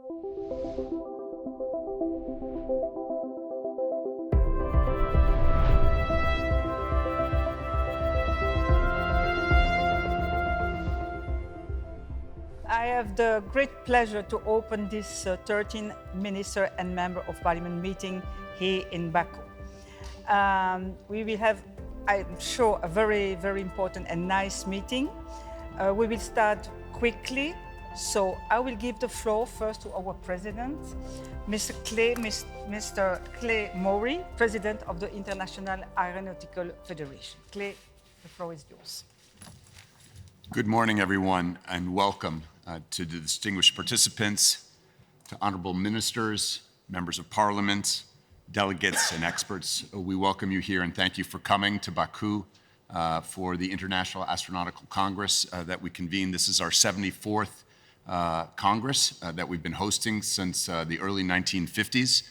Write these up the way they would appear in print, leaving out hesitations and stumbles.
I have the great pleasure to open this 13th Minister and Member of Parliament meeting here in Baku. We will have, I'm sure, a very, very important and nice meeting. We will start quickly. So I will give the floor first to our President, Mr. Clay Mowry, President of the International Aeronautical Federation. Clay, the floor is yours. Good morning, everyone, and welcome to the distinguished participants, to honorable ministers, members of parliament, delegates, and experts. We welcome you here and thank you for coming to Baku for the International Astronautical Congress that we convened. This is our 74th Congress that we've been hosting since the early 1950s.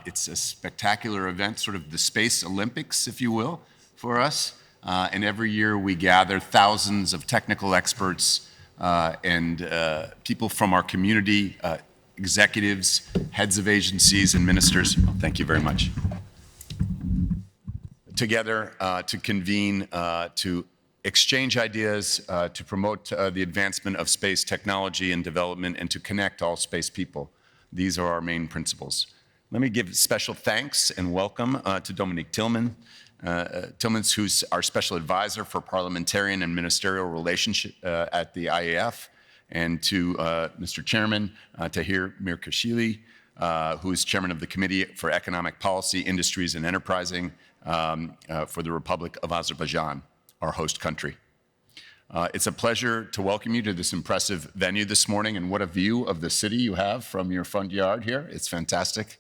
It's a spectacular event, sort of the Space Olympics, if you will, for us. And every year we gather thousands of technical experts and people from our community, executives, heads of agencies, and ministers. Thank you very much. Together to convene, to exchange ideas, to promote the advancement of space technology and development, and to connect all space people. These are our main principles. Let me give special thanks and welcome to Dominique Tillmans, who's our special advisor for parliamentarian and ministerial relationship at the IAF, and to Mr. Chairman Tahir Mirkashili, who is chairman of the Committee for Economic Policy, Industries and Enterprising for the Republic of Azerbaijan, our host country. It's a pleasure to welcome you to this impressive venue this morning, and what a view of the city you have from your front yard here. It's fantastic.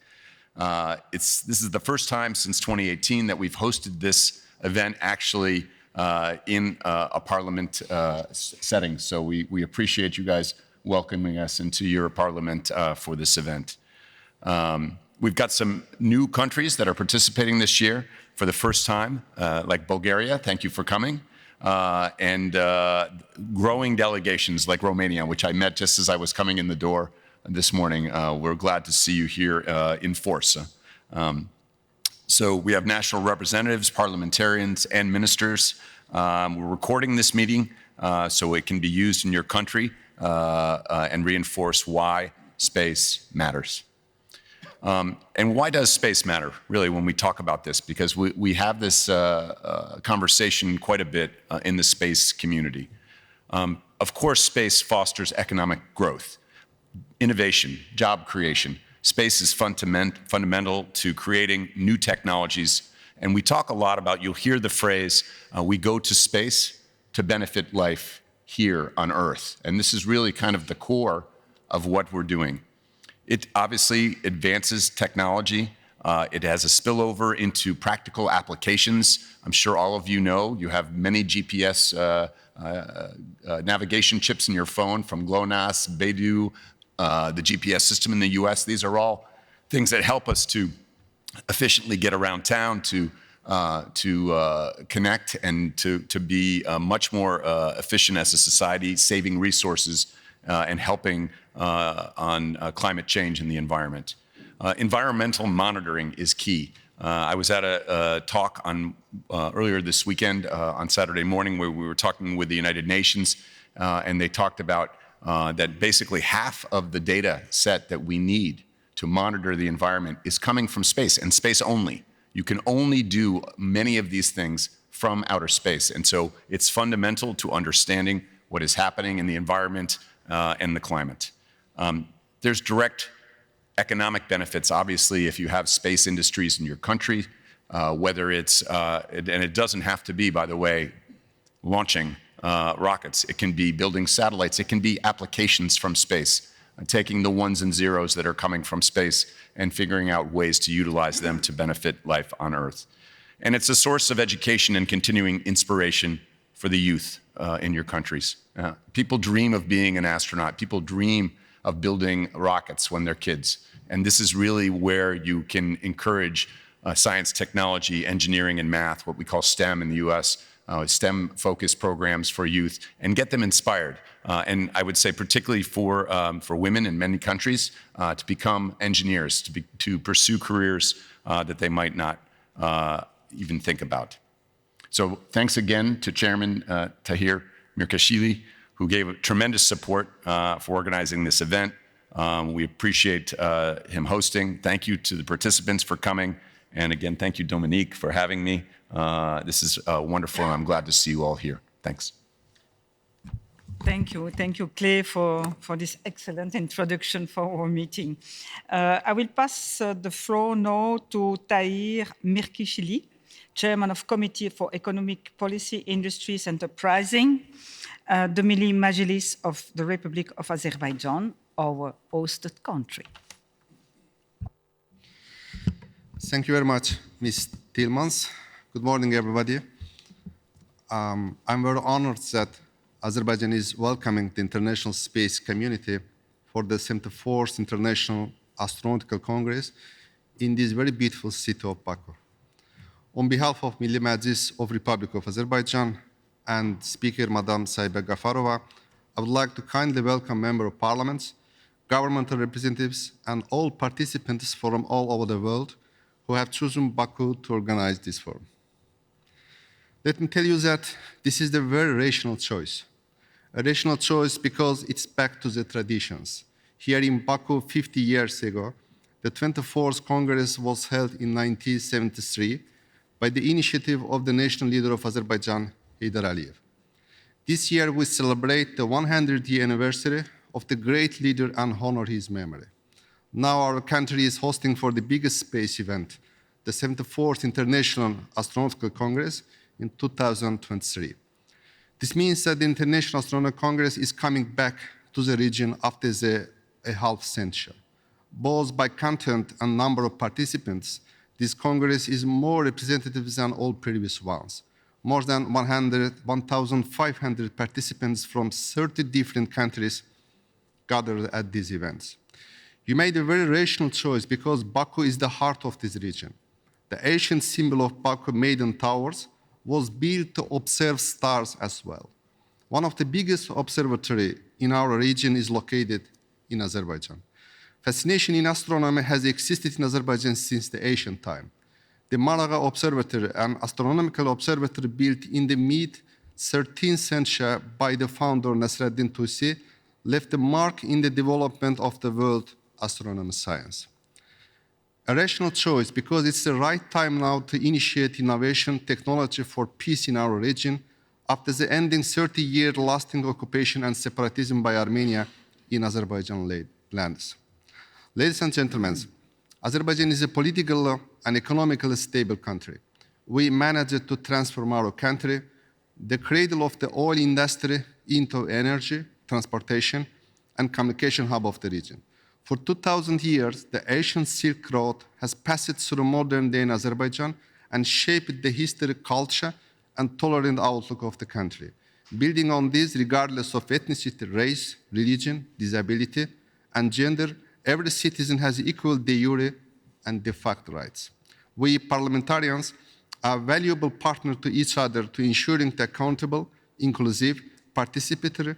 This is the first time since 2018 that we've hosted this event actually in a parliament setting. So we appreciate you guys welcoming us into your parliament for this event. We've got some new countries that are participating this year for the first time, like Bulgaria. Thank you for coming. And growing delegations like Romania, which I met just as I was coming in the door this morning. We're glad to see you here in force. So we have national representatives, parliamentarians, and ministers. We're recording this meeting so it can be used in your country and reinforce why space matters. And why does space matter, really, when we talk about this? Because we have this conversation quite a bit in the space community. Of course, space fosters economic growth, innovation, job creation. Space is fundamental to creating new technologies. And we talk a lot about, you'll hear the phrase, we go to space to benefit life here on Earth. And this is really kind of the core of what we're doing. It obviously advances technology. It has a spillover into practical applications. I'm sure all of you know, you have many GPS navigation chips in your phone from GLONASS, Beidou, the GPS system in the US. These are all things that help us to efficiently get around town, to connect, and to be much more efficient as a society, saving resources and helping on climate change in the environment. Environmental monitoring is key. I was at a talk on earlier this weekend on Saturday morning where we were talking with the United Nations, and they talked about that basically half of the data set that we need to monitor the environment is coming from space, and space only. You can only do many of these things from outer space. And so it's fundamental to understanding what is happening in the environment and the climate. There's direct economic benefits, obviously, if you have space industries in your country, whether it's, and it doesn't have to be, by the way, launching rockets. It can be building satellites. It can be applications from space, taking the ones and zeros that are coming from space and figuring out ways to utilize them to benefit life on Earth. And it's a source of education and continuing inspiration for the youth in your countries. People dream of being an astronaut. People dream of building rockets when they're kids. And this is really where you can encourage science, technology, engineering, and math, what we call STEM in the US, STEM-focused programs for youth, and get them inspired. And I would say particularly for women in many countries to become engineers, to pursue careers that they might not even think about. So thanks again to Chairman Tahir Mirkashvili, who gave tremendous support for organizing this event. We appreciate him hosting. Thank you to the participants for coming. And again, thank you, Dominique, for having me. This is wonderful, and I'm glad to see you all here. Thanks. Thank you, Clay, for this excellent introduction for our meeting. I will pass the floor now to Tahir Mirkashvili, Chairman of Committee for Economic Policy, Industries, Enterprising, the Milli Majlis of the Republic of Azerbaijan, our hosted country. Thank you very much, Ms. Tillmans. Good morning, everybody. I'm very honored that Azerbaijan is welcoming the international space community for the 74th International Astronautical Congress in this very beautiful city of Baku. On behalf of Milli Majlis of Republic of Azerbaijan and Speaker Madam Saiba Gafarova, I would like to kindly welcome Member of Parliaments, governmental representatives, and all participants from all over the world who have chosen Baku to organize this forum. Let me tell you that this is a very rational choice. A rational choice because it's back to the traditions. Here in Baku 50 years ago, the 24th Congress was held in 1973 by the initiative of the national leader of Azerbaijan, Heydar Aliyev. This year we celebrate the 100th anniversary of the great leader and honor his memory. Now our country is hosting for the biggest space event, the 74th International Astronautical Congress in 2023. This means that the International Astronautical Congress is coming back to the region after a half century. Both by content and number of participants, this Congress is more representative than all previous ones. More than 1,500 participants from 30 different countries gathered at these events. You made a very rational choice because Baku is the heart of this region. The ancient symbol of Baku, Maiden Towers, was built to observe stars as well. One of the biggest observatories in our region is located in Azerbaijan. Fascination in astronomy has existed in Azerbaijan since the ancient time. The Malaga Observatory, an astronomical observatory built in the mid-13th century by the founder Nasreddin Tusi, left a mark in the development of the world astronomy science. A rational choice because it's the right time now to initiate innovation technology for peace in our region after the ending 30-year lasting occupation and separatism by Armenia in Azerbaijan lands. Ladies and gentlemen, Azerbaijan is a political and economically stable country. We managed to transform our country, the cradle of the oil industry, into energy, transportation, and communication hub of the region. For 2,000 years, the ancient Silk Road has passed through modern day in Azerbaijan and shaped the history, culture, and tolerant outlook of the country. Building on this, regardless of ethnicity, race, religion, disability, and gender, every citizen has equal de jure and de facto rights. We parliamentarians are a valuable partner to each other to ensuring the accountable, inclusive, participatory,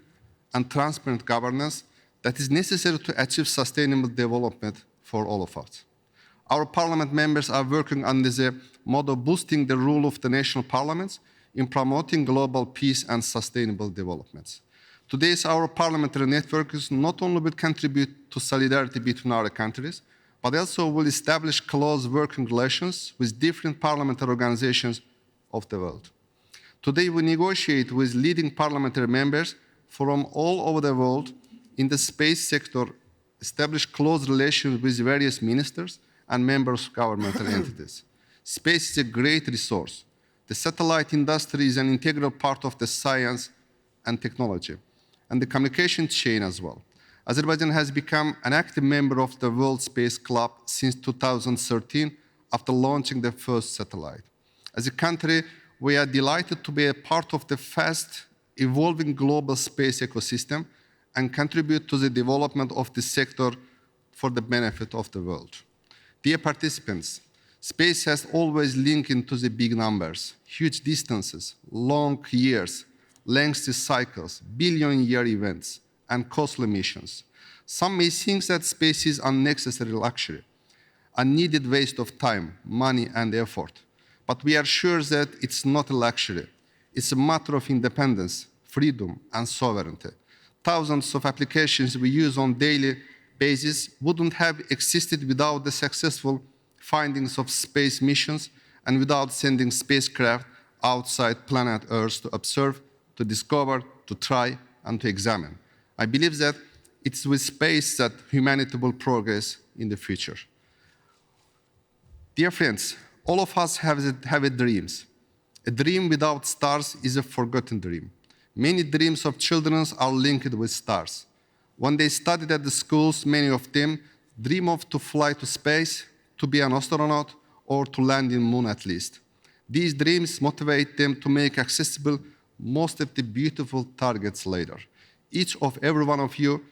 and transparent governance that is necessary to achieve sustainable development for all of us. Our parliament members are working under the motto boosting the role of the national parliaments in promoting global peace and sustainable developments. Today's our parliamentary networks not only will contribute to solidarity between our countries, but also will establish close working relations with different parliamentary organizations of the world. Today we negotiate with leading parliamentary members from all over the world in the space sector, establish close relations with various ministers and members of governmental entities. Space is a great resource. The satellite industry is an integral part of the science and technology, and the communication chain as well. Azerbaijan has become an active member of the World Space Club since 2013 after launching the first satellite. As a country, we are delighted to be a part of the fast evolving global space ecosystem and contribute to the development of this sector for the benefit of the world. Dear participants, Space has always linked into the big numbers, huge distances, long years, lengthy cycles, billion-year events, and costly missions. Some may think that space is unnecessary luxury, unneeded waste of time, money, and effort. But we are sure that it's not a luxury. It's a matter of independence, freedom, and sovereignty. Thousands of applications we use on a daily basis wouldn't have existed without the successful findings of space missions and without sending spacecraft outside planet Earth to observe, to discover, to try, and to examine. I believe that it's with space that humanity will progress in the future. Dear friends, all of us have dreams. A dream without stars is a forgotten dream. Many dreams of children are linked with stars. When they studied at the schools, many of them dream of to fly to space, to be an astronaut, or to land in the moon at least. These dreams motivate them to make accessible most of the beautiful targets later. Each of every one of you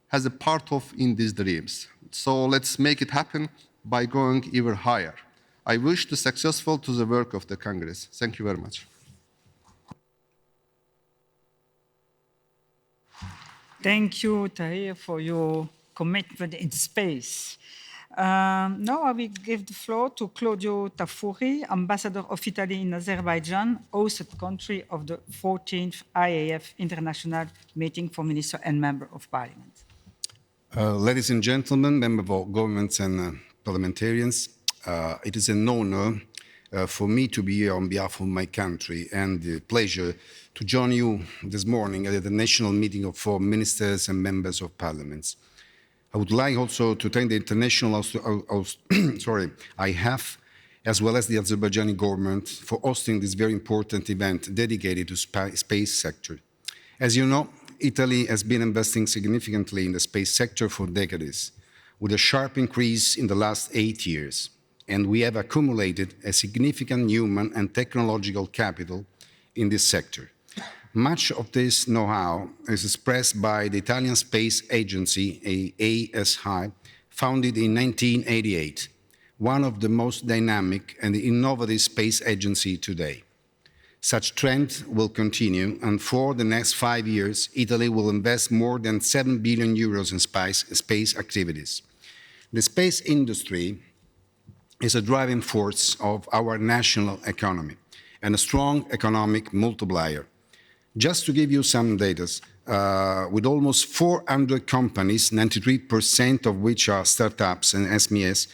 has a part of in these dreams. So let's make it happen by going even higher. I wish to successful to the work of the Congress. Thank you very much. Thank you, Tahir, for your commitment in space. Now I will give the floor to Claudio Tafouri, Ambassador of Italy in Azerbaijan, hosted country of the 14th IAF International Meeting for Ministers and Members of Parliament. Ladies and gentlemen, members of governments and parliamentarians, it is an honor for me to be here on behalf of my country and the pleasure to join you this morning at the national meeting of foreign ministers and members of parliaments. I would like also to thank the international IAF, as well as the Azerbaijani government for hosting this very important event dedicated to space sector. As you know, Italy has been investing significantly in the space sector for decades, with a sharp increase in the last 8 years. And we have accumulated a significant human and technological capital in this sector. Much of this know-how is expressed by the Italian Space Agency, ASI, founded in 1988, one of the most dynamic and innovative space agencies today. Such trend will continue, and for the next 5 years, Italy will invest more than 7 billion euros in space activities. The space industry is a driving force of our national economy and a strong economic multiplier. Just to give you some data, with almost 400 companies, 93% of which are startups and SMEs,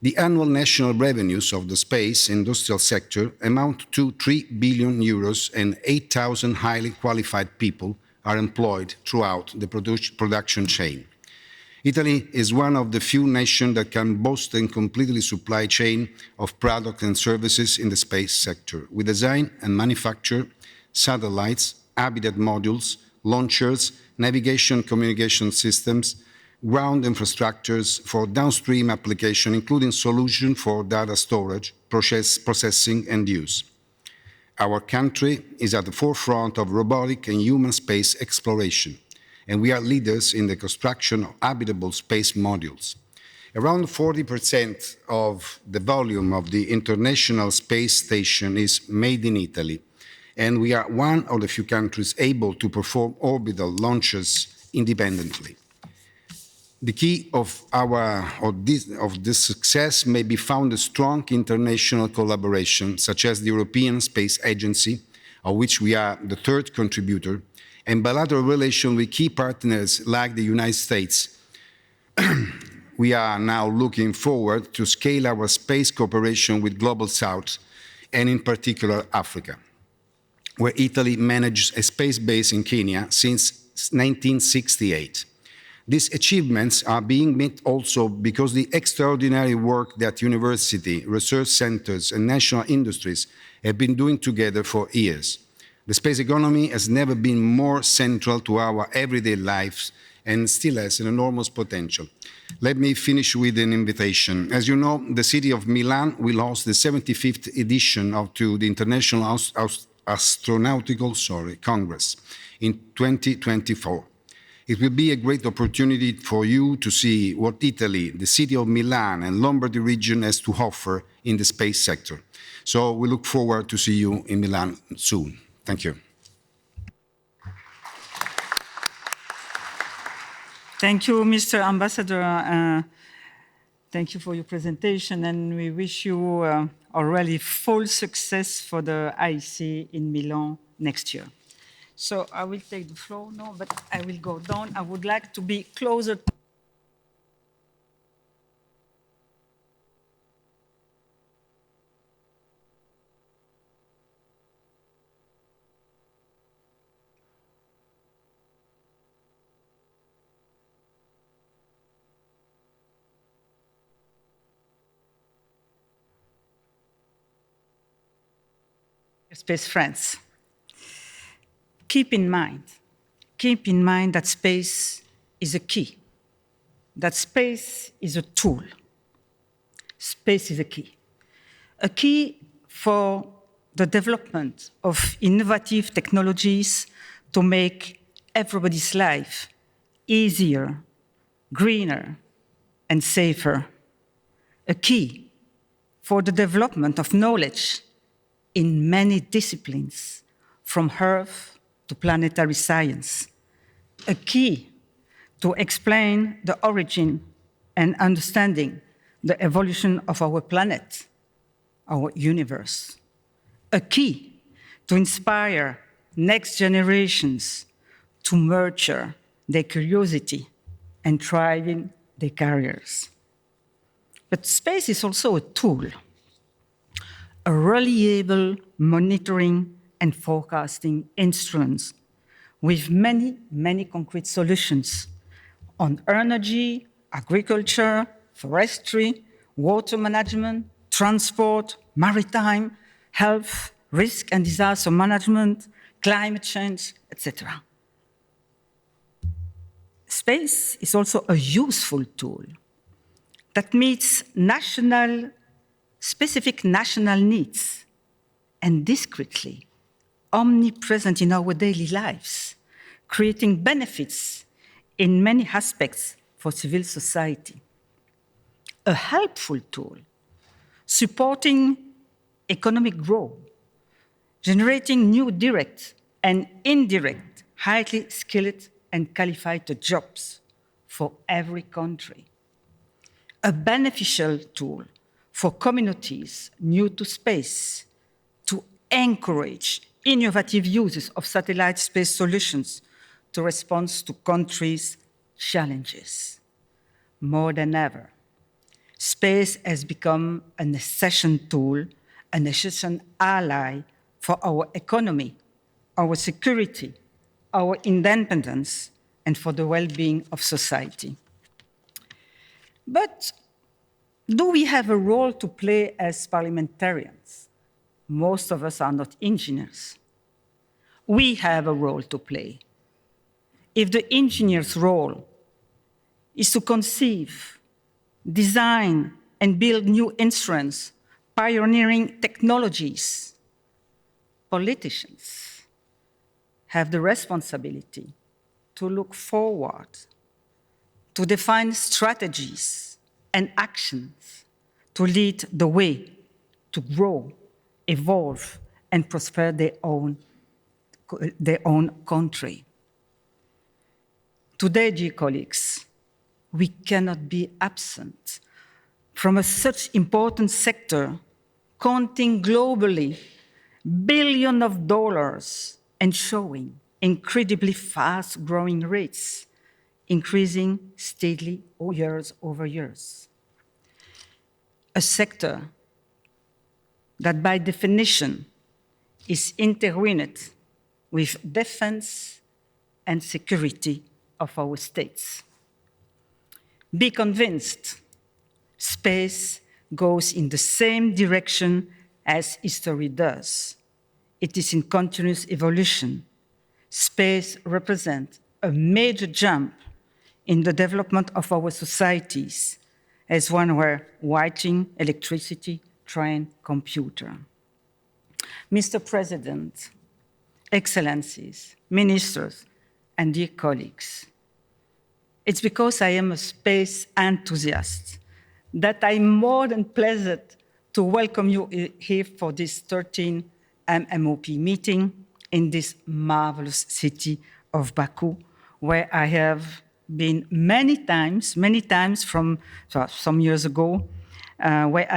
the annual national revenues of the space industrial sector amount to 3 billion euros and 8,000 highly qualified people are employed throughout the production chain. Italy is one of the few nations that can boast a completely supply chain of products and services in the space sector. We design and manufacture satellites, habitat modules, launchers, navigation communication systems, ground infrastructures for downstream application, including solutions for data storage, processing, and use. Our country is at the forefront of robotic and human space exploration, and we are leaders in the construction of habitable space modules. Around 40% of the volume of the International Space Station is made in Italy, and we are one of the few countries able to perform orbital launches independently. The key of this success may be found in strong international collaboration, such as the European Space Agency, of which we are the third contributor, and bilateral relations with key partners like the United States. We are now looking forward to scale our space cooperation with Global South, and in particular Africa, where Italy manages a space base in Kenya since 1968. These achievements are being met also because the extraordinary work that university, research centers, and national industries have been doing together for years. The space economy has never been more central to our everyday lives and still has an enormous potential. Let me finish with an invitation. As you know, the city of Milan will host the 75th edition of the International Astronautical Congress in 2024. It will be a great opportunity for you to see what Italy, the city of Milan, and Lombardy region has to offer in the space sector. So we look forward to see you in Milan soon. Thank you. Thank you, Mr. Ambassador. Thank you for your presentation, and we wish you already full success for the IEC in Milan next year. So I will take the floor now, but I will go down. I would like to be closer. Space friends. Keep in mind that space is a key, that space is a tool. Space is a key for the development of innovative technologies to make everybody's life easier, greener, and safer. A key for the development of knowledge in many disciplines, from Earth to planetary science. A key to explain the origin and understanding the evolution of our planet, our universe. A key to inspire next generations to nurture their curiosity and thriving their careers. But space is also a tool, a reliable monitoring and forecasting instruments with many, many concrete solutions on energy, agriculture, forestry, water management, transport, maritime, health, risk and disaster management, climate change, etc. Space is also a useful tool that meets specific national needs and discreetly, omnipresent in our daily lives, creating benefits in many aspects for civil society. A helpful tool, supporting economic growth, generating new direct and indirect, highly skilled and qualified jobs for every country. A beneficial tool for communities new to space to encourage innovative uses of satellite space solutions to respond to countries' challenges. More than ever, space has become an essential tool, an essential ally for our economy, our security, our independence, and for the well-being of society. But do we have a role to play as parliamentarians? Most of us are not engineers. We have a role to play. If the engineer's role is to conceive, design, and build new instruments, pioneering technologies, politicians have the responsibility to look forward, to define strategies and actions to lead the way to grow, evolve, and prosper their own country. Today, dear colleagues, we cannot be absent from such important sector, counting globally billions of dollars and showing incredibly fast growing rates, increasing steadily years over years. A sector that by definition is intertwined with defense and security of our states. Be convinced, space goes in the same direction as history does. It is in continuous evolution. Space represents a major jump in the development of our societies, as one were writing, electricity, train, computer. Mr. President, Excellencies, Ministers, and dear colleagues, It's because I am a space enthusiast that I'm more than pleased to welcome you here for this 13th MMOP meeting in this marvelous city of Baku, where I have been many times from some years ago, where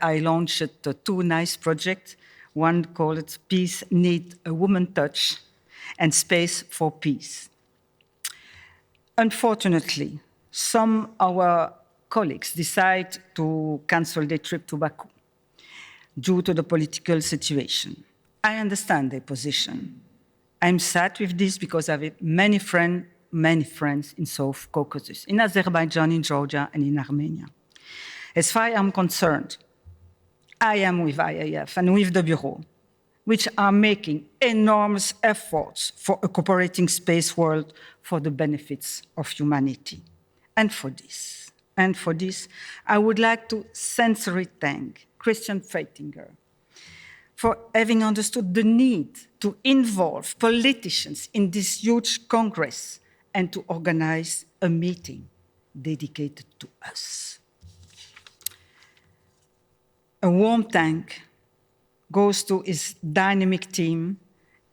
I launched two nice projects, one called Peace Need a Woman Touch and Space for Peace. Unfortunately, some of our colleagues decide to cancel their trip to Baku due to the political situation. I understand their position. I'm sad with this because I have many friends in South Caucasus, in Azerbaijan, in Georgia, and in Armenia. As far as I'm concerned, I am with IAF and with the Bureau, which are making enormous efforts for a cooperating space world for the benefits of humanity. And for this, I would like to sincerely thank Christian Freitinger for having understood the need to involve politicians in this huge Congress and to organize a meeting dedicated to us. A warm thank goes to his dynamic team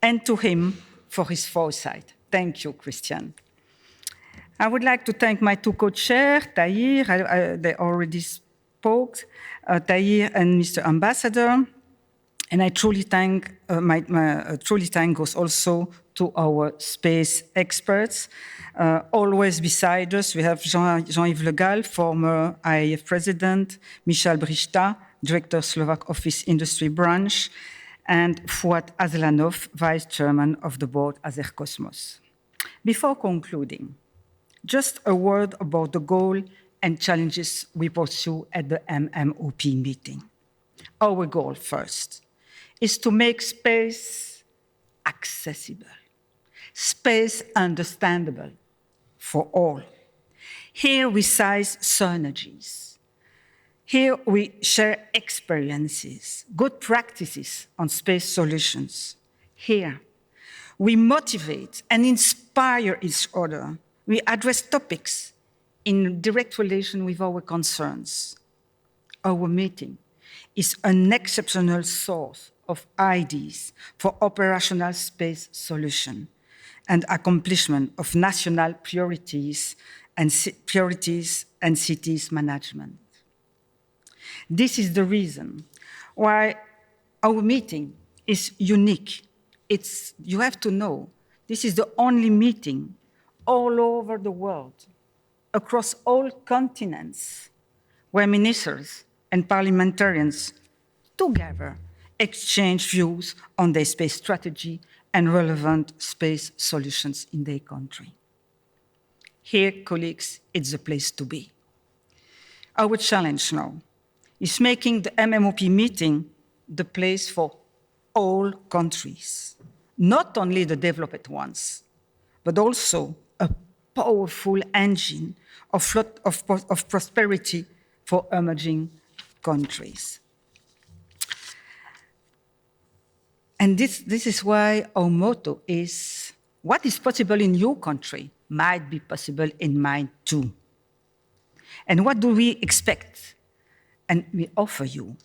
and to him for his foresight. Thank you, Christian. I would like to thank my two co-chairs, Tahir, they already spoke, Tahir and Mr. Ambassador. And I truly thank, truly thank goes also to our space experts. Always beside us, we have Jean-Yves Le Gall, former IAF president, Michal Brichta, director Slovak Office Industry Branch, and Fouad Aslanov, vice chairman of the board Azercosmos. Before concluding, just a word about the goal and challenges we pursue at the MMOP meeting. Our goal first is to make space accessible, space understandable for all. Here we seize synergies. Here we share experiences, good practices on space solutions. Here we motivate and inspire each other. We address topics in direct relation with our concerns. Our meeting is an exceptional source of ideas for operational space solution and accomplishment of national priorities and cities management. This is the reason why our meeting is unique. You have to know, this is the only meeting all over the world, across all continents, where ministers and parliamentarians together exchange views on their space strategy and relevant space solutions in their country. Here, colleagues, it's the place to be. Our challenge now is making the MMOP meeting the place for all countries, not only the developed ones, but also a powerful engine of prosperity for emerging countries. And this is why our motto is, what is possible in your country might be possible in mine too. And what do we expect? And we offer you.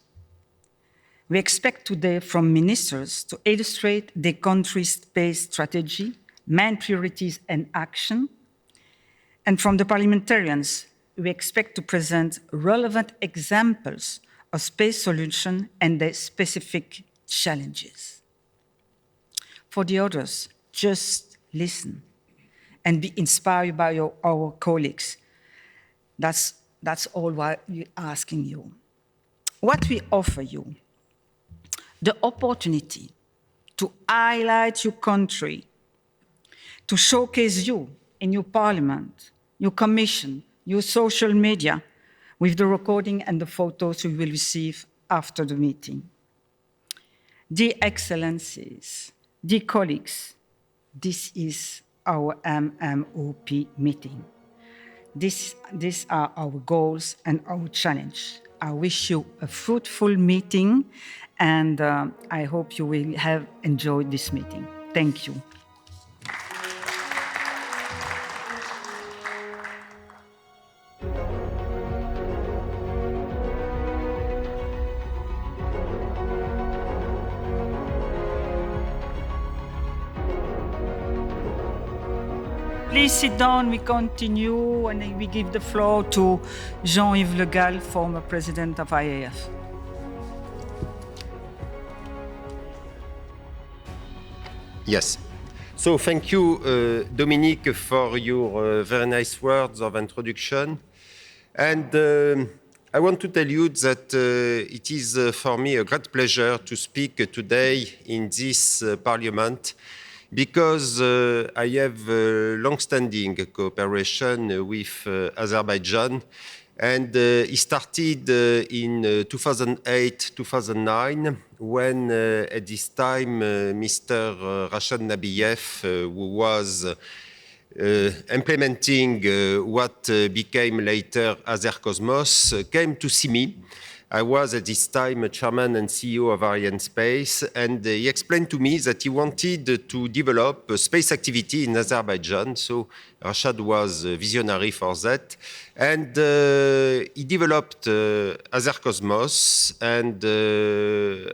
We expect today from ministers to illustrate their country's space strategy, main priorities and action. And from the parliamentarians, we expect to present relevant examples of space solutions and their specific challenges. For the others, just listen and be inspired by our colleagues. That's all what we're asking you. What we offer you, the opportunity to highlight your country, to showcase you in your parliament, your commission, your social media, with the recording and the photos you will receive after the meeting. Dear Excellencies, dear colleagues, this is our MMOP meeting. These are our goals and our challenge. I wish you a fruitful meeting, and I hope you will have enjoyed this meeting. Thank you. Please sit down, we continue, and we give the floor to Jean-Yves Le Gall, former president of IAF. Yes. So thank you, Dominique, for your very nice words of introduction. And I want to tell you that it is for me a great pleasure to speak today in this parliament because I have long-standing cooperation with Azerbaijan, and it started in 2008-2009 when at this time Mr. Rashad Nabiev, who was implementing what became later Azercosmos, came to see me. I was at this time chairman and CEO of Arianespace, and he explained to me that he wanted to develop space activity in Azerbaijan. So Rashad was a visionary for that. And he developed Azercosmos, and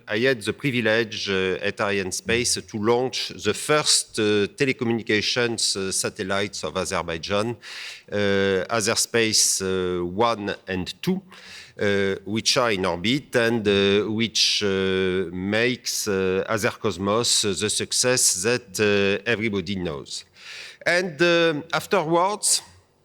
I had the privilege at Arianespace to launch the first telecommunications satellites of Azerbaijan, Azerspace 1 and 2. Which are in orbit and which makes Azercosmos the success that everybody knows. And afterwards,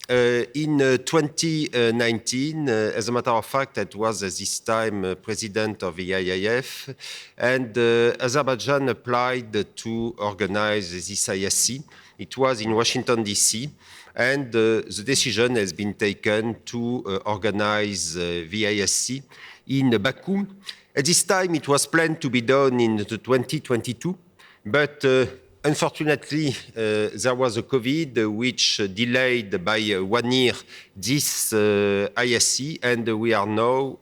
in 2019, as a matter of fact, I was at this time president of the IAF, and Azerbaijan applied to organize this ISC. It was in Washington, D.C., and the decision has been taken to organize the ISC in Baku. At this time, it was planned to be done in 2022, but unfortunately, there was a COVID which delayed by 1 year this ISC, and we are now,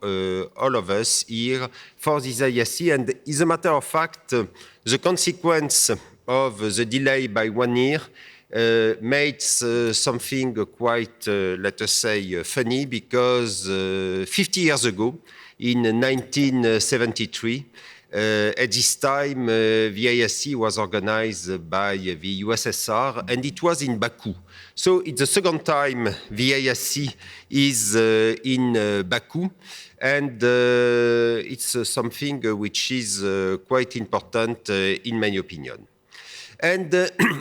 all of us, here for this ISC. And as a matter of fact, the consequence of the delay by 1 year made something quite, let us say, funny, because 50 years ago, in 1973, at this time, the ISC was organized by the USSR, and it was in Baku. So it's the second time the ISC is in Baku, and it's something which is quite important in my opinion. And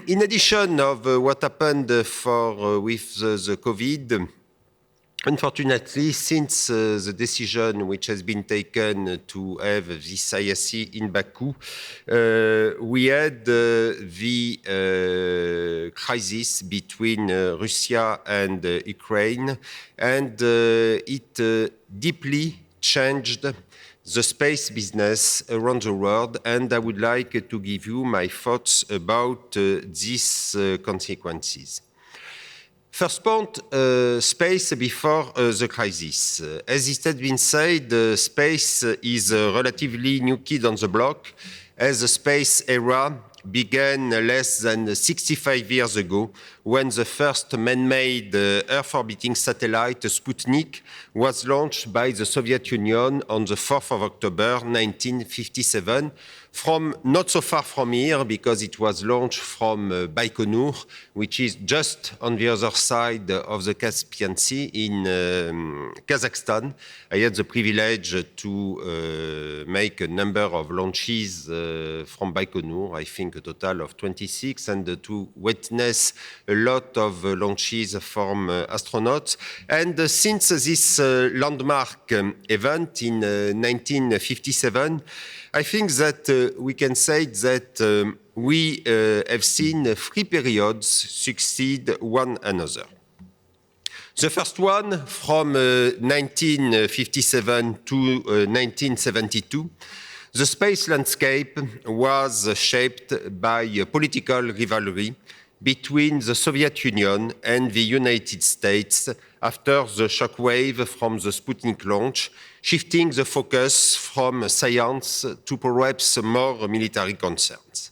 in addition of what happened with the COVID, unfortunately, since the decision which has been taken to have this ISC in Baku, we had the crisis between Russia and Ukraine, and it deeply changed the space business around the world, and I would like to give you my thoughts about these consequences. First point, space before the crisis. As it has been said, space is a relatively new kid on the block, as the space era began less than 65 years ago, when the first man-made Earth-orbiting satellite, Sputnik, was launched by the Soviet Union on the 4th of October 1957, from not so far from here, because it was launched from Baikonur, which is just on the other side of the Caspian Sea in Kazakhstan. I had the privilege to make a number of launches from Baikonur, I think a total of 26, and to witness a lot of launches from astronauts. And since this landmark event in 1957, I think that we can say that we have seen 3 periods succeed one another. The first one, from 1957 to 1972, the space landscape was shaped by a political rivalry between the Soviet Union and the United States after the shockwave from the Sputnik launch, shifting the focus from science to perhaps more military concerns.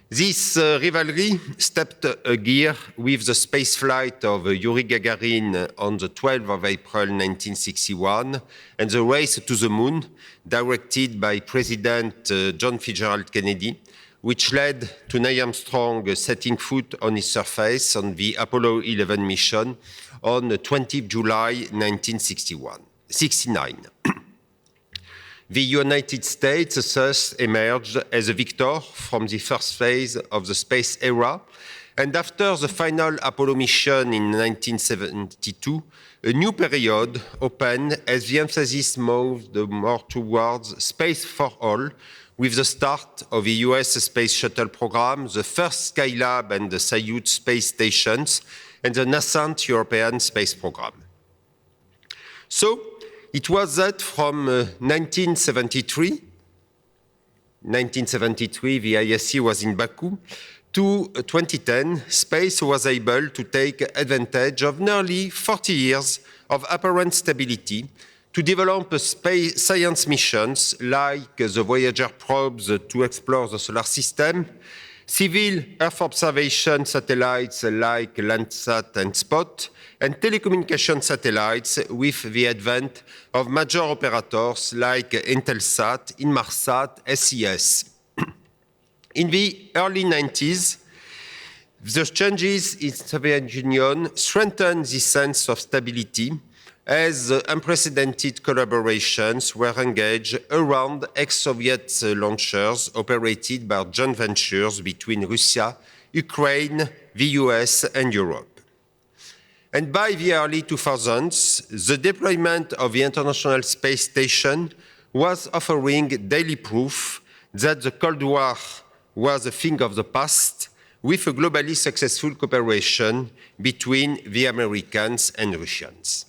This rivalry stepped a gear with the spaceflight of Yuri Gagarin on the 12th of April 1961 and the race to the moon, directed by President John Fitzgerald Kennedy, which led to Neil Armstrong setting foot on its surface on the Apollo 11 mission on 20 July 1969. The United States thus emerged as a victor from the first phase of the space era, and after the final Apollo mission in 1972, a new period opened as the emphasis moved more towards space for all, with the start of the US Space Shuttle program, the first Skylab and the Soyuz space stations, and the nascent European space program. So, it was that from 1973, the ISC was in Baku, to 2010, space was able to take advantage of nearly 40 years of apparent stability to develop space science missions like the Voyager probes to explore the solar system, civil Earth observation satellites like Landsat and SPOT, and telecommunication satellites with the advent of major operators like Intelsat, Inmarsat, SES. In the early 90s, the changes in the Soviet Union strengthened this sense of stability as unprecedented collaborations were engaged around ex-Soviet launchers operated by joint ventures between Russia, Ukraine, the US, and Europe. And by the early 2000s, the deployment of the International Space Station was offering daily proof that the Cold War was a thing of the past, with a globally successful cooperation between the Americans and Russians.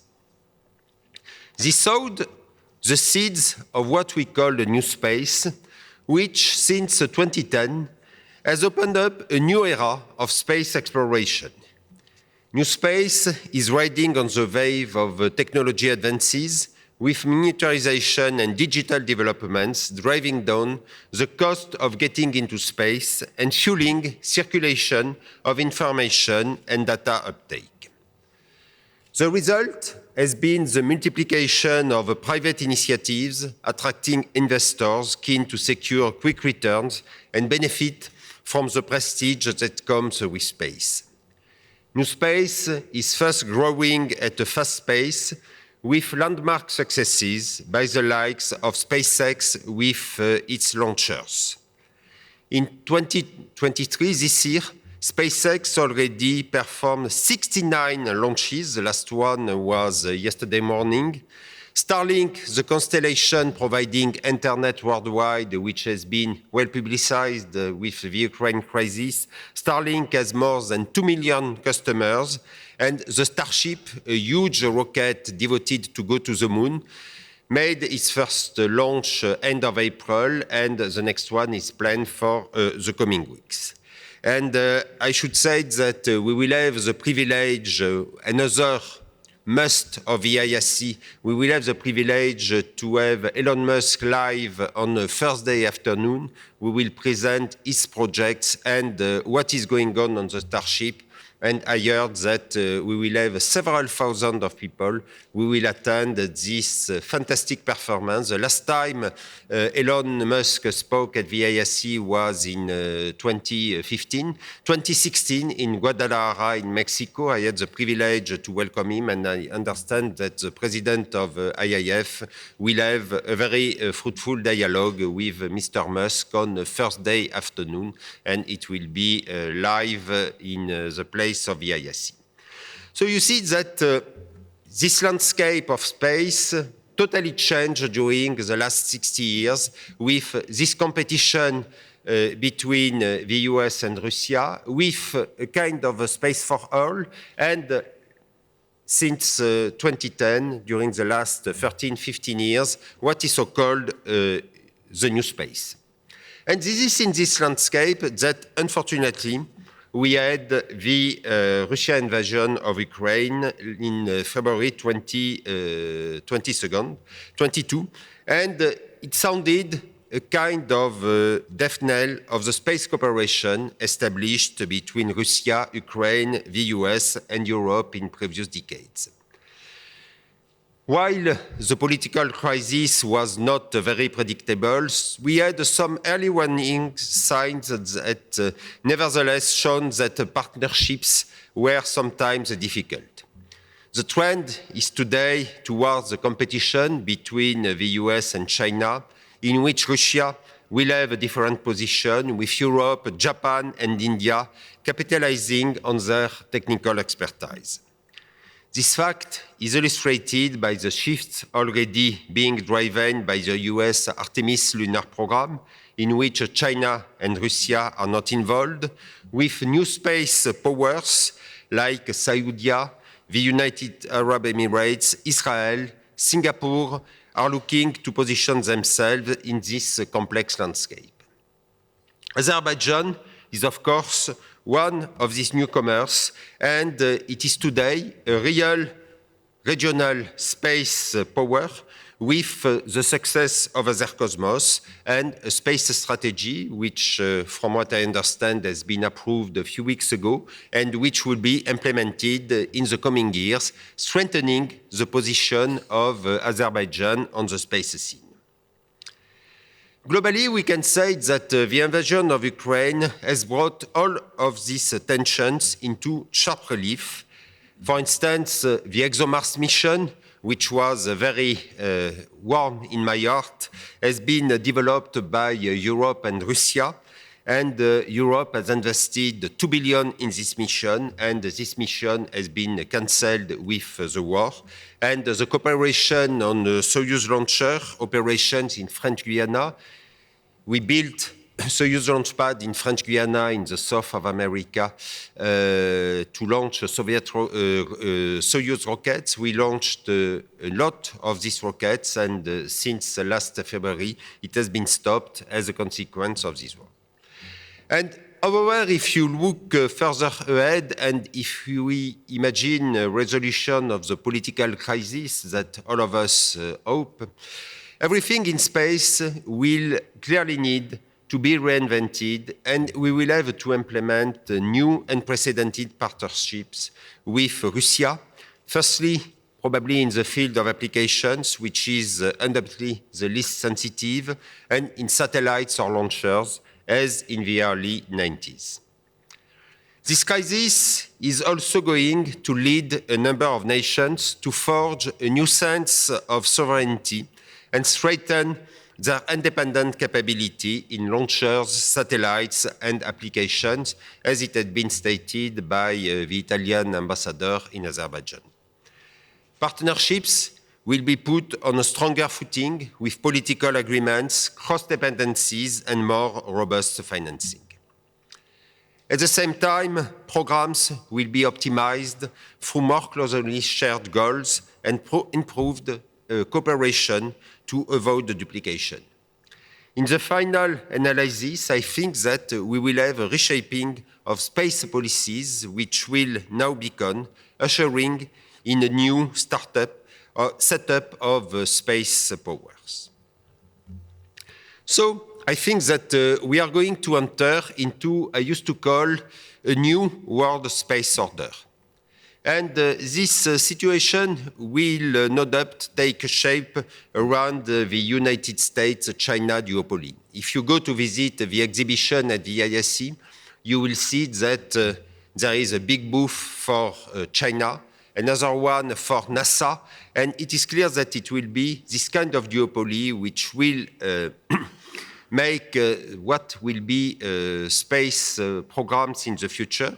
This sowed the seeds of what we call the new space, which since 2010 has opened up a new era of space exploration. New space is riding on the wave of technology advances, with miniaturization and digital developments driving down the cost of getting into space and fueling circulation of information and data uptake. The result has been the multiplication of private initiatives attracting investors keen to secure quick returns and benefit from the prestige that comes with space. New space is fast growing at a fast pace, with landmark successes by the likes of SpaceX with its launchers. In 2023, this year, SpaceX already performed 69 launches. The last one was yesterday morning. Starlink, the constellation providing internet worldwide, which has been well publicized with the Ukraine crisis. Starlink has more than 2 million customers, and the Starship, a huge rocket devoted to go to the moon, made its first launch end of April, and the next one is planned for the coming weeks. And I should say that we will have the privilege, another must of the ISC, we will have the privilege to have Elon Musk live on a Thursday afternoon. We will present his projects and what is going on the Starship. And I heard that we will have several thousand of people who will attend this fantastic performance. The last time Elon Musk spoke at the ISC was in 2015. 2016 in Guadalajara in Mexico, I had the privilege to welcome him, and I understand that the president of IAF will have a very fruitful dialogue with Mr. Musk on Thursday afternoon, and it will be live in the place of the ISC. So you see that this landscape of space totally changed during the last 60 years with this competition between the US and Russia, with a kind of a space for all, and since 2010, during the last 13, 15 years, what is so-called the new space. And this is in this landscape that, unfortunately, we had the Russian invasion of Ukraine in February 22, and it sounded a kind of death knell of the space cooperation established between Russia, Ukraine, the US, and Europe in previous decades. While the political crisis was not very predictable, we had some early warning signs that nevertheless shown that partnerships were sometimes difficult. The trend is today towards the competition between the US and China, in which Russia will have a different position, with Europe, Japan, and India capitalizing on their technical expertise. This fact is illustrated by the shift already being driven by the US Artemis lunar program, in which China and Russia are not involved, with new space powers like Saudi, the United Arab Emirates, Israel, Singapore are looking to position themselves in this complex landscape. Azerbaijan is, of course, one of these newcomers, and it is today a real regional space power with the success of Azercosmos and a space strategy which, from what I understand, has been approved a few weeks ago and which will be implemented in the coming years, strengthening the position of Azerbaijan on the space scene. Globally, we can say that the invasion of Ukraine has brought all of these tensions into sharp relief. For instance, the ExoMars mission, which was very warm in my heart, has been developed by Europe and Russia. And Europe has invested 2 billion in this mission, and this mission has been cancelled with the war. And the cooperation on the Soyuz launcher operations in French Guiana. We built Soyuz launch pad in French Guiana in the south of America to launch Soviet Soyuz rockets. We launched a lot of these rockets, and since last February, it has been stopped as a consequence of this war. And however, if you look further ahead, and if we imagine a resolution of the political crisis that all of us hope, everything in space will clearly need to be reinvented, and we will have to implement new unprecedented partnerships with Russia. Firstly, probably in the field of applications, which is undoubtedly the least sensitive, and in satellites or launchers, as in the early 90s. This crisis is also going to lead a number of nations to forge a new sense of sovereignty and strengthen their independent capability in launchers, satellites, and applications, as it had been stated by the Italian ambassador in Azerbaijan. Partnerships will be put on a stronger footing with political agreements, cross-dependencies, and more robust financing. At the same time, programs will be optimized through more closely shared goals and improved cooperation to avoid the duplication. In the final analysis, I think that we will have a reshaping of space policies, which will now begin, ushering in a new setup of space powers. So I think that we are going to enter into, I used to call, a new world space order. And this situation will no doubt take shape around the United States-China duopoly. If you go to visit the exhibition at the ISC, you will see that there is a big booth for China, another one for NASA, and it is clear that it will be this kind of duopoly which will make what will be space programs in the future.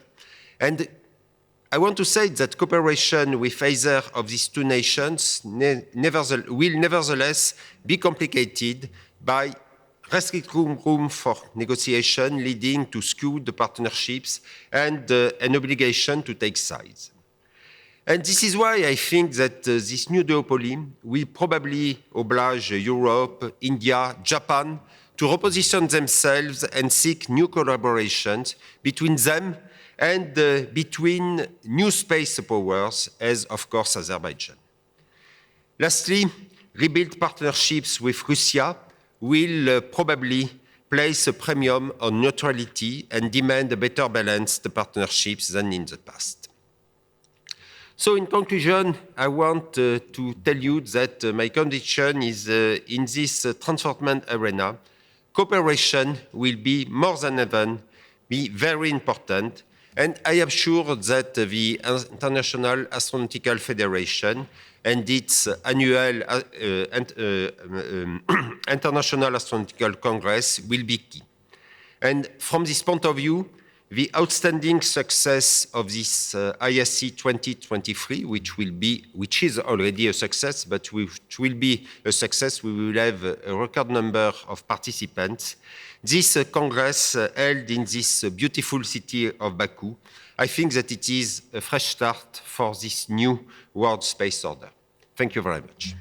And I want to say that cooperation with either of these two nations will nevertheless be complicated by restricting room for negotiation, leading to skewed partnerships and an obligation to take sides. And this is why I think that this new duopoly will probably oblige Europe, India, Japan to reposition themselves and seek new collaborations between them and between new space powers, as of course Azerbaijan. Lastly, rebuilt partnerships with Russia will probably place a premium on neutrality and demand a better balanced partnerships than in the past. So in conclusion, I want to tell you that my conviction is in this transformation arena, cooperation will be more than ever be very important. And I am sure that the International Astronautical Federation and its annual International Astronautical Congress will be key. And from this point of view, the outstanding success of this ISC 2023, which is already a success, but which will be a success, we will have a record number of participants. This Congress held in this beautiful city of Baku, I think that it is a fresh start for this new world space order. Thank you very much.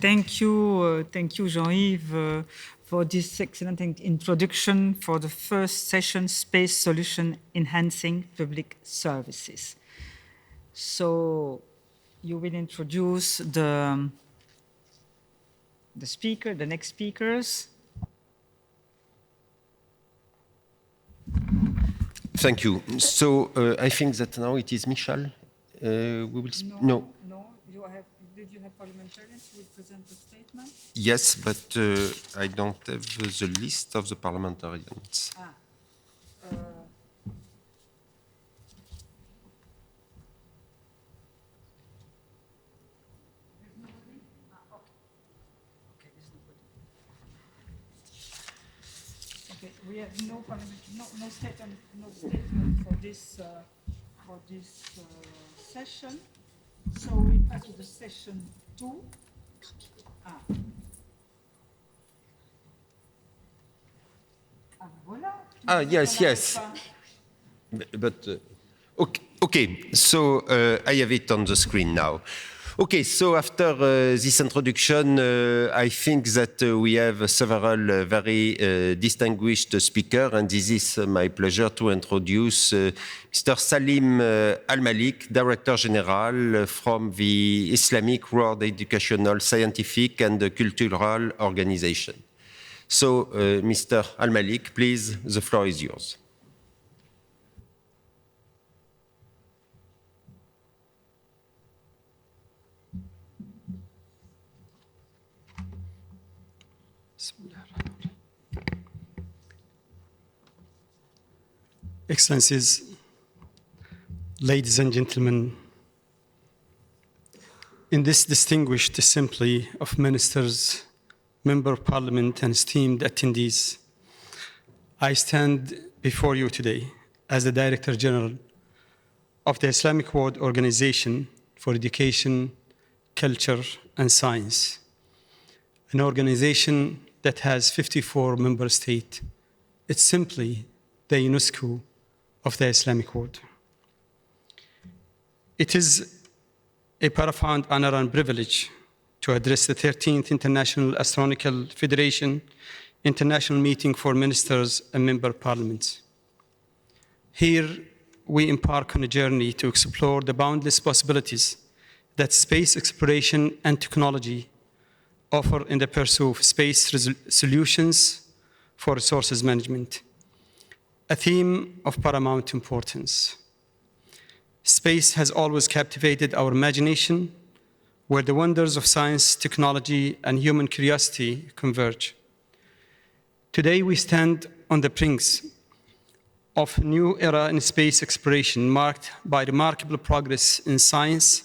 Thank you, Jean-Yves, for this excellent introduction for the first session, Space Solution Enhancing Public Services. So you will introduce the next speakers. Thank you. So I think that now it is Michel. We will no. Did you have parliamentarians who will present the statement? Yes, but I don't have the list of the parliamentarians. Okay, we have no statement for this session. So we pass to the session 2. Voilà. Yes. But okay. So I have it on the screen now. Okay, so after this introduction, I think that we have several very distinguished speakers, and this is my pleasure to introduce Mr. Salim Al-Malik, Director General from the Islamic World Educational, Scientific and Cultural Organization. So, Mr. Al-Malik, please, the floor is yours. Excellencies, ladies and gentlemen, in this distinguished assembly of ministers, member of parliament, and esteemed attendees, I stand before you today as the Director General of the Islamic World Organization for Education, Culture, and Science, an organization that has 54 member states. It's simply the UNESCO of the Islamic world. It is a profound honor and privilege to address the 13th International Astronomical Federation International Meeting for Ministers and Member Parliaments. Here, we embark on a journey to explore the boundless possibilities that space exploration and technology offer in the pursuit of space solutions for resources management, a theme of paramount importance. Space has always captivated our imagination, where the wonders of science, technology, and human curiosity converge. Today, we stand on the brink of a new era in space exploration, marked by remarkable progress in science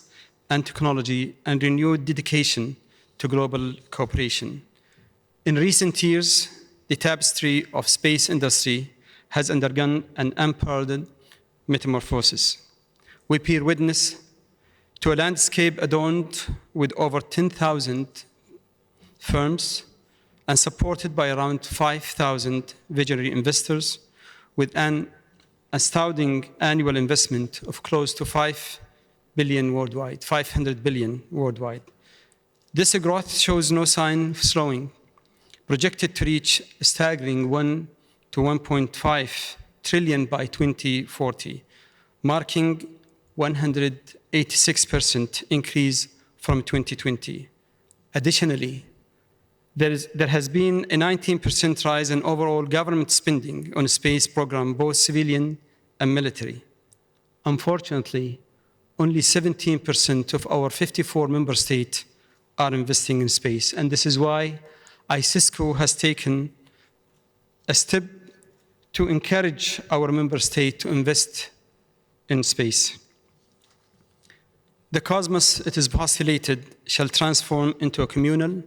and technology and renewed dedication to global cooperation. In recent years, the tapestry of space industry has undergone an unparalleled metamorphosis. We bear witness to a landscape adorned with over 10,000 firms and supported by around 5,000 visionary investors with an astounding annual investment of close to 500 billion worldwide. This growth shows no sign of slowing, projected to reach a staggering 1 to 1.5 trillion by 2040, marking 186% increase from 2020. Additionally, There has been a 19% rise in overall government spending on space program, both civilian and military. Unfortunately, only 17% of our 54 member states are investing in space. And this is why ICISCO has taken a step to encourage our member state to invest in space. The cosmos, it is postulated, shall transform into a communal,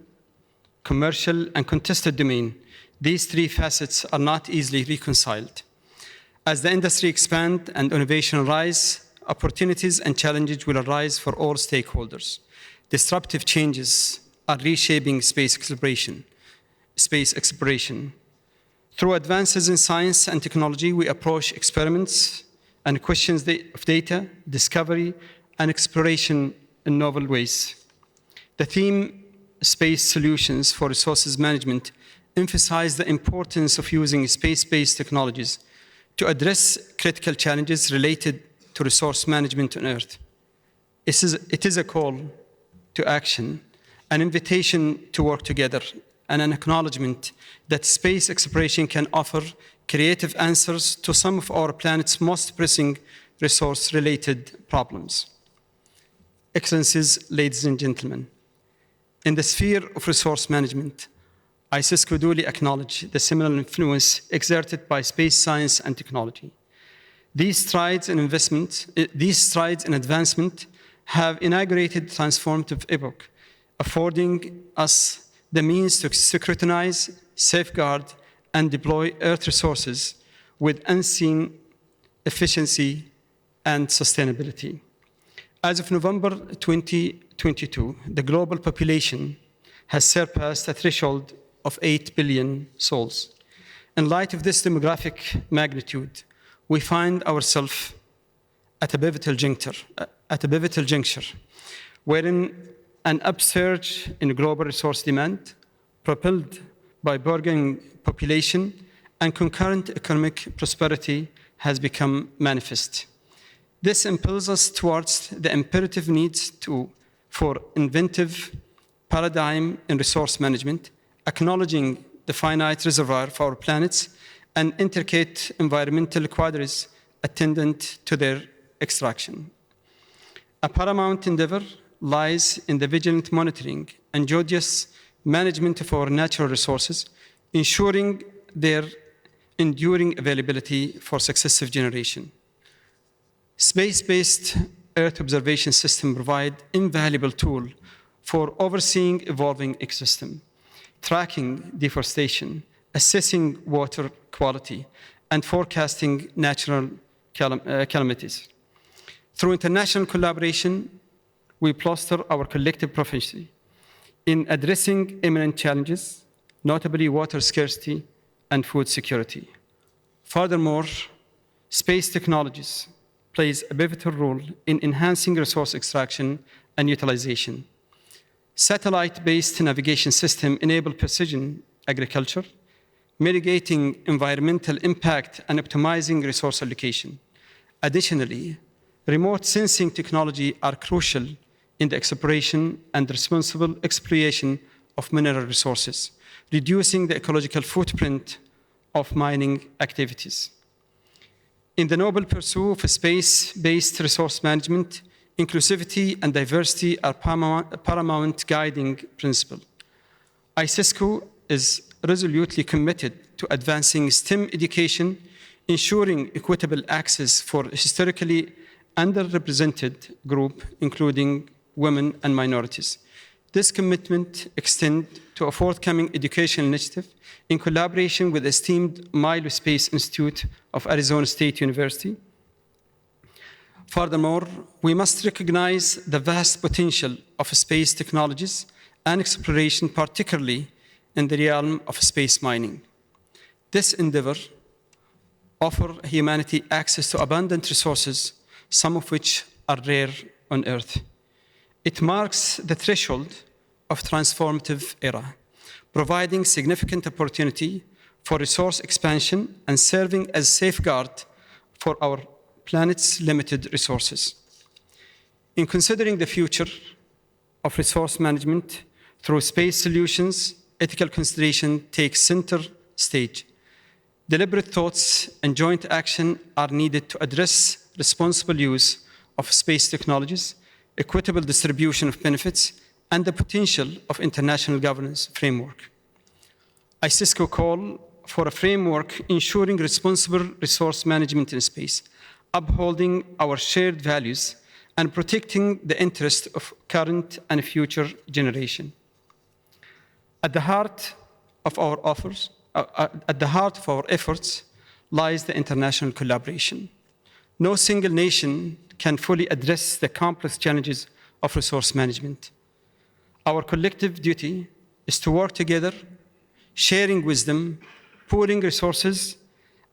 commercial, and contested domain. These three facets are not easily reconciled. As the industry expands and innovation rise, opportunities and challenges will arise for all stakeholders. Disruptive changes are reshaping space exploration. Through advances in science and technology, we approach experiments and questions of data, discovery, and exploration in novel ways. The theme, Space Solutions for Resources Management, emphasizes the importance of using space-based technologies to address critical challenges related to resource management on Earth. It is a call to action, an invitation to work together, and an acknowledgement that space exploration can offer creative answers to some of our planet's most pressing resource-related problems. Excellencies, ladies and gentlemen, in the sphere of resource management, ICISCO duly acknowledges the seminal influence exerted by space science and technology. These strides in advancement have inaugurated transformative epoch, affording us the means to scrutinize, safeguard, and deploy Earth resources with unseen efficiency and sustainability. As of November 2022, the global population has surpassed a threshold of 8 billion souls. In light of this demographic magnitude, we find ourselves at a pivotal juncture, wherein an upsurge in global resource demand, propelled by burgeoning population and concurrent economic prosperity, has become manifest. This impels us towards the imperative needs for inventive paradigm in resource management, acknowledging the finite reservoir of our planets and intricate environmental quandaries attendant to their extraction. A paramount endeavor lies in the vigilant monitoring and judicious management of our natural resources, ensuring their enduring availability for successive generations. Space-based Earth observation systems provide invaluable tool for overseeing evolving ecosystem, tracking deforestation, assessing water quality, and forecasting natural calamities. Through international collaboration, we bolster our collective proficiency in addressing imminent challenges, notably water scarcity and food security. Furthermore, space technologies plays a pivotal role in enhancing resource extraction and utilization. Satellite-based navigation systems enable precision agriculture, mitigating environmental impact and optimizing resource allocation. Additionally, remote sensing technology are crucial in the exploration and responsible exploitation of mineral resources, reducing the ecological footprint of mining activities. In the noble pursuit of space-based resource management, inclusivity and diversity are paramount guiding principle. ICISCO is resolutely committed to advancing STEM education, ensuring equitable access for historically underrepresented groups, including women and minorities. This commitment extends to a forthcoming education initiative in collaboration with the esteemed Milo Space Institute of Arizona State University. Furthermore, we must recognize the vast potential of space technologies and exploration, particularly in the realm of space mining. This endeavor offers humanity access to abundant resources, some of which are rare on Earth. It marks the threshold of transformative era, providing significant opportunity for resource expansion and serving as safeguard for our planet's limited resources. In considering the future of resource management through space solutions, ethical consideration take center stage. Deliberate thoughts and joint action are needed to address responsible use of space technologies, equitable distribution of benefits, and the potential of international governance framework. ICISCO call for a framework ensuring responsible resource management in space, upholding our shared values, and protecting the interests of current and future generation. At the heart of our efforts lies the international collaboration. No single nation can fully address the complex challenges of resource management. Our collective duty is to work together, sharing wisdom, pooling resources,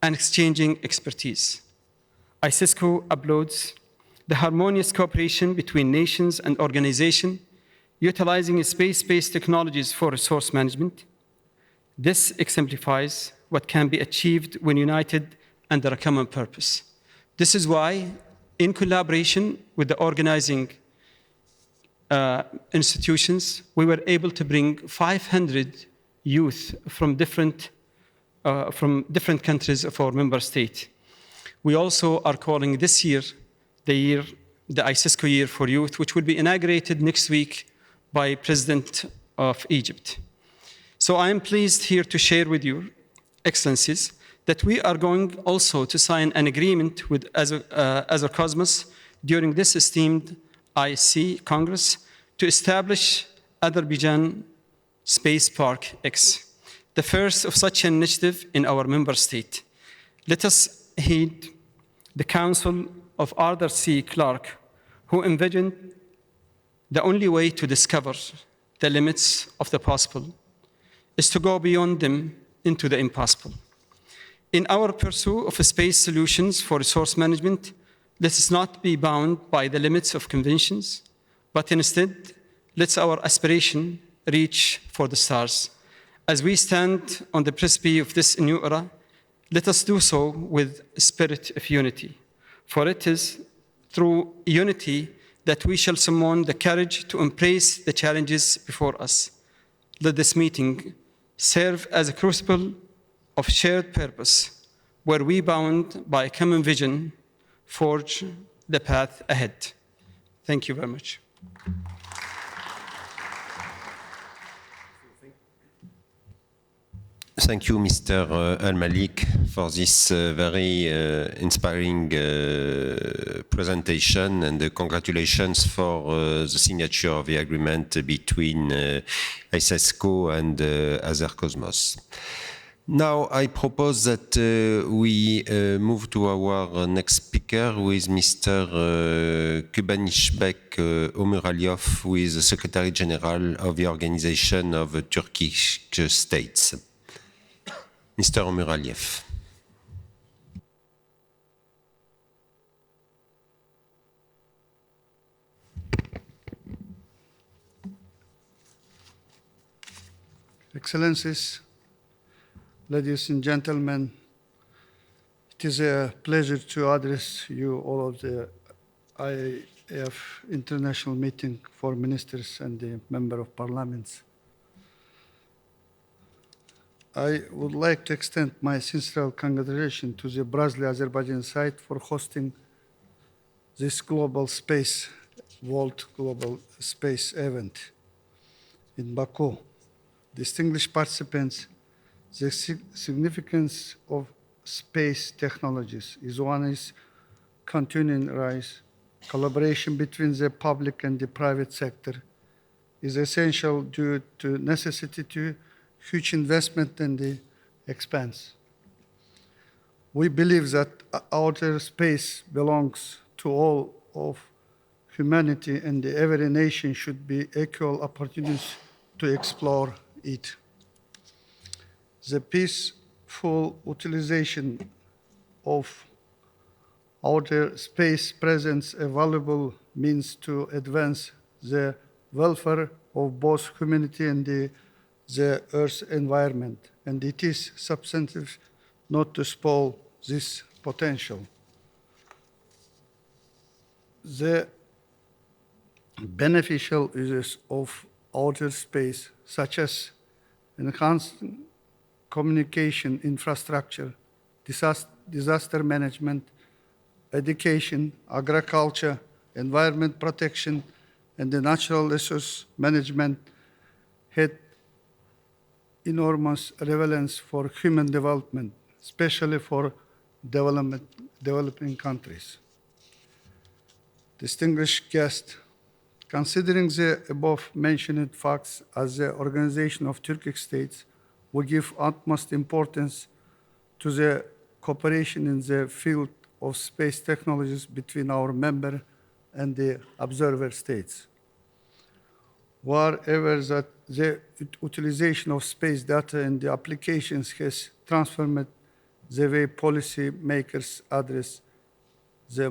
and exchanging expertise. ICISCO applauds the harmonious cooperation between nations and organizations utilizing space-based technologies for resource management. This exemplifies what can be achieved when united under a common purpose. This is why, in collaboration with the organizing institutions, we were able to bring 500 youth from different countries of our member state. We also are calling this year the ICISCO Year for Youth, which will be inaugurated next week by President of Egypt. So I am pleased here to share with you, Excellencies, that we are going also to sign an agreement with Azure Cosmos during this esteemed IC Congress to establish Azerbaijan Space Park X, the first of such an initiative in our member state. Let us heed the counsel of Arthur C. Clarke, who envisioned the only way to discover the limits of the possible is to go beyond them into the impossible. In our pursuit of space solutions for resource management, let us not be bound by the limits of conventions, but instead, let our aspiration reach for the stars. As we stand on the precipice of this new era, let us do so with a spirit of unity. For it is through unity that we shall summon the courage to embrace the challenges before us. Let this meeting serve as a crucible of shared purpose, where we, bound by a common vision, forge the path ahead. Thank you very much. Thank you, Mr. Al-Malik, for this very inspiring presentation, and congratulations for the signature of the agreement between ICISCO and Azure Cosmos. Now, I propose that we move to our next speaker, who is Mr. Kubanishbek Omuralyov, who is the Secretary General of the Organization of the Turkish States. Mr. Omuraliev. Excellencies, ladies and gentlemen, it is a pleasure to address you all of the IAF International Meeting for Ministers and the Member of Parliaments. I would like to extend my sincere congratulations to the Brazil Azerbaijan side for hosting this World Global Space event in Baku. Distinguished participants, the significance of space technologies is continuing rise. Collaboration between the public and the private sector is essential due to necessity to huge investment and the expense. We believe that outer space belongs to all of humanity, and every nation should be equal opportunities to explore it. The peaceful utilization of outer space presents a valuable means to advance the welfare of both humanity and the Earth's environment, and it is substantive not to spoil this potential. The beneficial uses of outer space, such as enhanced communication infrastructure, disaster management, education, agriculture, environment protection, and the natural resource management had enormous relevance for human development, especially for developing countries. Distinguished guests, considering the above-mentioned facts as the Organization of Turkic States, we give utmost importance to the cooperation in the field of space technologies between our member and the observer states. Wherever that the utilization of space data and the applications has transformed the way policy makers address the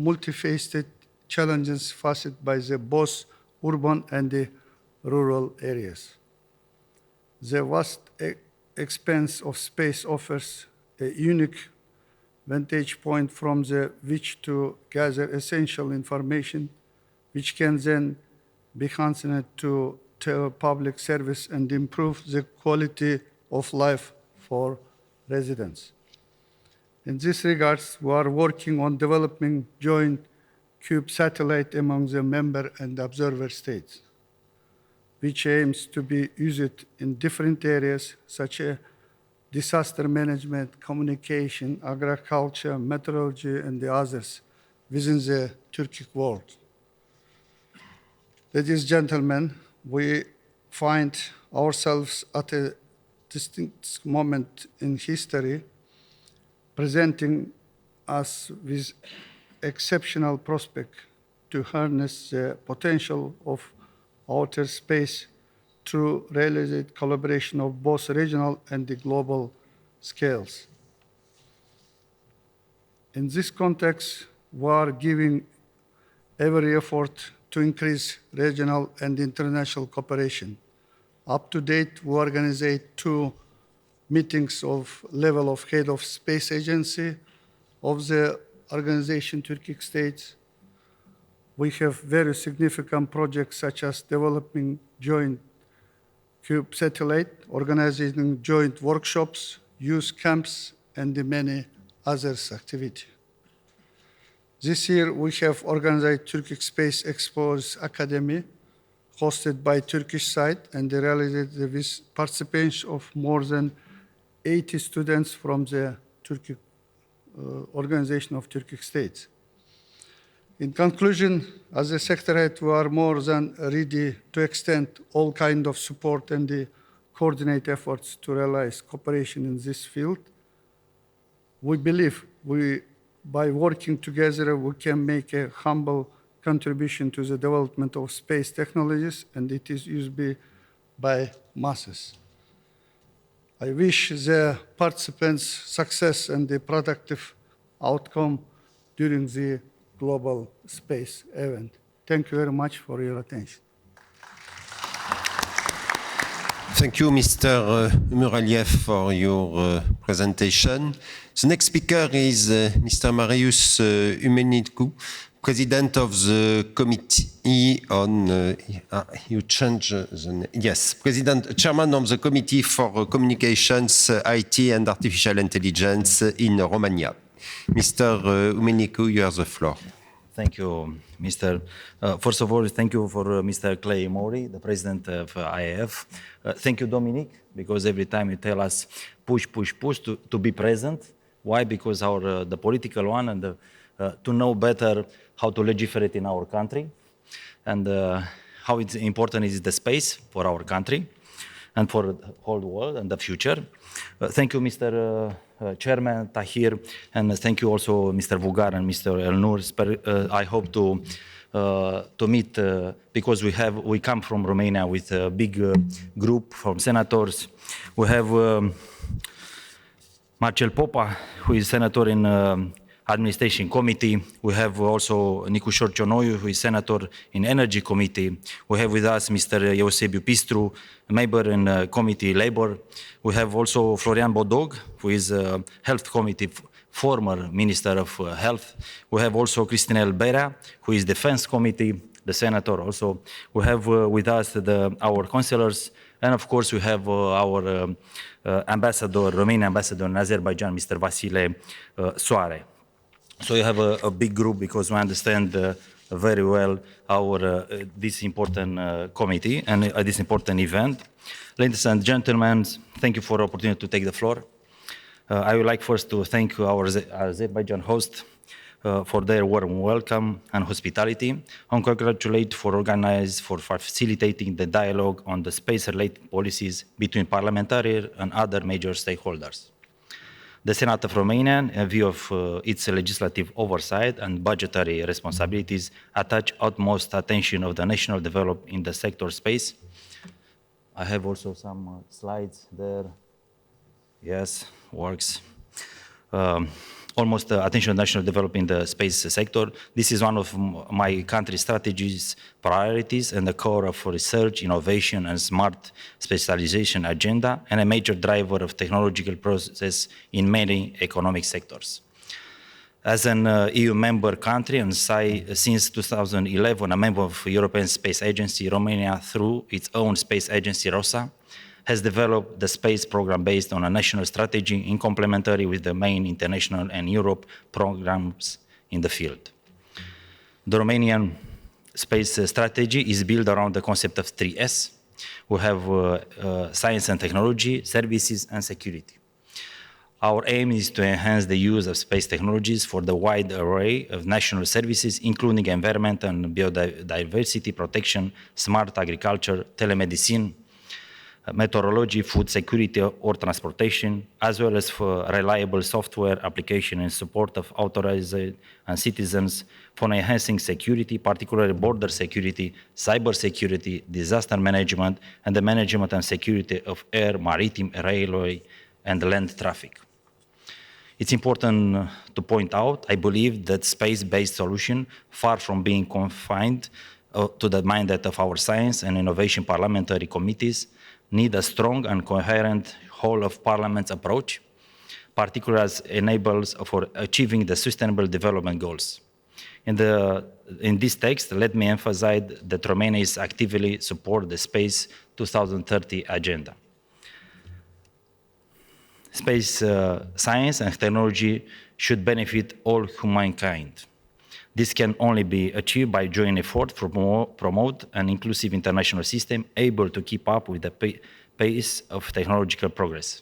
multifaceted challenges faced by the both urban and the rural areas. The vast expanse of space offers a unique vantage point from which to gather essential information, which can then be harnessed to public service and improve the quality of life for residents. In this regard, we are working on developing joint CUBE satellite among the member and observer states, which aims to be used in different areas such as disaster management, communication, agriculture, meteorology, and the others within the Turkic world. Ladies and gentlemen, we find ourselves at a distinct moment in history, presenting us with exceptional prospect to harness the potential of outer space through realized collaboration of both regional and the global scales. In this context, we are giving every effort to increase regional and international cooperation. Up to date, we organize 2 meetings of level of head of space agency of the organization Turkic States. We have very significant projects such as developing joint CUBE satellite, organizing joint workshops, youth camps, and the many others activities. This year, we have organized Turkic Space Explorers Academy, hosted by Turkish side, and realized with participation of more than 80 students from the Turkic Organization of Turkic States. In conclusion, as a secretariat, we are more than ready to extend all kinds of support and coordinate efforts to realize cooperation in this field. We believe by working together, we can make a humble contribution to the development of space technologies, and it is used by masses. I wish the participants success and the productive outcome during the global space event. Thank you very much for your attention. Thank you, Mr. Muraliev, for your presentation. The next speaker is Mr. Marius Umenicu, President of the Committee on, you change the name, yes, Chairman of the Committee for Communications, IT and Artificial Intelligence in Romania. Mr. Umenicu, you have the floor. Thank you, Mr. First of all, thank you for Mr. Clay Mori, the President of IAF. Thank you, Dominic, because every time you tell us push to be present. Why? Because the political one and to know better how to legislate in our country and how it's important is the space for our country and for the whole world and the future. Thank you, Mr. Chairman Tahir, and thank you also Mr. Vugar and Mr. Elnur. I hope to meet because we come from Romania with a big group from senators. We have Marcel Popa, who is senator in Administration Committee. We have also Nicușor Cionoiu, who is senator in Energy Committee. We have with us Mr. Eusebiu Pistru, member in Committee Labor. We have also Florian Bodog, who is Health Committee, former Minister of Health. We have also Cristinel Berea, who is Defense Committee, the senator also. We have with us our councillors, And of course, we have our ambassador, Romanian ambassador in Azerbaijan, Mr. Vasile Soare. So you have a big group because we understand very well our this important committee and this important event. Ladies and gentlemen, thank you for the opportunity to take the floor. I would like first to thank our Azerbaijan host for their warm welcome and hospitality, and congratulate for facilitating the dialogue on the space-related policies between parliamentarians and other major stakeholders. The Senate of Romania, in view of its legislative oversight and budgetary responsibilities, attach utmost attention of the national development in the sector space. I have also some slides there. Yes, works. Almost attention on national development in the space sector. This is one of my country's strategies, priorities, and the core of research, innovation, and smart specialization agenda, and a major driver of technological process in many economic sectors. As an EU member country and since 2011 a member of the European Space Agency, Romania, through its own space agency, ROSA, has developed the space program based on a national strategy in complementary with the main international and Europe programs in the field. The Romanian space strategy is built around the concept of 3S. We have science and technology, services, and security. Our aim is to enhance the use of space technologies for the wide array of national services, including environment and biodiversity protection, smart agriculture, telemedicine, meteorology, food security, or transportation, as well as for reliable software application in support of authorized and citizens for enhancing security, particularly border security, cyber security, disaster management, and the management and security of air, maritime, railway, and land traffic. It's important to point out, I believe, that space-based solution, far from being confined to the mandate of our science and innovation parliamentary committees, need a strong and coherent whole of Parliament's approach, particularly as enables for achieving the Sustainable Development Goals. In this text, let me emphasize that Romania is actively support the Space 2030 agenda. Space science and technology should benefit all humankind. This can only be achieved by joint effort to promote an inclusive international system able to keep up with the pace of technological progress.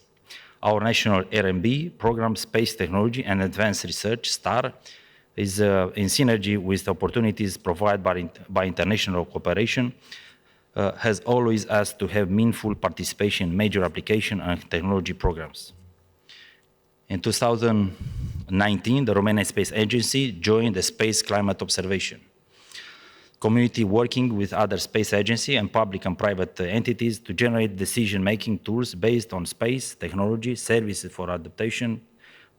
Our national R&D program, Space Technology and Advanced Research, STAR, is in synergy with the opportunities provided by international cooperation, has always asked to have meaningful participation in major application and technology programs. In 2019, the Romanian Space Agency joined the Space Climate Observation community, working with other space agencies and public and private entities to generate decision-making tools based on space technology, services for adaptation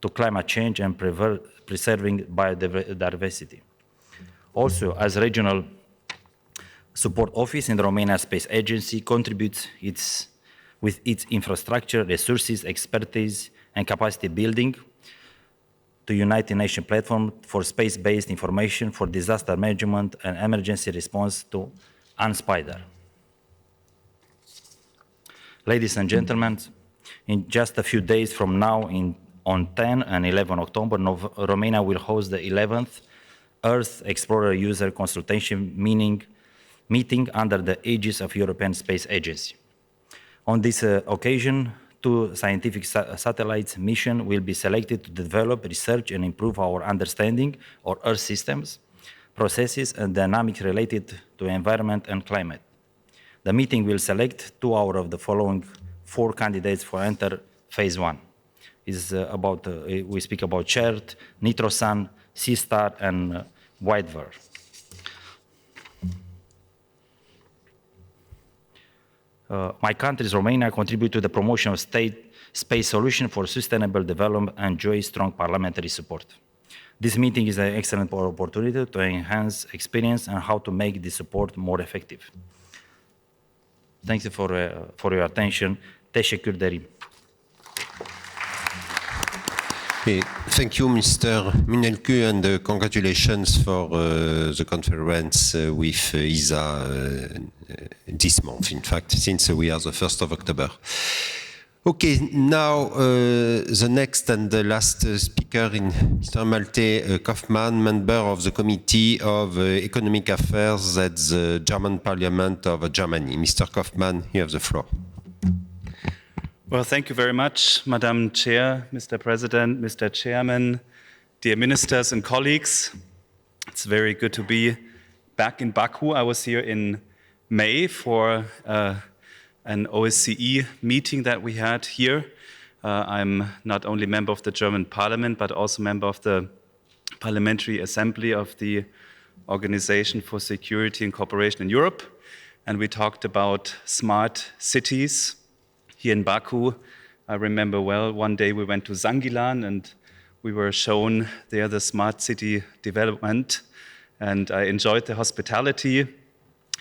to climate change and preserving biodiversity. Also, as regional support office in the Romanian Space Agency contributes with its infrastructure, resources, expertise, and capacity building to United Nations platform for space-based information for disaster management and emergency response to UNSPIDER. Ladies and gentlemen, in just a few days from now, on 10 and 11 October, Romania will host the 11th Earth Explorer User Consultation meeting under the aegis of European Space Agency. On this occasion, 2 scientific satellites mission will be selected to develop, research, and improve our understanding of Earth systems, processes, and dynamics related to environment and climate. The meeting will select 2 out of the following 4 candidates for enter phase 1. We speak about CHERT, NITROSAN, SeaStar, and WIDEVER. My country, Romania, contributes to the promotion of state space solution for sustainable development and enjoys strong parliamentary support. This meeting is an excellent opportunity to enhance experience and how to make this support more effective. Thank you for your attention. Teşekkür ederim. Okay. Thank you, Mr. Minelcu, and congratulations for the conference with ISA this month, in fact, since we are the 1st of October. Okay, now the next and the last speaker in Mr. Malte Kaufmann, member of the Committee of Economic Affairs at the German Parliament of Germany. Mr. Kaufmann, you have the floor. Well, thank you very much, Madam Chair, Mr. President, Mr. Chairman, dear ministers and colleagues. It's very good to be back in Baku. I was here in May for an OSCE meeting that we had here. I'm not only member of the German Parliament, but also member of the Parliamentary Assembly of the Organization for Security and Cooperation in Europe. And we talked about smart cities here in Baku. I remember well, one day we went to Zangilan and we were shown there the smart city development. And I enjoyed the hospitality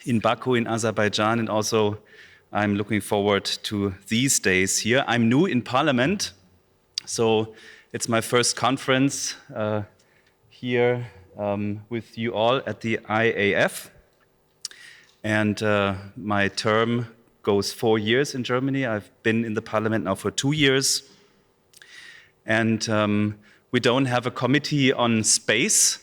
in Baku, in Azerbaijan, and also I'm looking forward to these days here. I'm new in Parliament, so it's my first conference here with you all at the IAF. And my term goes 4 years in Germany. I've been in the Parliament now for 2 years. And we don't have a committee on space,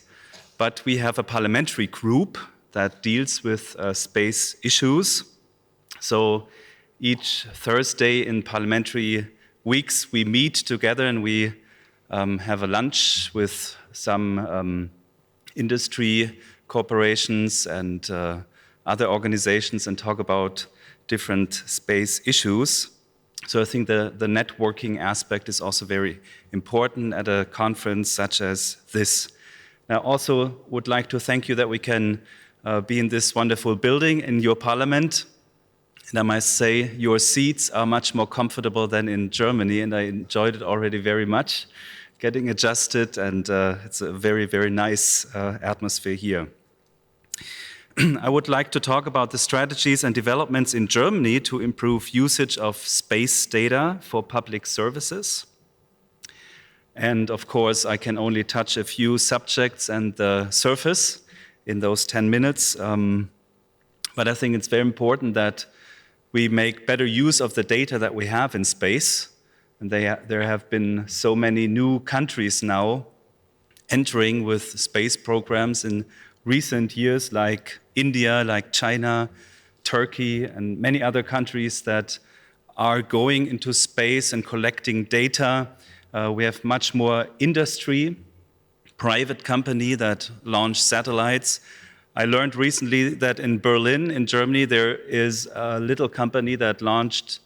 but we have a parliamentary group that deals with space issues. So each Thursday in parliamentary weeks, we meet together and we have a lunch with some industry corporations and other organizations and talk about different space issues. So I think the networking aspect is also very important at a conference such as this. I also would like to thank you that we can be in this wonderful building in your parliament. And I must say, your seats are much more comfortable than in Germany, and I enjoyed it already very much, getting adjusted, and it's a very, very nice atmosphere here. I would like to talk about the strategies and developments in Germany to improve usage of space data for public services. And of course, I can only touch a few subjects and the surface in those 10 minutes. But I think it's very important that we make better use of the data that we have in space. And there have been so many new countries now entering with space programs in recent years, like India, like China, Turkey, and many other countries that are going into space and collecting data. We have much more industry, private company that launch satellites. I learned recently that in Berlin, in Germany, there is a little company that launched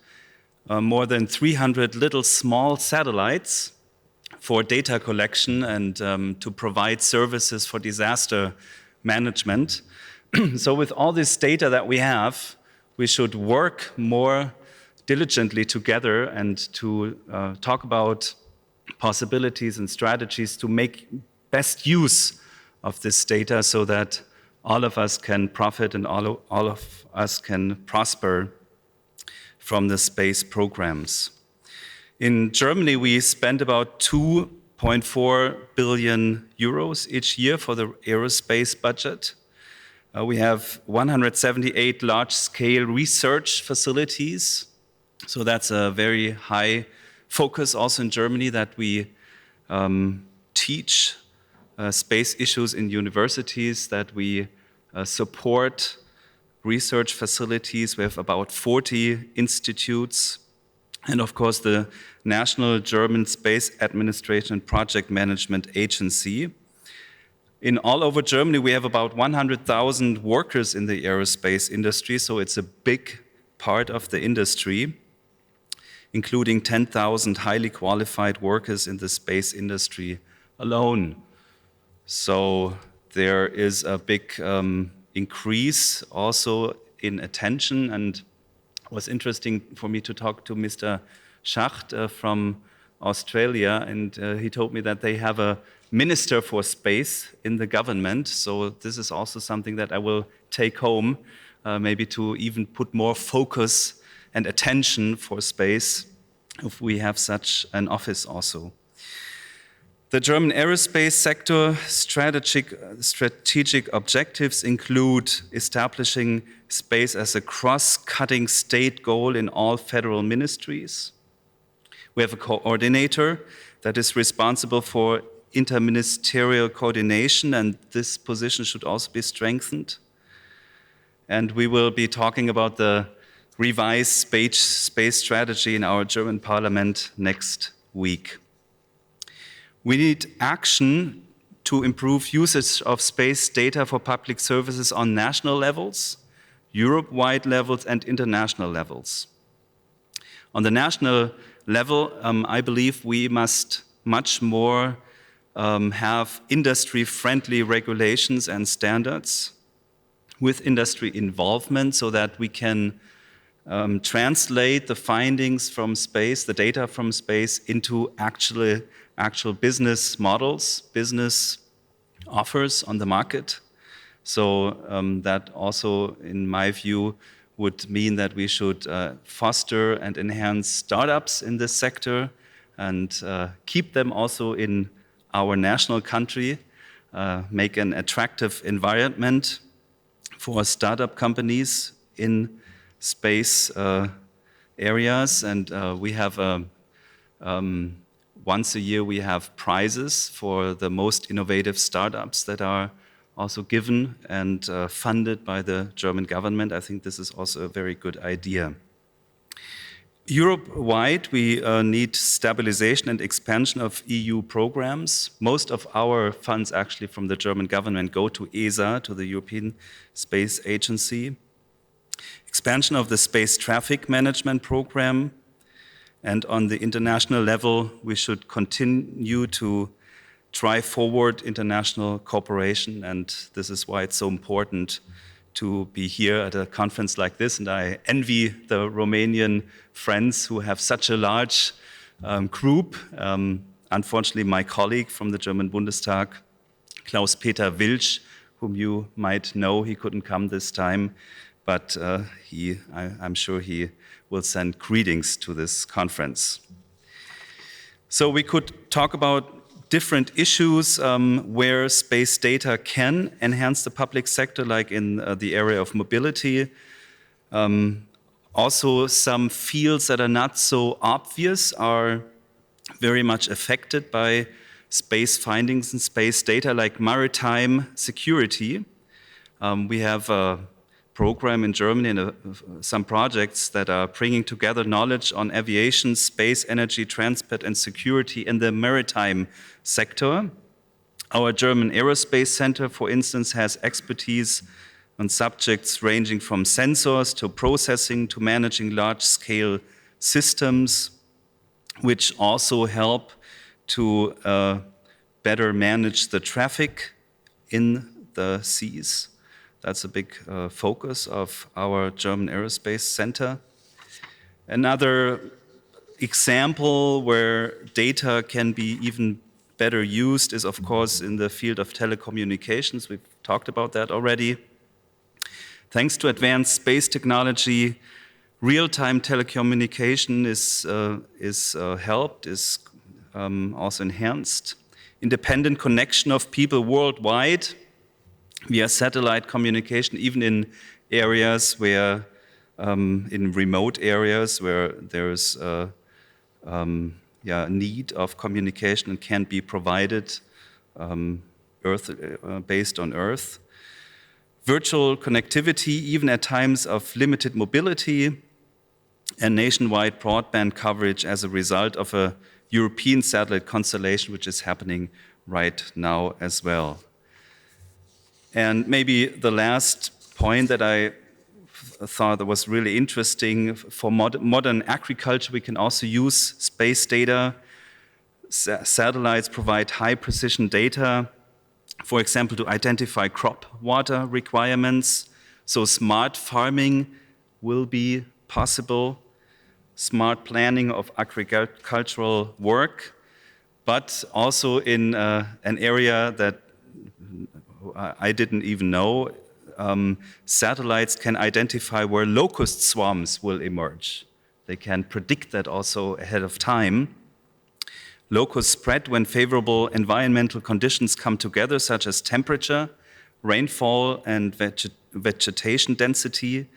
more than 300 little small satellites for data collection and to provide services for disaster management. So with all this data that we have, we should work more diligently together and to talk about possibilities and strategies to make best use of this data so that all of us can profit and all of us can prosper from the space programs. In Germany, we spend about 2.4 billion euros each year for the aerospace budget. We have 178 large-scale research facilities. So that's a very high focus also in Germany that we teach space issues in universities, that we support research facilities. We have about 40 institutes. And of course, the National German Space Administration and Project Management Agency. In all over Germany, we have about 100,000 workers in the aerospace industry, so it's a big part of the industry, including 10,000 highly qualified workers in the space industry alone. So there is a big increase also in attention, and it was interesting for me to talk to Mr. Schacht from Australia, and he told me that they have a minister for space in the government. So this is also something that I will take home, maybe to even put more focus and attention for space if we have such an office also. The German aerospace sector strategic objectives include establishing space as a cross-cutting state goal in all federal ministries. We have a coordinator that is responsible for interministerial coordination, and this position should also be strengthened. And we will be talking about the revised space strategy in our German parliament next week. We need action to improve usage of space data for public services on national levels, Europe-wide levels, and international levels. On the national level, I believe we must much more have industry-friendly regulations and standards with industry involvement so that we can translate the findings from space, the data from space, into actual business models, business offers on the market. So that also, in my view, would mean that we should foster and enhance startups in this sector and keep them also in our national country, make an attractive environment for startup companies in space areas. And we have, once a year, we have prizes for the most innovative startups that are also given and funded by the German government. I think this is also a very good idea. Europe-wide, we need stabilization and expansion of EU programs. Most of our funds actually from the German government go to ESA, to the European Space Agency. Expansion of the space traffic management program. And on the international level, we should continue to drive forward international cooperation. And this is why it's so important to be here at a conference like this. And I envy the Romanian friends who have such a large group. Unfortunately, my colleague from the German Bundestag, Klaus-Peter Wilsch, whom you might know, he couldn't come this time, but I'm sure he will send greetings to this conference. So we could talk about different issues where space data can enhance the public sector, like in the area of mobility. Also, some fields that are not so obvious are very much affected by space findings and space data, like maritime security. We have a program in Germany and some projects that are bringing together knowledge on aviation, space, energy, transport, and security in the maritime sector. Our German Aerospace Center, for instance, has expertise on subjects ranging from sensors to processing to managing large-scale systems, which also help to better manage the traffic in the seas. That's a big focus of our German Aerospace Center. Another example where data can be even better used is, of course, in the field of telecommunications. We've talked about that already. Thanks to advanced space technology, real-time telecommunication is helped, is also enhanced. Independent connection of people worldwide via satellite communication, even in areas where, in remote areas where there's need of communication and can be provided based on Earth. Virtual connectivity, even at times of limited mobility, and nationwide broadband coverage as a result of a European satellite constellation, which is happening right now as well. And maybe the last point that I thought that was really interesting, for modern agriculture, we can also use space data. Satellites provide high precision data, for example, to identify crop water requirements. So smart farming will be possible, smart planning of agricultural work, but also in an area that I didn't even know. Satellites can identify where locust swarms will emerge. They can predict that also ahead of time. Locusts spread when favorable environmental conditions come together, such as temperature, rainfall, and vegetation density.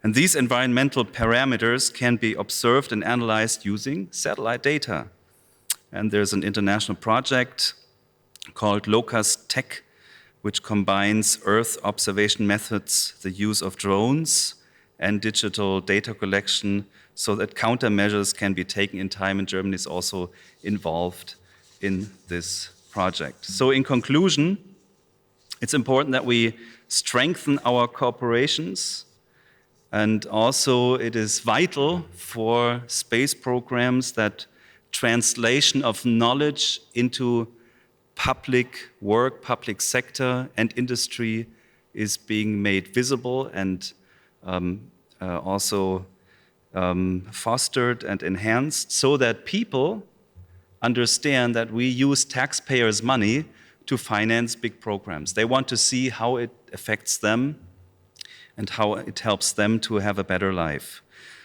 And these environmental parameters can be observed and analyzed using satellite data. And there's an international project called Locust Tech, which combines Earth observation methods, the use of drones, and digital data collection so that countermeasures can be taken in time, and Germany is also involved in this project. So in conclusion, it's important that we strengthen our cooperations, and also it is vital for space programs that translation of knowledge into public work, public sector, and industry is being made visible and also fostered and enhanced so that people understand that we use taxpayers' money to finance big programs. They want to see how it affects them and how it helps them to have a better life.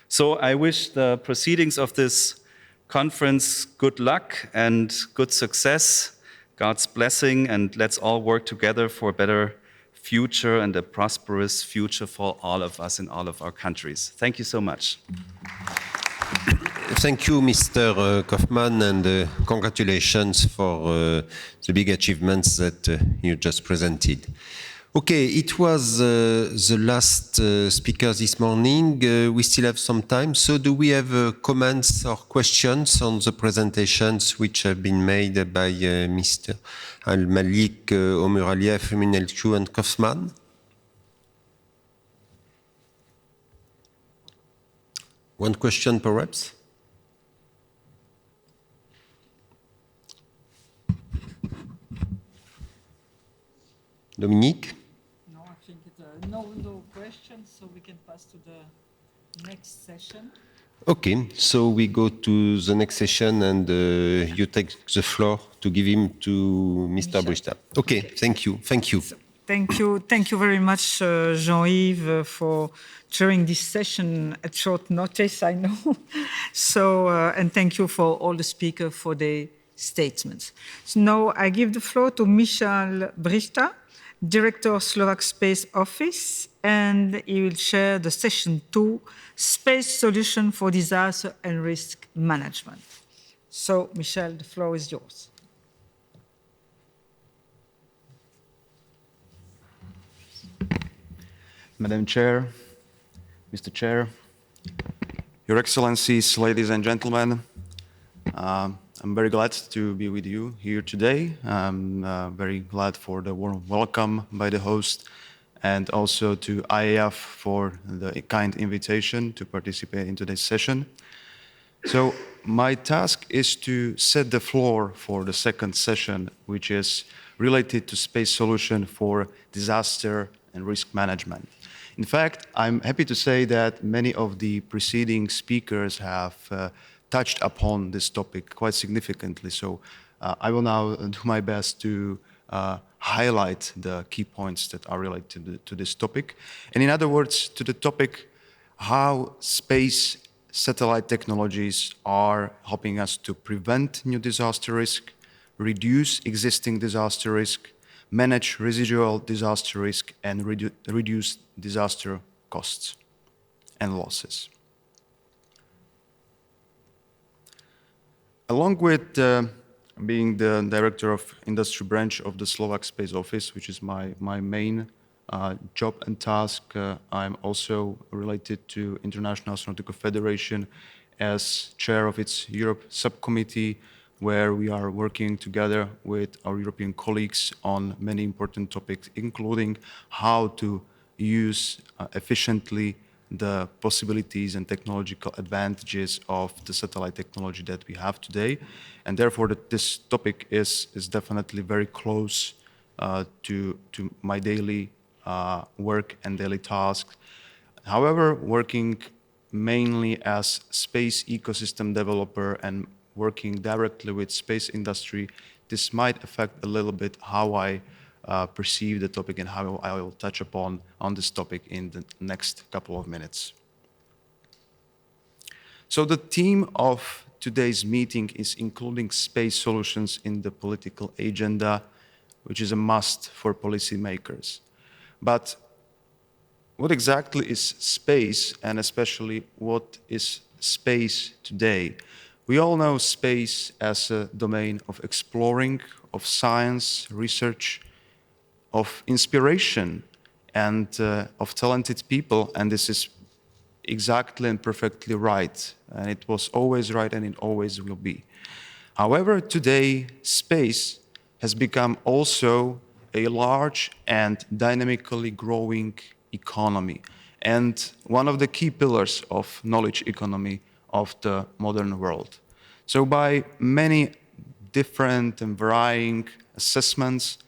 So I wish the proceedings of this conference good luck and good success, God's blessing, and let's all work together for a better future and a prosperous future for all of us in all of our countries. Thank you so much. Thank you, Mr. Kaufmann, and congratulations for the big achievements that you just presented. Okay, it was the last speaker this morning. We still have some time. So do we have comments or questions on the presentations which have been made by Mr. Al-Malik, Omur-Aliyev, Minelchu, and Kaufmann? One question, perhaps? Dominique? No, I think no questions, so we can pass to the next session. Okay, so we go to the next session, and you take the floor to give him to Mr. Brista. Okay, thank you. Thank you very much, Jean-Yves, for chairing this session at short notice, I know. So, and thank you for all the speakers for their statements. So now I give the floor to Michal Brista, Director of Slovak Space Office, and he will share the session 2, Space Solution for Disaster and Risk Management. So, Michal, the floor is yours. Madam Chair, Mr. Chair, Your Excellencies, ladies and gentlemen, I'm very glad to be with you here today. I'm very glad for the warm welcome by the host, and also to IAF for the kind invitation to participate in today's session. So my task is to set the floor for the second session, which is related to space solution for disaster and risk management. In fact, I'm happy to say that many of the preceding speakers have touched upon this topic quite significantly. So I will now do my best to highlight the key points that are related to this topic. And in other words, to the topic, how space satellite technologies are helping us to prevent new disaster risk, reduce existing disaster risk, manage residual disaster risk, and reduce disaster costs and losses. Along with being the Director of Industry Branch of the Slovak Space Office, which is my main job and task, I'm also related to International Astronautical Federation as chair of its Europe subcommittee, where we are working together with our European colleagues on many important topics, including how to use efficiently the possibilities and technological advantages of the satellite technology that we have today. And therefore, this topic is definitely very close to my daily work and daily tasks. However, working mainly as space ecosystem developer and working directly with space industry, this might affect a little bit how I perceive the topic and how I will touch upon this topic in the next couple of minutes. So the theme of today's meeting is including space solutions in the political agenda, which is a must for policymakers. But what exactly is space, and especially what is space today? We all know space as a domain of exploring, of science, research, of inspiration, and of talented people, and this is exactly and perfectly right. And it was always right, and it always will be. However, today, space has become also a large and dynamically growing economy, and one of the key pillars of knowledge economy of the modern world. So by many different and varying assessments,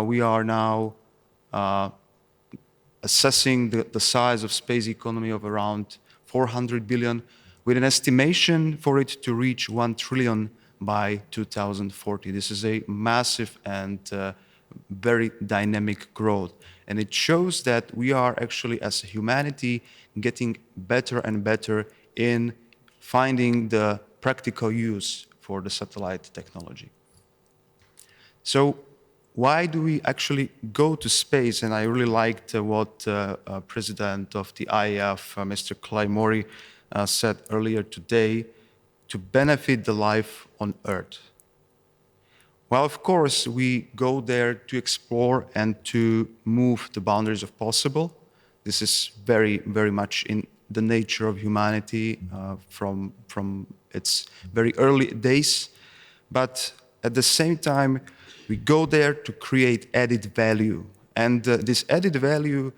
we are now assessing the size of space economy of around 400 billion, with an estimation for it to reach 1 trillion by 2040. This is a massive and very dynamic growth. And it shows that we are actually, as a humanity, getting better and better in finding the practical use for the satellite technology. So why do we actually go to space? And I really liked what President of the IAF, Mr. Clay Mori, said earlier today, to benefit the life on Earth. Well, of course, we go there to explore and to move the boundaries of possible. This is very, very much in the nature of humanity from its very early days. But at the same time, we go there to create added value. And this added value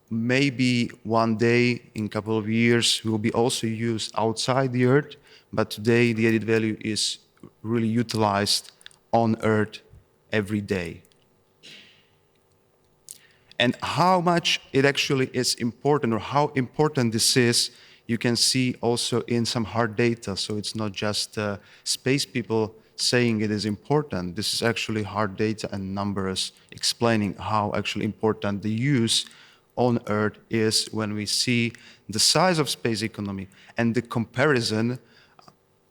maybe one day, in a couple of years, will be also used outside the Earth. But today, the added value is really utilized on Earth every day. And how much it actually is important, or how important this is, you can see also in some hard data. So it's not just space people saying it is important. This is actually hard data and numbers explaining how actually important the use on Earth is when we see the size of space economy and the comparison,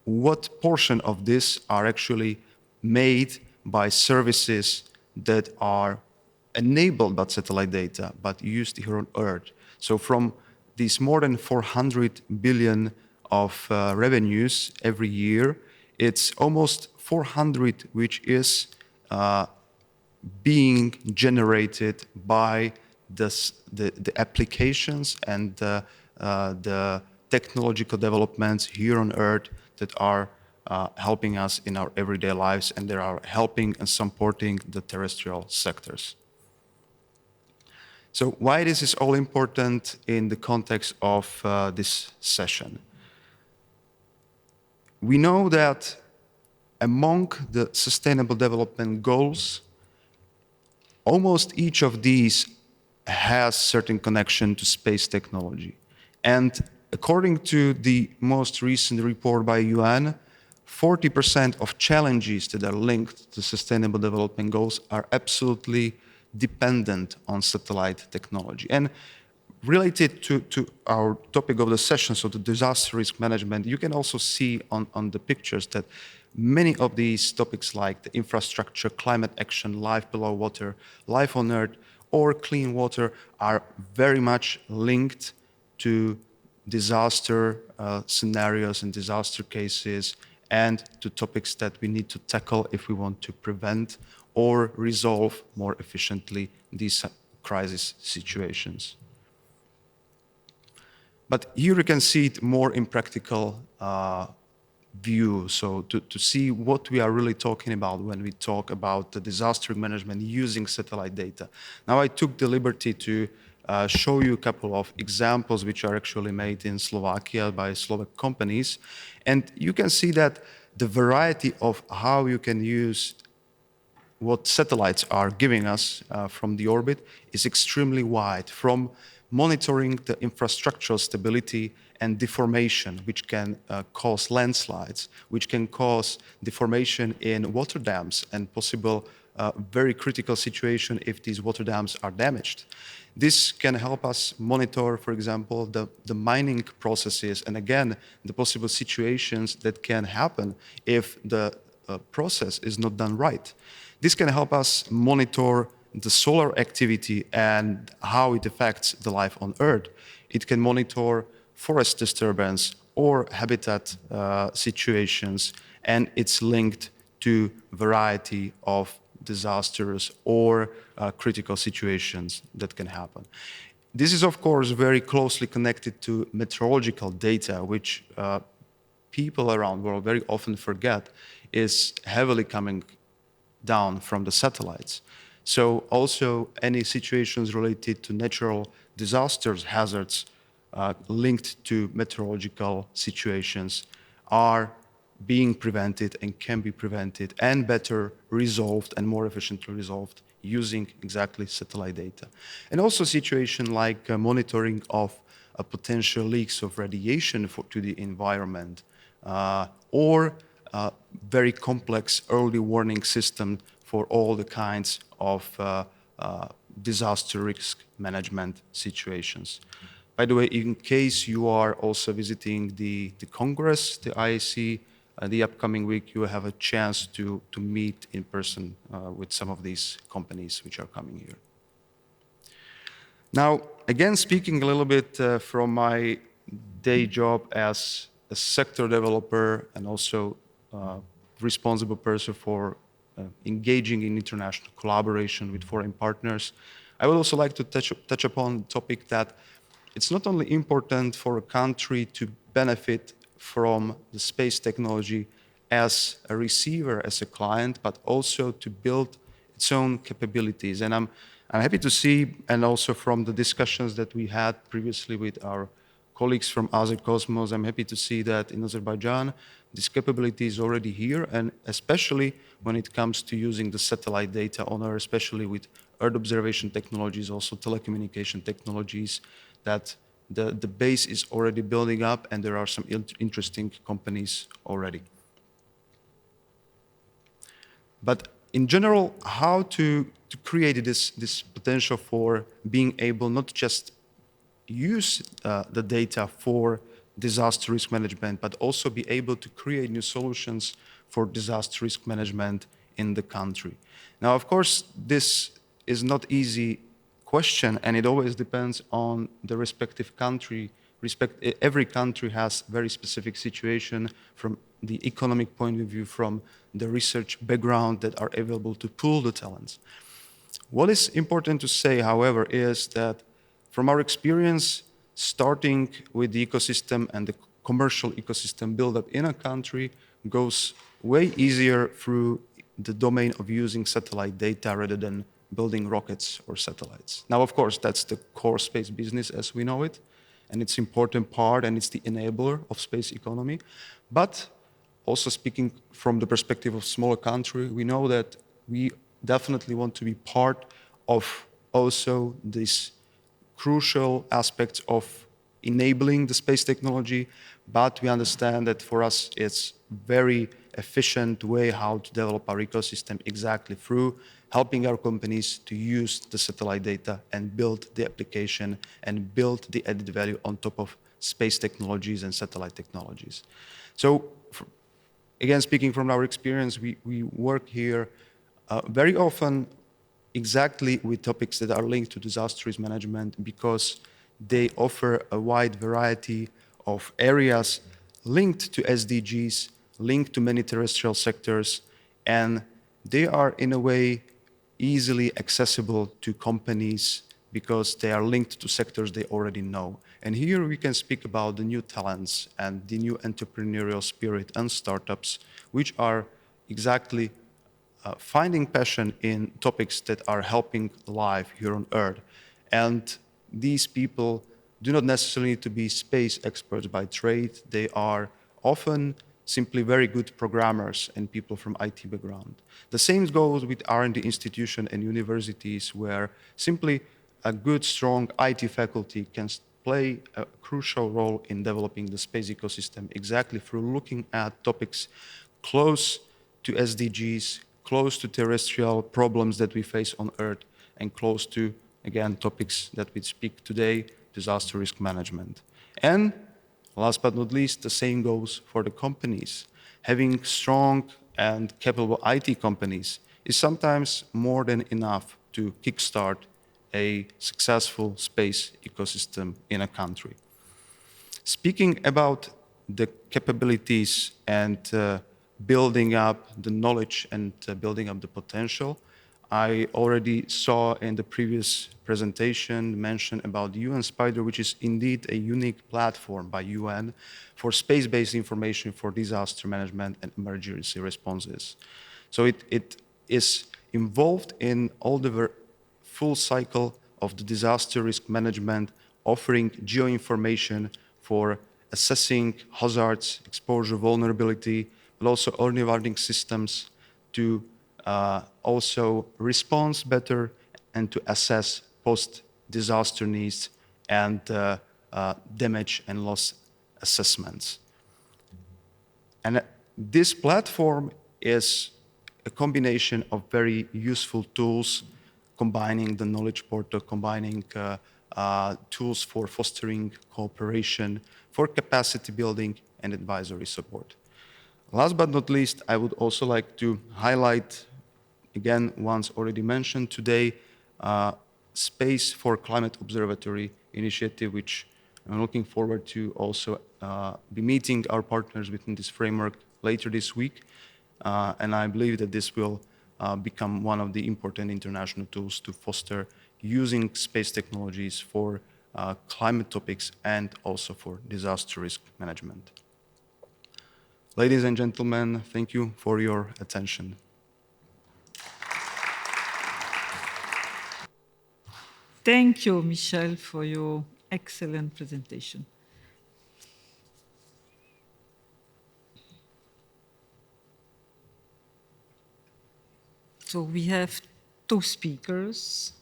what portion of this are actually made by services that are enabled by satellite data, but used here on Earth. So from these more than 400 billion of revenues every year, it's almost 400 which is being generated by the applications and the technological developments here on Earth that are helping us in our everyday lives, and they are helping and supporting the terrestrial sectors. So why this is all important in the context of this session? We know that among the Sustainable Development Goals, almost each of these has certain connection to space technology. And according to the most recent report by UN, 40% of challenges that are linked to Sustainable Development Goals are absolutely dependent on satellite technology. And related to our topic of the session, so the disaster risk management, you can also see on the pictures that many of these topics like the infrastructure, climate action, life below water, life on Earth, or clean water are very much linked to disaster scenarios and disaster cases, and to topics that we need to tackle if we want to prevent or resolve more efficiently these crisis situations. But here you can see it more in practical view, so to see what we are really talking about when we talk about the disaster management using satellite data. Now I took the liberty to show you a couple of examples which are actually made in Slovakia by Slovak companies. And you can see that the variety of how you can use what satellites are giving us from the orbit is extremely wide, from monitoring the infrastructural stability and deformation, which can cause landslides, which can cause deformation in water dams and possible very critical situation if these water dams are damaged. This can help us monitor, for example, the mining processes and again, the possible situations that can happen if the process is not done right. This can help us monitor the solar activity and how it affects the life on Earth. It can monitor forest disturbance or habitat situations, and it's linked to variety of disasters or critical situations that can happen. This is, of course, very closely connected to meteorological data, which people around the world very often forget is heavily coming down from the satellites. So also any situations related to natural disasters, hazards linked to meteorological situations are being prevented and can be prevented and better resolved and more efficiently resolved using exactly satellite data. And also situation like monitoring of potential leaks of radiation to the environment or very complex early warning system for all the kinds of disaster risk management situations. By the way, in case you are also visiting the Congress, the IAC, the upcoming week, you will have a chance to meet in person with some of these companies which are coming here. Now, again, speaking a little bit from my day job as a sector developer and also responsible person for engaging in international collaboration with foreign partners, I would also like to touch upon the topic that it's not only important for a country to benefit from the space technology as a receiver, as a client, but also to build its own capabilities. And I'm happy to see, and also from the discussions that we had previously with our colleagues from Azercosmos, I'm happy to see that in Azerbaijan, this capability is already here, and especially when it comes to using the satellite data on Earth, especially with Earth observation technologies, also telecommunication technologies, that the base is already building up and there are some interesting companies already. But in general, how to create this potential for being able not just use the data for disaster risk management, but also be able to create new solutions for disaster risk management in the country. Now, of course, this is not easy question, and it always depends on the respective country. Every country has very specific situation from the economic point of view, from the research background that are available to pool the talents. What is important to say, however, is that from our experience, starting with the ecosystem and the commercial ecosystem build-up in a country goes way easier through the domain of using satellite data rather than building rockets or satellites. Now, of course, that's the core space business as we know it, and it's an important part, and it's the enabler of space economy. But also speaking from the perspective of smaller country, we know that we definitely want to be part of also this crucial aspects of enabling the space technology, but we understand that for us it's very efficient way how to develop our ecosystem exactly through helping our companies to use the satellite data and build the application and build the added value on top of space technologies and satellite technologies. So again, speaking from our experience, we work here very often exactly with topics that are linked to disaster risk management because they offer a wide variety of areas linked to SDGs, linked to many terrestrial sectors, and they are in a way easily accessible to companies because they are linked to sectors they already know. And here we can speak about the new talents and the new entrepreneurial spirit and startups, which are exactly finding passion in topics that are helping life here on Earth. And these people do not necessarily need to be space experts by trade. They are often simply very good programmers and people from IT background. The same goes with R&D institutions and universities where simply a good, strong IT faculty can play a crucial role in developing the space ecosystem exactly through looking at topics close to SDGs, close to terrestrial problems that we face on Earth, and close to, again, topics that we speak today, disaster risk management. And last but not least, the same goes for the companies. Having strong and capable IT companies is sometimes more than enough to kickstart a successful space ecosystem in a country. Speaking about the capabilities and building up the knowledge and building up the potential, I already saw in the previous presentation mention about the UN Spider, which is indeed a unique platform by UN for space-based information for disaster management and emergency responses. So it is involved in all the full cycle of the disaster risk management, offering geoinformation for assessing hazards, exposure, vulnerability, but also early warning systems to also respond better and to assess post-disaster needs and damage and loss assessments. And this platform is a combination of very useful tools, combining the knowledge portal, combining tools for fostering cooperation, for capacity building and advisory support. Last but not least, I would also like to highlight, again, once already mentioned today, Space for Climate Observatory initiative, which I'm looking forward to also be meeting our partners within this framework later this week. And I believe that this will become one of the important international tools to foster using space technologies for climate topics and also for disaster risk management. Ladies and gentlemen, thank you for your attention. Thank you, Michel, for your excellent presentation. So we have two speakers.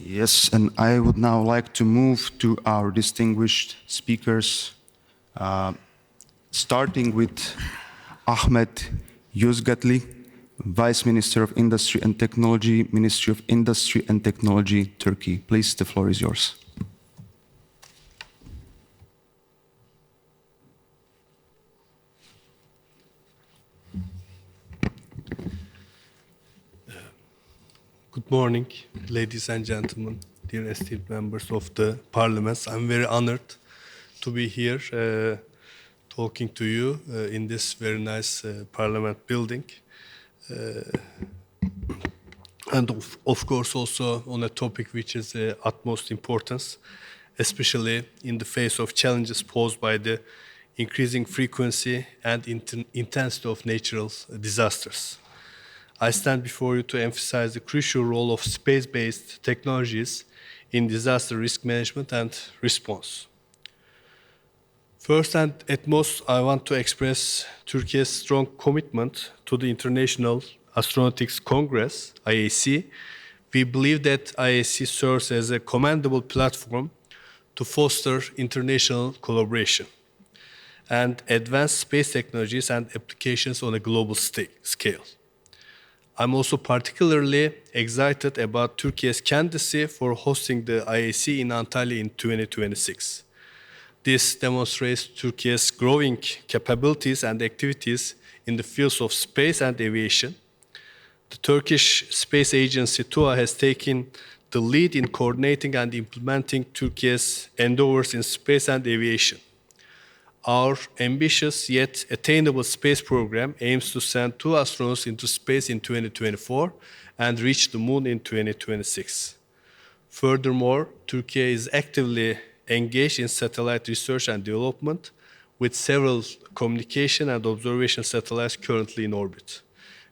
Yes, and I would now like to move to our distinguished speakers, starting with Ahmet Yozgatli, Vice Minister of Industry and Technology, Ministry of Industry and Technology, Turkey. Please, the floor is yours. Good morning, ladies and gentlemen, dear esteemed members of the parliaments. I'm very honored to be here talking to you in this very nice parliament building. And of course also on a topic which is utmost importance, especially in the face of challenges posed by the increasing frequency and intensity of natural disasters. I stand before you to emphasize the crucial role of space-based technologies in disaster risk management and response. First and at most, I want to express Turkey's strong commitment to the International Astronautics Congress, IAC. We believe that IAC serves as a commendable platform to foster international collaboration and advance space technologies and applications on a global scale. I'm also particularly excited about Turkey's candidacy for hosting the IAC in Antalya in 2026. This demonstrates Turkey's growing capabilities and activities in the fields of space and aviation. The Turkish Space Agency, TUA, has taken the lead in coordinating and implementing Turkey's endeavors in space and aviation. Our ambitious yet attainable space program aims to send 2 astronauts into space in 2024 and reach the moon in 2026. Furthermore, Turkey is actively engaged in satellite research and development, with several communication and observation satellites currently in orbit.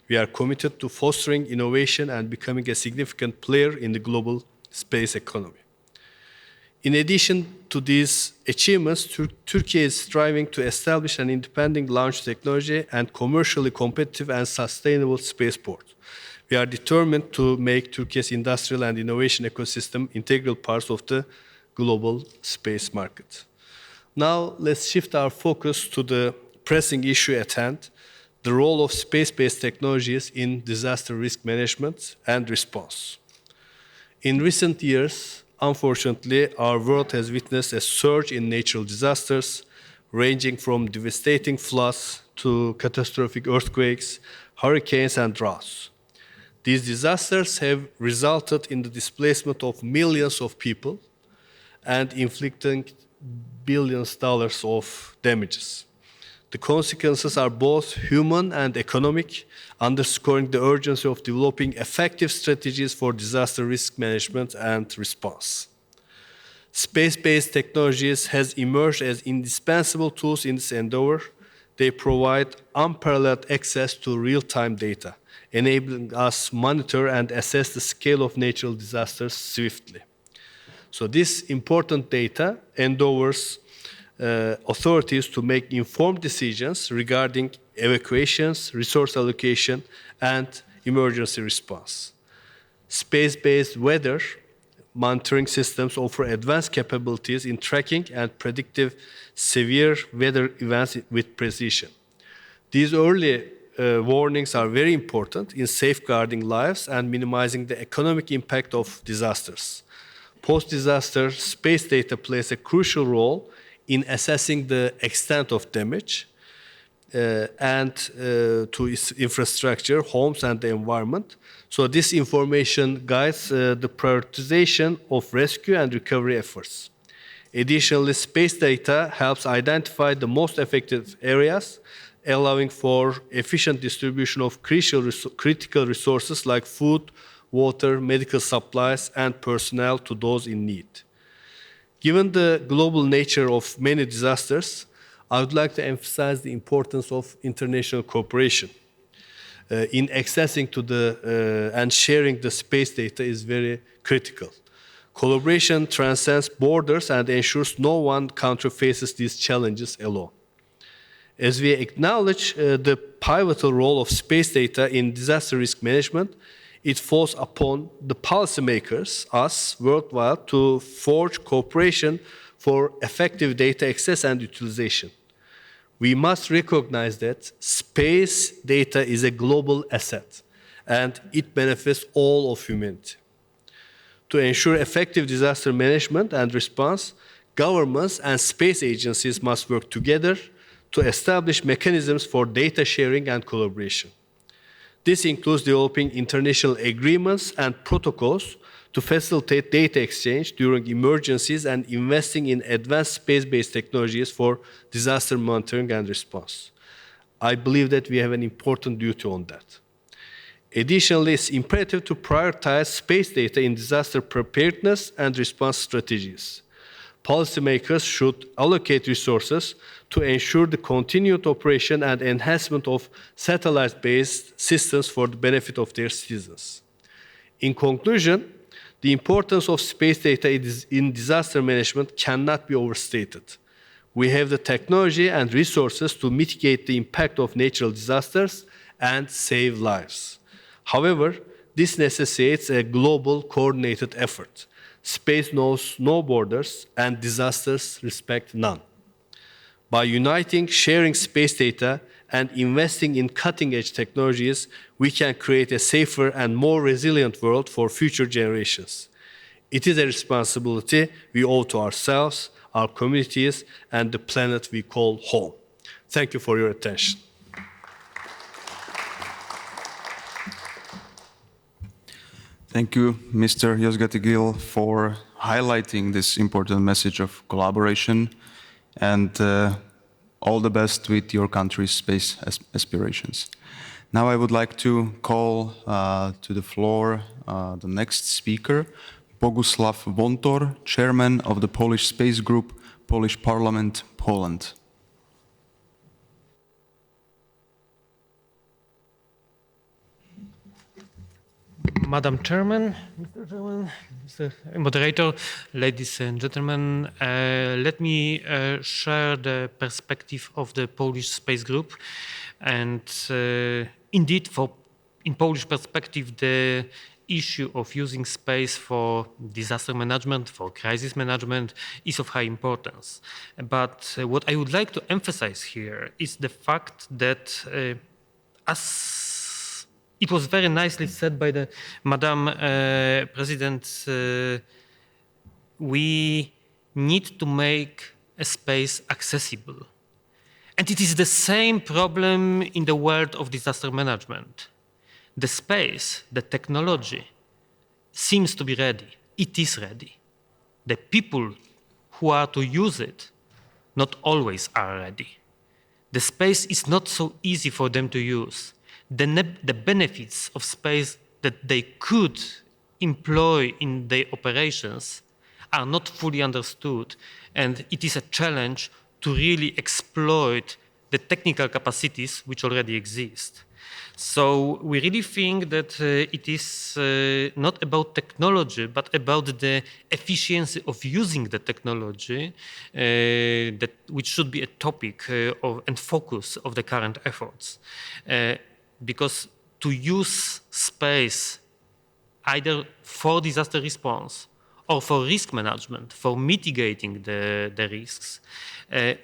We are committed to fostering innovation and becoming a significant player in the global space economy. In addition to these achievements, Turkey is striving to establish an independent launch technology and commercially competitive and sustainable spaceport. We are determined to make Turkey's industrial and innovation ecosystem integral parts of the global space market. Now, let's shift our focus to the pressing issue at hand, the role of space-based technologies in disaster risk management and response. In recent years, unfortunately, our world has witnessed a surge in natural disasters, ranging from devastating floods to catastrophic earthquakes, hurricanes, and droughts. These disasters have resulted in the displacement of millions of people and inflicting billions of dollars of damages. The consequences are both human and economic, underscoring the urgency of developing effective strategies for disaster risk management and response. Space-based technologies has emerged as indispensable tools in this endeavor. They provide unparalleled access to real-time data, enabling us to monitor and assess the scale of natural disasters swiftly. So this important data empowers authorities to make informed decisions regarding evacuations, resource allocation, and emergency response. Space-based weather monitoring systems offer advanced capabilities in tracking and predictive severe weather events with precision. These early warnings are very important in safeguarding lives and minimizing the economic impact of disasters. Post-disaster space data plays a crucial role in assessing the extent of damage and to its infrastructure, homes, and the environment. So this information guides the prioritization of rescue and recovery efforts. Additionally, space data helps identify the most effective areas, allowing for efficient distribution of critical resources like food, water, medical supplies, and personnel to those in need. Given the global nature of many disasters, I would like to emphasize the importance of international cooperation in accessing to and sharing the space data is very critical. Collaboration transcends borders and ensures no one country faces these challenges alone. As we acknowledge the pivotal role of space data in disaster risk management, it falls upon the policymakers, us, worldwide, to forge cooperation for effective data access and utilization. We must recognize that space data is a global asset, and it benefits all of humanity. To ensure effective disaster management and response, governments and space agencies must work together to establish mechanisms for data sharing and collaboration. This includes developing international agreements and protocols to facilitate data exchange during emergencies and investing in advanced space-based technologies for disaster monitoring and response. I believe that we have an important duty on that. Additionally, it's imperative to prioritize space data in disaster preparedness and response strategies. Policymakers should allocate resources to ensure the continued operation and enhancement of satellite-based systems for the benefit of their citizens. In conclusion, the importance of space data in disaster management cannot be overstated. We have the technology and resources to mitigate the impact of natural disasters and save lives. However, this necessitates a global coordinated effort. Space knows no borders, and disasters respect none. By uniting, sharing space data, and investing in cutting-edge technologies, we can create a safer and more resilient world for future generations. It is a responsibility we owe to ourselves, our communities, and the planet we call home. Thank you for your attention. Thank you, Mr. Yozgatigil, for highlighting this important message of collaboration, and all the best with your country's space aspirations. Now I would like to call to the floor the next speaker, Bogusław Wontor, Chairman of the Polish Space Group, Polish Parliament, Poland. Madam Chairman, Mr. Chairman, Mr. Moderator, ladies and gentlemen, let me share the perspective of the Polish Space Group. And indeed, in Polish perspective, the issue of using space for disaster management, for crisis management, is of high importance. But what I would like to emphasize here is the fact that, as it was very nicely said by the Madam President, we need to make a space accessible. And it is the same problem in the world of disaster management. The space, the technology, seems to be ready. It is ready. The people who are to use it not always are ready. The space is not so easy for them to use. The benefits of space that they could employ in their operations are not fully understood, and it is a challenge to really exploit the technical capacities which already exist. So we really think that it is not about technology, but about the efficiency of using the technology, which should be a topic and focus of the current efforts. Because to use space either for disaster response or for risk management, for mitigating the risks,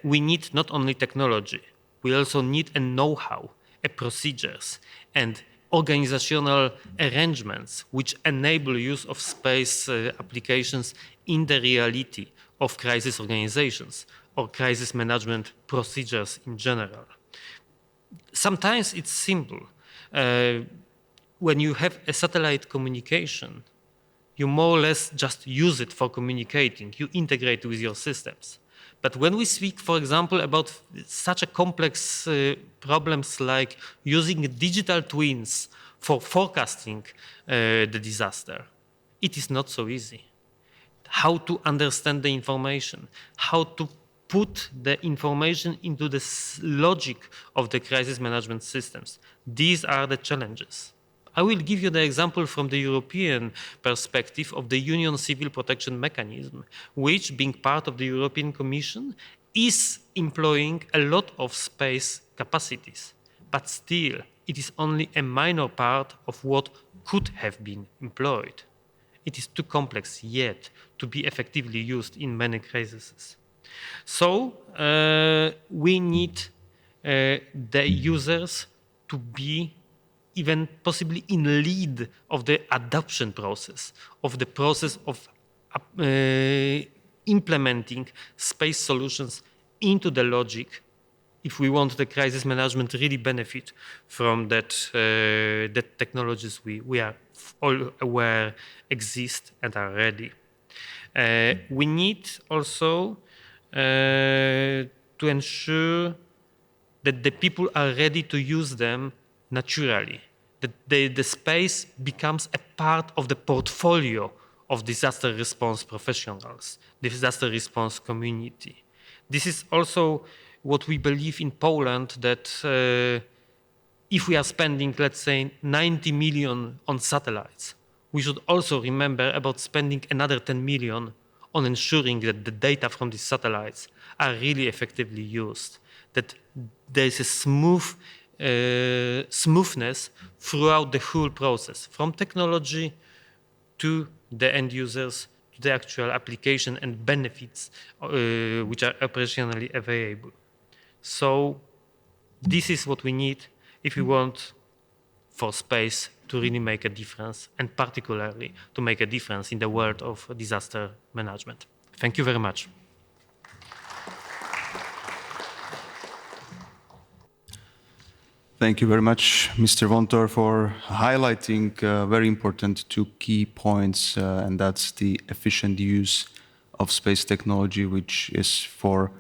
we need not only technology, we also need a know-how, procedures, and organizational arrangements which enable use of space applications in the reality of crisis organizations or crisis management procedures in general. Sometimes it's simple. When you have a satellite communication, you more or less just use it for communicating. You integrate with your systems. But when we speak, for example, about such a complex problems like using digital twins for forecasting the disaster, it is not so easy. How to understand the information, how to put the information into the logic of the crisis management systems. These are the challenges. I will give you the example from the European perspective of the Union Civil Protection Mechanism, which, being part of the European Commission, is employing a lot of space capacities. But still, it is only a minor part of what could have been employed. It is too complex yet to be effectively used in many crises. So we need the users to be even possibly in lead of the adoption process, of the process of implementing space solutions into the logic, if we want the crisis management to really benefit from that technologies we are all aware exist and are ready. We need also to ensure that the people are ready to use them naturally, that the space becomes a part of the portfolio of disaster response professionals, the disaster response community. This is also what we believe in Poland, that if we are spending, let's say, 90 million on satellites, we should also remember about spending another 10 million on ensuring that the data from these satellites are really effectively used, that there is a smoothness throughout the whole process, from technology to the end users, to the actual application and benefits which are operationally available. So this is what we need if we want for space to really make a difference, and particularly to make a difference in the world of disaster management. Thank you very much. Thank you very much, Mr. Vontor, for highlighting very important two key points, and that's the efficient use of space technology, which is for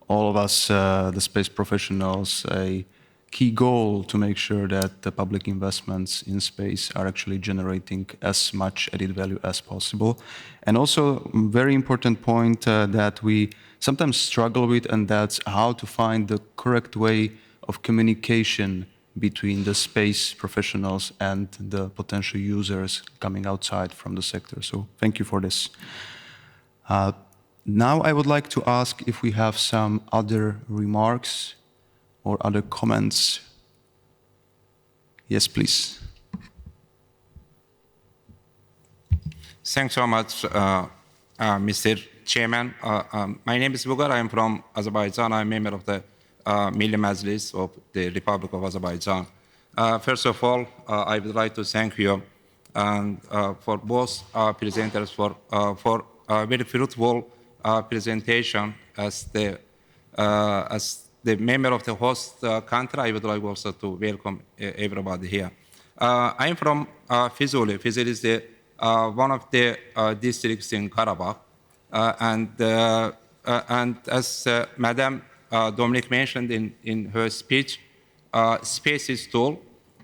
all of us, the space professionals, a key goal to make sure that the public investments in space are actually generating as much added value as possible. And also, very important point that we sometimes struggle with, and that's how to find the correct way of communication between the space professionals and the potential users coming outside from the sector. So thank you for this. Now I would like to ask if we have some other remarks or other comments. Yes, please. Thanks so much, Mr. Chairman. My name is Bugar. I am from Azerbaijan. I'm a member of the Milli Majlis of the Republic of Azerbaijan. First of all, I would like to thank you and for both presenters for a very fruitful presentation. As the member of the host country, I would like also to welcome everybody here. I am from Fizuli. Fizuli is the one of the districts in Karabakh, and as Madam Dominic mentioned in her speech, space is tool,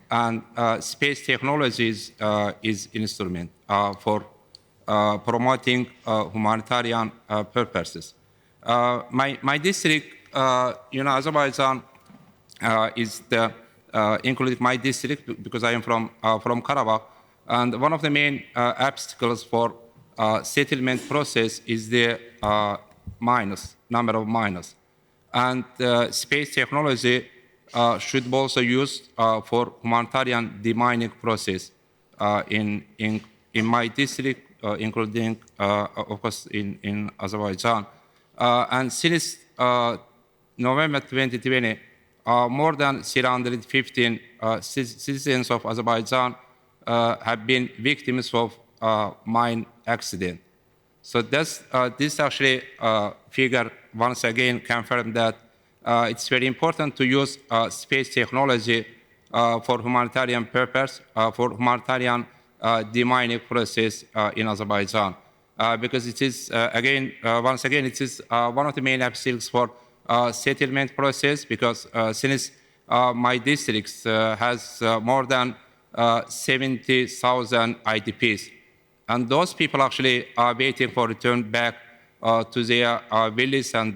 and space technologies is instrument for promoting humanitarian purposes. My district, Azerbaijan, is the including my district because I am from Karabakh, and one of the main obstacles for settlement process is the number of miners, and space technology should also used for humanitarian demining process in my district, including of course in Azerbaijan, and since November 2020. More than 315 citizens of Azerbaijan have been victims of mine accident. So this actually figure once again confirmed that it's very important to use space technology for humanitarian purpose, for humanitarian demining process in Azerbaijan, because it is once again it is one of the main obstacles for settlement process, because since my district has more than 70,000 IDPs, and those people actually are waiting for return back to their villages and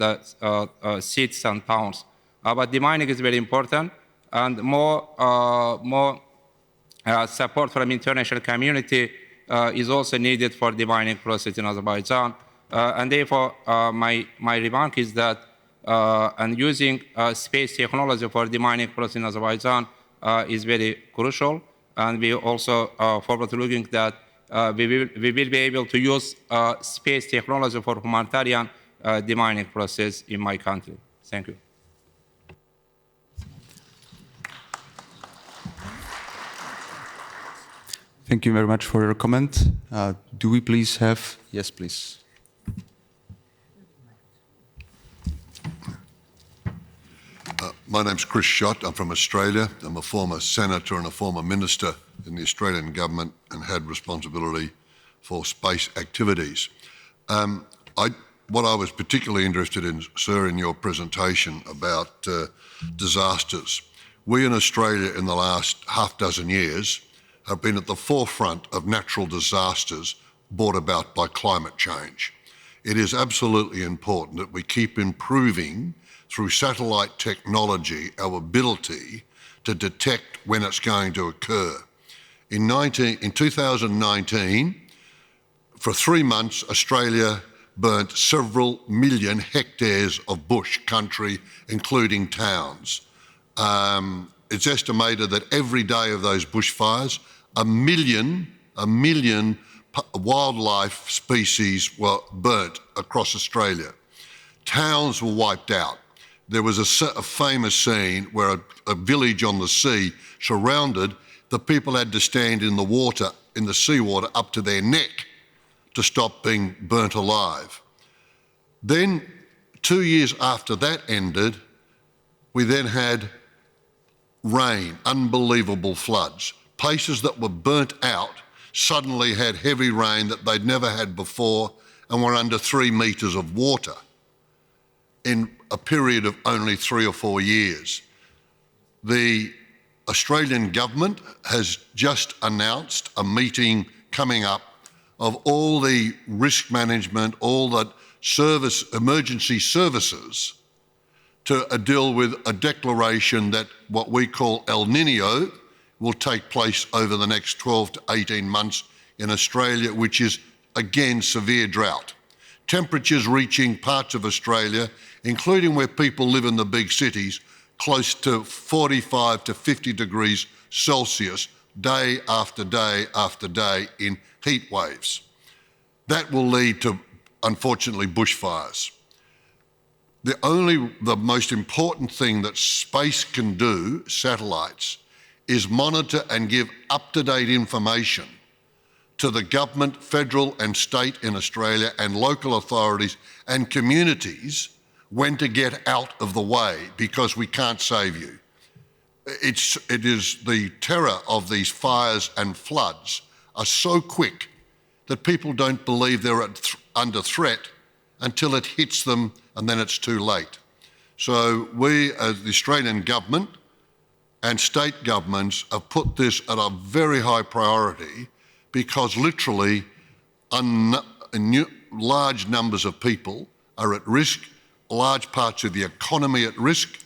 cities and towns. But the mining is very important, and more support from international community is also needed for the mining process in Azerbaijan. And therefore, my remark is that and using space technology for the mining process in Azerbaijan is very crucial, and we also forward looking that we will be able to use space technology for humanitarian demining process in my country. Thank you. Thank you very much for your comment. Do we please have... Yes, please. My name's Chris Schott. I'm from Australia. I'm a former senator and a former minister in the Australian government and had responsibility for space activities. What I was particularly interested in, sir, in your presentation about disasters. We in Australia in the last half dozen years have been at the forefront of natural disasters brought about by climate change. It is absolutely important that we keep improving through satellite technology our ability to detect when it's going to occur. In 2019, for 3 months, Australia burnt several million hectares of bush country, including towns. It's estimated that every day of those bushfires, a million wildlife species were burnt across Australia. Towns were wiped out. There was a famous scene where a village on the sea surrounded, the people had to stand in the water, in the seawater up to their neck to stop being burnt alive. Then 2 years after that ended, we then had rain, unbelievable floods. Places that were burnt out suddenly had heavy rain that they'd never had before and were under 3 metres of water in a period of only 3 or 4 years. The Australian government has just announced a meeting coming up of all the risk management, all the emergency services to deal with a declaration that what we call El Niño will take place over the next 12 to 18 months in Australia, which is again severe drought. Temperatures reaching parts of Australia, including where people live in the big cities, close to 45 to 50 degrees Celsius day after day after day in heat waves. that will lead to, unfortunately, bushfires. The most important thing that space can do, satellites, is monitor and give up-to-date information to the government, federal and state in Australia, and local authorities and communities when to get out of the way, because we can't save you. It is the terror of these fires and floods are so quick that people don't believe they're under threat until it hits them, and then it's too late. So we, as the Australian government and state governments, have put this at a very high priority, because literally large numbers of people are at risk, large parts of the economy at risk.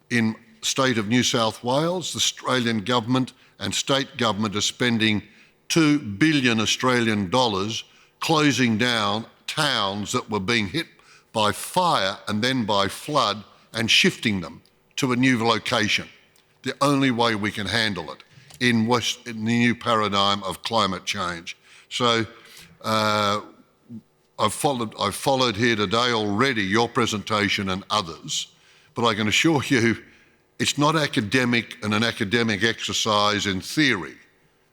In the state of New South Wales, the Australian government and state government are spending $2 billion Australian dollars closing down towns that were being hit by fire and then by flood and shifting them to a new location. The only way we can handle it in the new paradigm of climate change. So I've followed here today already your presentation and others, but I can assure you it's not academic and an academic exercise in theory.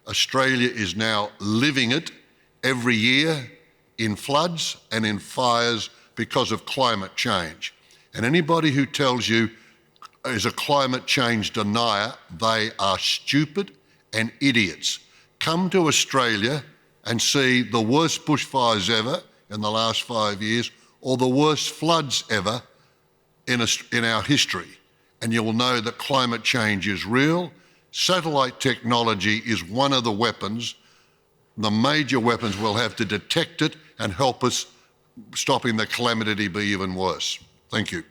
Australia is now living it every year in floods and in fires because of climate change. And anybody who tells you is a climate change denier, they are stupid and idiots. Come to Australia and see the worst bushfires ever in the last 5 years, or the worst floods ever in our history, and you'll know that climate change is real. Satellite technology is one of the weapons, the major weapons we'll have to detect it and help us stopping the calamity be even worse. Thank you.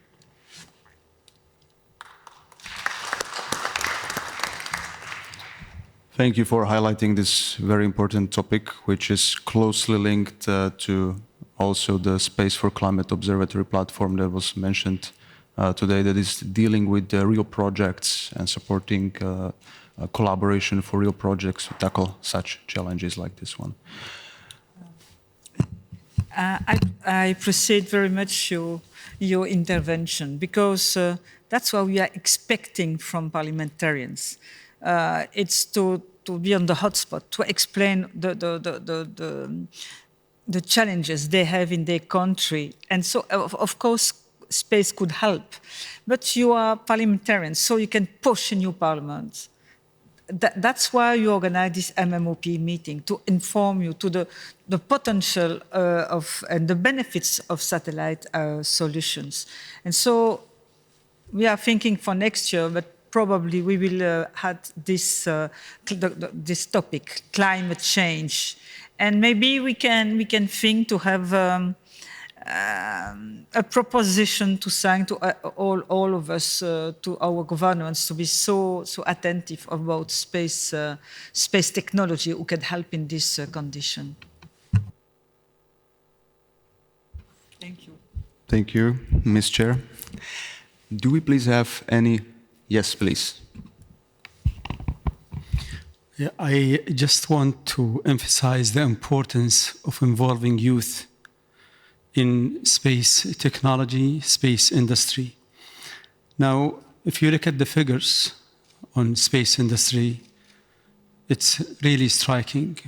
Thank you for highlighting this very important topic, which is closely linked to also the Space for Climate Observatory platform that was mentioned today, that is dealing with real projects and supporting collaboration for real projects to tackle such challenges like this one. I appreciate very much your intervention, because that's what we are expecting from parliamentarians. It's to be on the hotspot, to explain the challenges they have in their country. And so, of course, space could help. But you are parliamentarians, so you can push in your parliament. That's why you organize this MMOP meeting, to inform you to the potential and the benefits of satellite solutions. And so we are thinking for next year, but probably we will have this topic, climate change. And maybe we can think to have a proposition to sign to all of us, to our governments, to be so attentive about space technology who can help in this condition. Thank you. Thank you, Ms. Chair. Do we please have any? Yes, please. Yeah, I just want to emphasize the importance of involving youth in space technology, space industry. Now, if you look at the figures on space industry, it's really striking.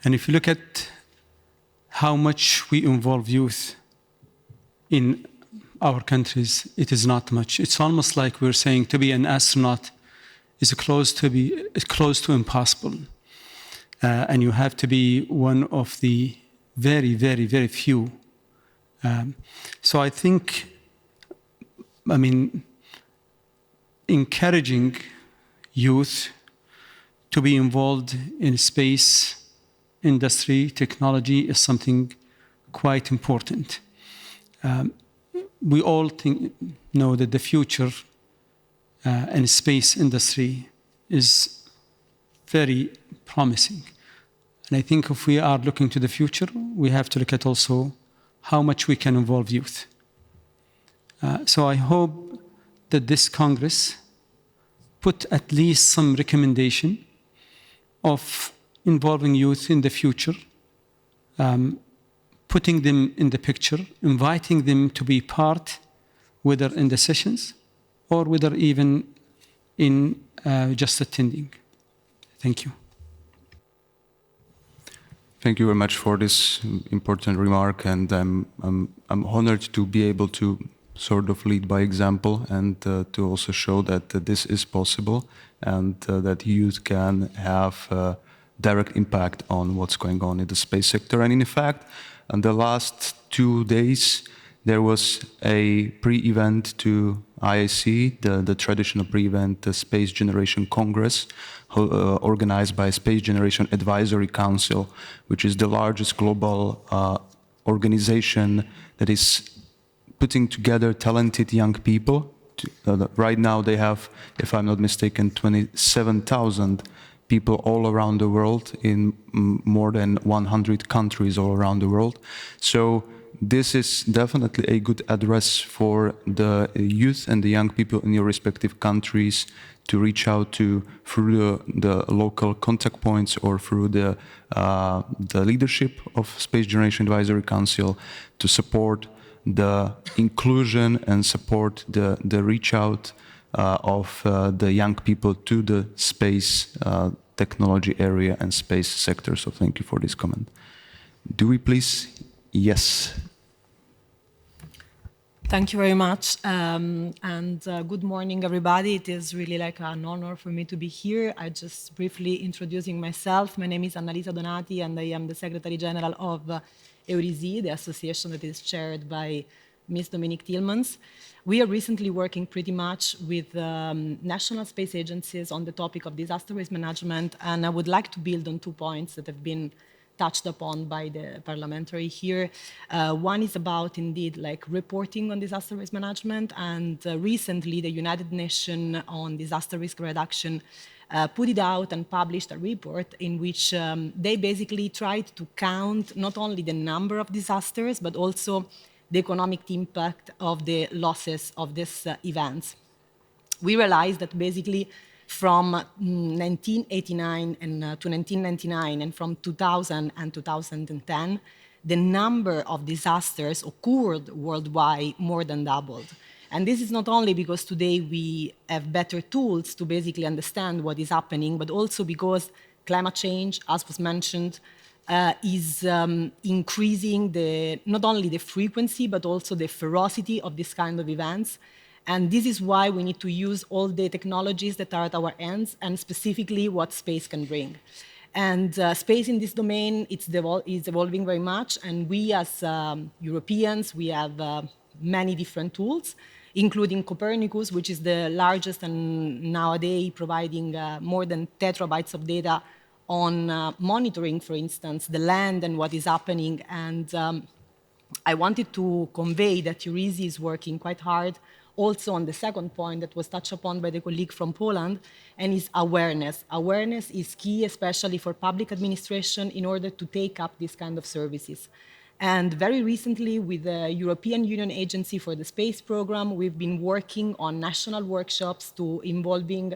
And if you look at how much we involve youth in our countries, it is not much. It's almost like we're saying to be an astronaut is close to impossible. And you have to be one of the very, very, very few. So I think, encouraging youth to be involved in space industry, technology is something quite important. We all know that the future in space industry is very promising. And I think if we are looking to the future, we have to look at also how much we can involve youth. So I hope that this Congress put at least some recommendation of involving youth in the future putting them in the picture, inviting them to be part, whether in the sessions or whether even in just attending. Thank you. Thank you very much for this important remark, and I'm honored to be able to sort of lead by example and to also show that this is possible and that youth can have a direct impact on what's going on in the space sector. And in fact, in the last 2 days, there was a pre-event to IAC, the traditional pre-event, the Space Generation Congress, organized by Space Generation Advisory Council, which is the largest global organization that is putting together talented young people. Right now they have, if I'm not mistaken, 27,000 people all around the world in more than 100 countries all around the world. So this is definitely a good address for the youth and the young people in your respective countries to reach out to through the local contact points or through the leadership of Space Generation Advisory Council to support the inclusion and support the reach out of the young people to the space technology area and space sector. So thank you for this comment. Do we please? Yes. Thank you very much, and good morning, everybody. It is really like an honor for me to be here. I just briefly introducing myself. My name is Annalisa Donati, and I am the Secretary General of EURISI, the association that is chaired by Ms. Dominique Tillmans. We are recently working pretty much with national space agencies on the topic of disaster risk management, and I would like to build on 2 points that have been touched upon by the parliamentary here. One is about indeed like reporting on disaster risk management, and recently the United Nations on disaster risk reduction put it out and published a report in which they basically tried to count not only the number of disasters but also the economic impact of the losses of these events. We realized that basically from 1989 to 1999 and from 2000 and 2010, the number of disasters occurred worldwide more than doubled. And this is not only because today we have better tools to basically understand what is happening, but also because climate change, as was mentioned, is increasing not only the frequency, but also the ferocity of this kind of events. And this is why we need to use all the technologies that are at our hands, and specifically what space can bring. And space in this domain is evolving very much, and we as Europeans, we have many different tools, including Copernicus, which is the largest and nowadays providing more than terabytes of data on monitoring, for instance, the land and what is happening. And I wanted to convey that EURISI is working quite hard also on the second point that was touched upon by the colleague from Poland, and is awareness. Awareness is key, especially for public administration, in order to take up these kind of services. And very recently, with the European Union Agency for the Space Program, we've been working on national workshops involving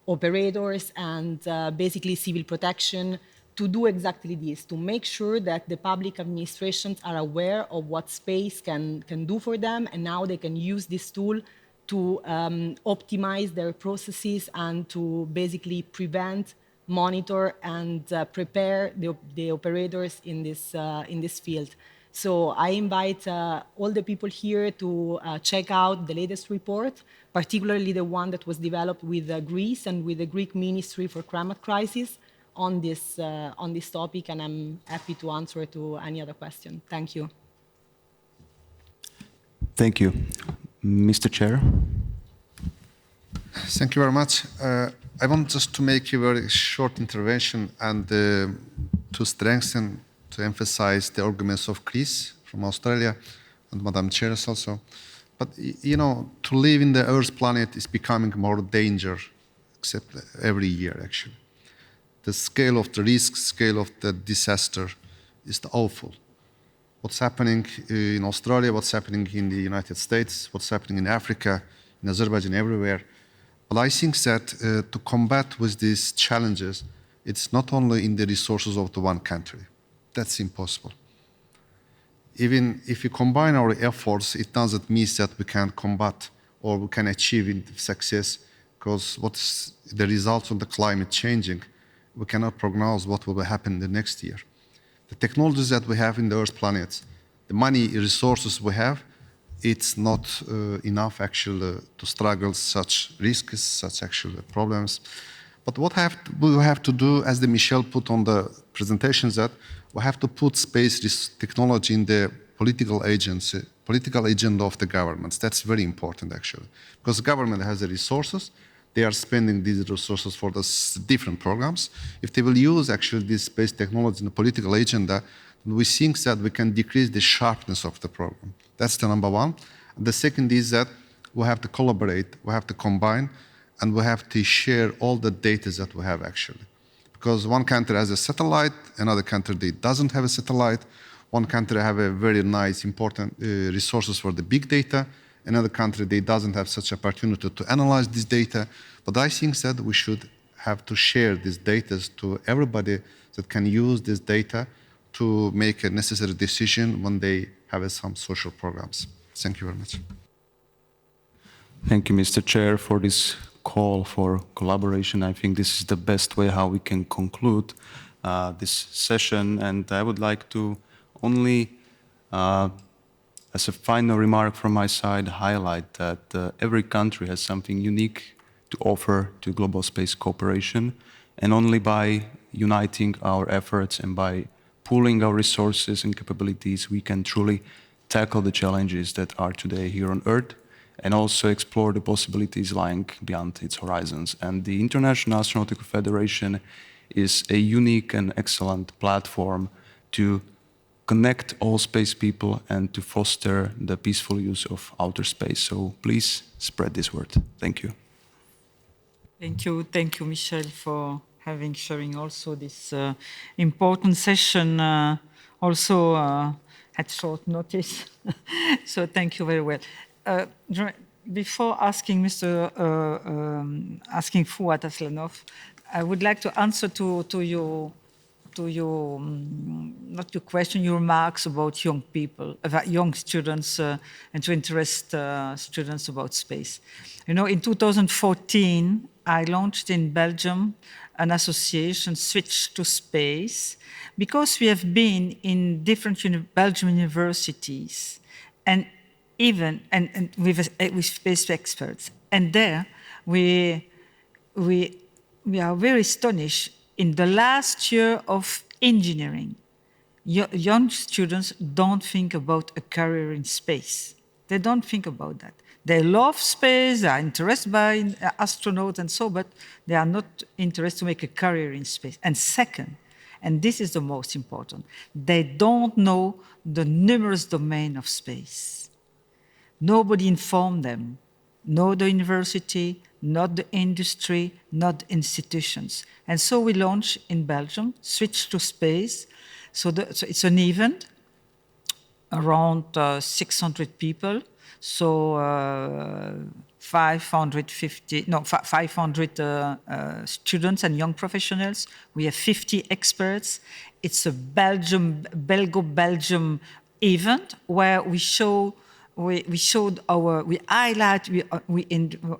operators and basically civil protection to do exactly this, to make sure that the public administrations are aware of what space can do for them, and now they can use this tool to optimize their processes and to basically prevent, monitor, and prepare the operators in this field. So I invite all the people here to check out the latest report, particularly the one that was developed with Greece and with the Greek Ministry for Climate Crisis on this topic, and I'm happy to answer to any other question. Thank you. Thank you. Mr. Chair. Thank you very much. I want just to make a very short intervention and to strengthen, to emphasize the arguments of Chris from Australia and Madam Chair also. But, you know, to live in the Earth planet is becoming more danger, except every year, actually. The scale of the risk, scale of the disaster is awful. What's happening in Australia, what's happening in the United States, what's happening in Africa, in Azerbaijan, everywhere. But I think that to combat with these challenges, it's not only in the resources of the one country. that's impossible. Even if we combine our efforts, it doesn't mean that we can combat or we can achieve success, because what's the results of the climate changing, we cannot prognose what will happen in the next year. The technologies that we have in the Earth planet, the money resources we have, it's not enough actually to struggle such risks, such actual problems. But what we have to do, as the Michel put on the presentations, that we have to put space technology in the political agency, political agenda of the governments. That's very important actually, because the government has the resources. They are spending these resources for the different programs. If they will use actually this space technology in the political agenda, we think that we can decrease the sharpness of the program. That's the number one. And the second is that we have to collaborate, we have to combine, and we have to share all the data that we have actually. Because one country has a satellite, another country doesn't have a satellite. One country have a very nice, important resources for the big data. Another country, they doesn't have such opportunity to analyze this data. But I think that we should have to share these data to everybody that can use this data to make a necessary decision when they have some social programs. Thank you very much. Thank you, Mr. Chair, for this call for collaboration. I think this is the best way how we can conclude this session. And I would like to only, as a final remark from my side, highlight that every country has something unique to offer to global space cooperation. And only by uniting our efforts and by pooling our resources and capabilities, we can truly tackle the challenges that are today here on Earth, and also explore the possibilities lying beyond its horizons. And the International Astronautical Federation is a unique and excellent platform to connect all space people and to foster the peaceful use of outer space. So please spread this word. Thank you. Thank you, Michel, for sharing also this important session, also at short notice. So thank you very well. Before asking asking Fouad Aslanov, I would like to answer to your not your question, your remarks about young people, about young students, and to interest students about space. You know, in 2014, I launched in Belgium an association, Switch to Space, because we have been in different Belgian universities and even with space experts. And there we are very astonished. In the last year of engineering, young students don't think about a career in space. They don't think about that. They love space, they are interested by astronauts and so, but they are not interested to make a career in space. And second, and this is the most important, they don't know the numerous domains of space. Nobody informed them, not the university, not the industry, not the institutions. And so we launched in Belgium, Switch to Space. So it's an event, around 600 people. So 500 students and young professionals. We have 50 experts. It's a Belgo-Belgium event where we highlight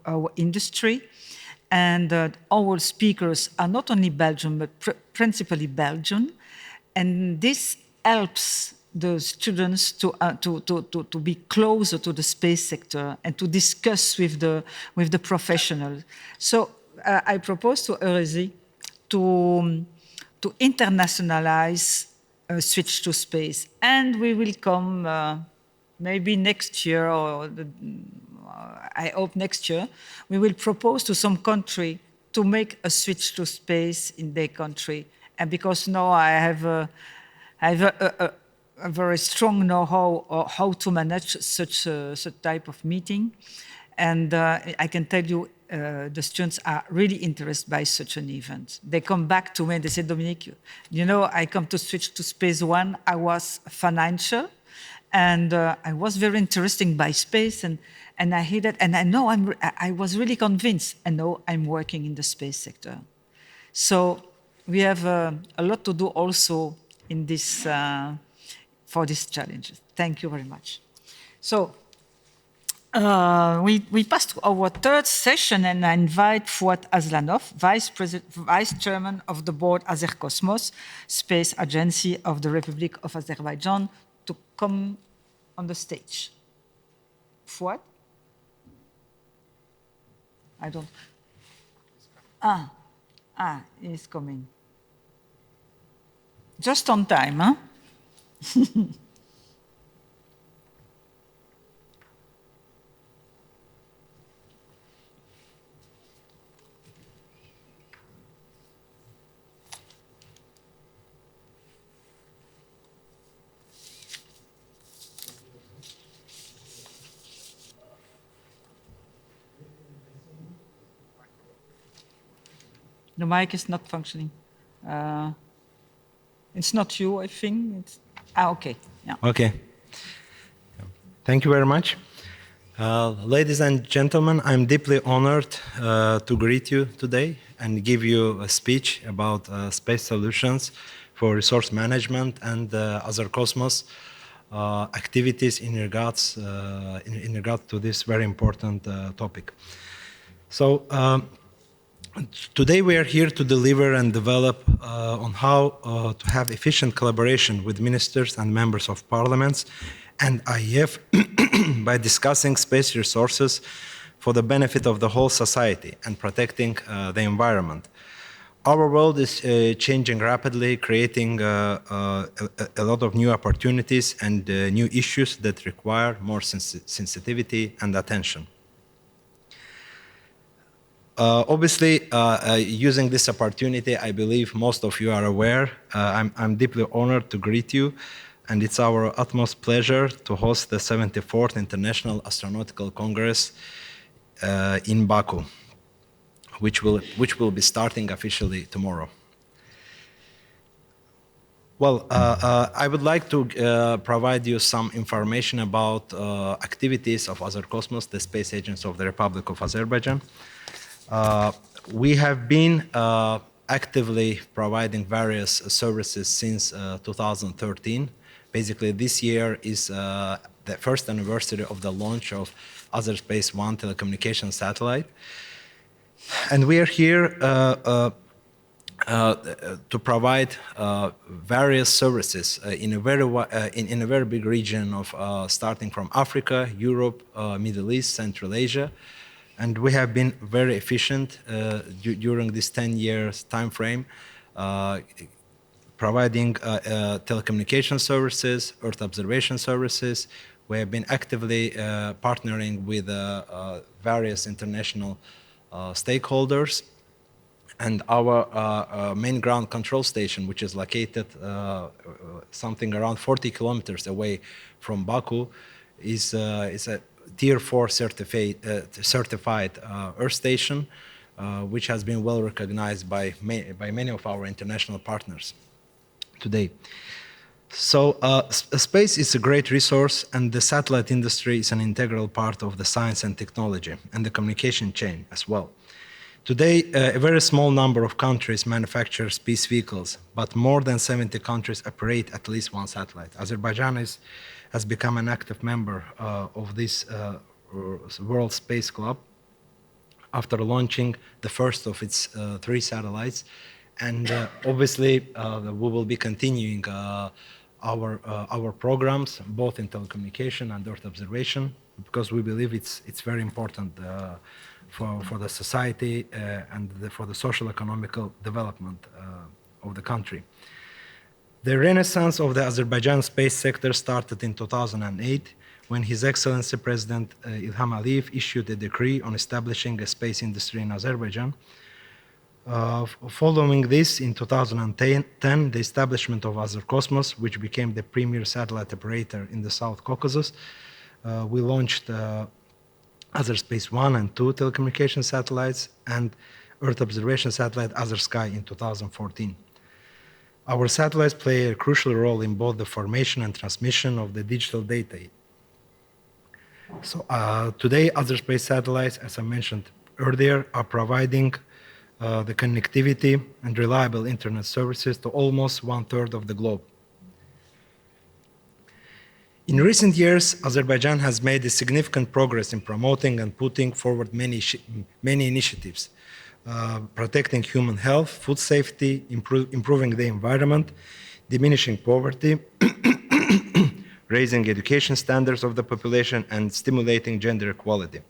our industry, and our speakers are not only Belgian, but principally Belgian. And this helps the students to be closer to the space sector and to discuss with the professionals. So I propose to Eurysie to internationalize Switch to Space, and we will come maybe next year, or I hope next year, we will propose to some country to make a switch to space in their country. And because now I have a very strong know-how of how to manage such type of meeting. And I can tell you, the students are really interested by such an event. They come back to me and they say, Dominique, you know, I come to Switch to Space 1, I was financial, and I was very interested by space, and I hear that, and I know I was really convinced, and now I'm working in the space sector. So we have a lot to do also in this, for these challenges. Thank you very much. So we pass to our third session, and I invite Fouad Aslanov, Vice Chairman of the Board Azercosmos, Space Agency of the Republic of Azerbaijan, to come on the stage. Fouad? I don't. He's coming. Just on time, huh? The mic is not functioning. It's not you, I think. It's, okay. Yeah. Okay. Thank you very much. Ladies and gentlemen, I'm deeply honored to greet you today and give you a speech about space solutions for resource management and Azercosmos activities in regards to this very important topic. So. Today we are here to deliver and develop on how to have efficient collaboration with ministers and members of parliaments and IEF by discussing space resources for the benefit of the whole society and protecting the environment. Our world is changing rapidly, creating a lot of new opportunities and new issues that require more sensitivity and attention. Obviously, using this opportunity, I believe most of you are aware. I'm deeply honored to greet you, and it's our utmost pleasure to host the 74th International Astronautical Congress in Baku, which will be starting officially tomorrow. Well, I would like to provide you some information about activities of Azercosmos, the space agency of the Republic of Azerbaijan. We have been actively providing various services since 2013. Basically, this year is the first anniversary of the launch of Azerspace 1 telecommunication satellite. And we are here to provide various services in a very big region of starting from Africa, Europe, Middle East, Central Asia. And we have been very efficient during this 10 years time frame, providing telecommunication services, Earth observation services. We have been actively partnering with various international stakeholders. And our main ground control station, which is located something around 40 kilometers away from Baku, is a Tier 4 certified Earth station, which has been well recognized by many of our international partners today. So space is a great resource, and the satellite industry is an integral part of the science and technology and the communication chain as well. Today, a very small number of countries manufacture space vehicles, but more than 70 countries operate at least one satellite. Azerbaijan has become an active member of this World Space Club after launching the first of its 3 satellites. And obviously, we will be continuing our programs, both in telecommunication and Earth observation, because we believe it's very important for the society and for the social economical development of the country. The renaissance of the Azerbaijan space sector started in 2008 when His Excellency President Ilham Aliyev issued a decree on establishing a space industry in Azerbaijan. Following this, in 2010, the establishment of Azercosmos, which became the premier satellite operator in the South Caucasus, we launched Azerspace 1 and 2 telecommunication satellites and Earth observation satellite Azersky in 2014. Our satellites play a crucial role in both the formation and transmission of the digital data. So today, Azerspace satellites, as I mentioned earlier, are providing the connectivity and reliable internet services to almost 1/3 of the globe In recent years, Azerbaijan has made a significant progress in promoting and putting forward many initiatives, protecting human health, food safety, improving the environment, diminishing poverty, raising education standards of the population, and stimulating gender equality.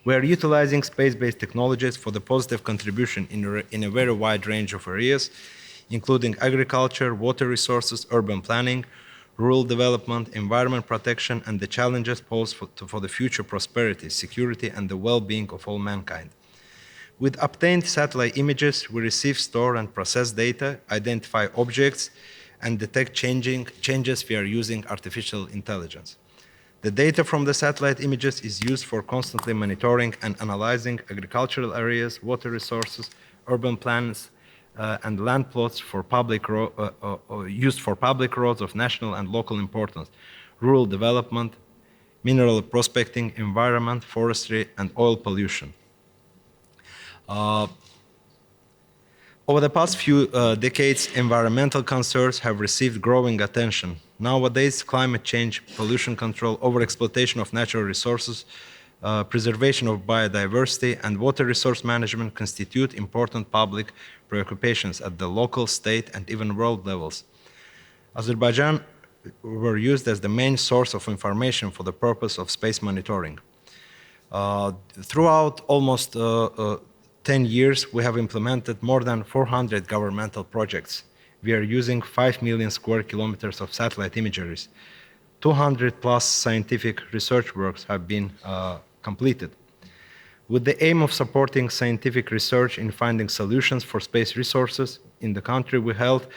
We are utilizing space-based technologies for the positive contribution in a very wide range of areas, including agriculture, water resources, urban planning, rural development, environment protection, and the challenges posed for the future prosperity, security, and the well-being of all mankind. With obtained satellite images, we receive, store, and process data, identify objects, and detect changes via using artificial intelligence. The data from the satellite images is used for constantly monitoring and analyzing agricultural areas, water resources, urban plans, and land plots for used for public roads of national and local importance, rural development, mineral prospecting, environment, forestry, and oil pollution. Over the past few decades, environmental concerns have received growing attention. Nowadays, climate change, pollution control, overexploitation of natural resources, preservation of biodiversity, and water resource management constitute important public preoccupations at the local, state, and even world levels. Azerbaijan were used as the main source of information for the purpose of space monitoring. Throughout almost 10 years, we have implemented more than 400 governmental projects. We are using 5 million square kilometers of satellite imageries. 200 plus scientific research works have been completed. With the aim of supporting scientific research in finding solutions for space resources in the country, we held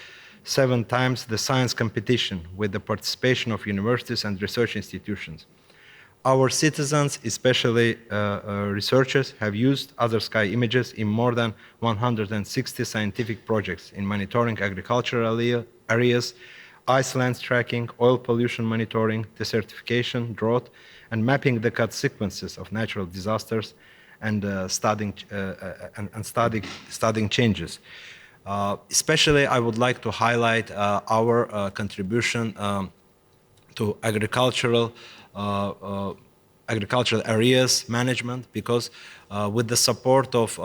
7 times the science competition with the participation of universities and research institutions. Our citizens, especially researchers, have used other sky images in more than 160 scientific projects in monitoring agricultural areas, icelands tracking, oil pollution monitoring, desertification, drought, and mapping the cut sequences of natural disasters and studying changes. Especially, I would like to highlight our contribution to agricultural areas management, because with the support of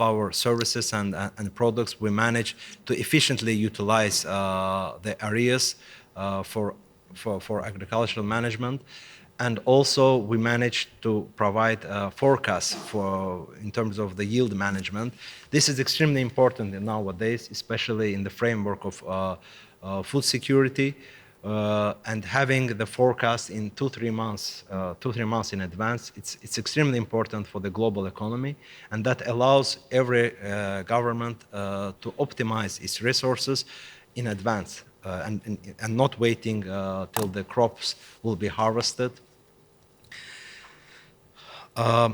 our services and products, we manage to efficiently utilize the areas for agricultural management. And also we managed to provide forecasts in terms of the yield management. This is extremely important nowadays, especially in the framework of food security. And having the forecast in 2-3 months in advance, it's extremely important for the global economy, and that allows every government to optimize its resources in advance and not waiting till the crops will be harvested. I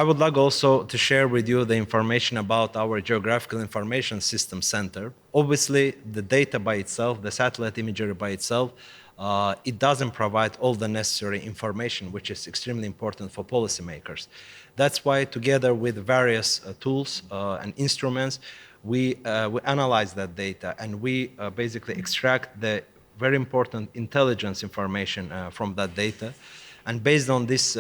would like also to share with you the information about our Geographical Information System Center. Obviously, the data by itself, the satellite imagery by itself, it doesn't provide all the necessary information, which is extremely important for policymakers. That's why, together with various tools and instruments, we analyze that data, and we basically extract the very important intelligence information from that data. And based on this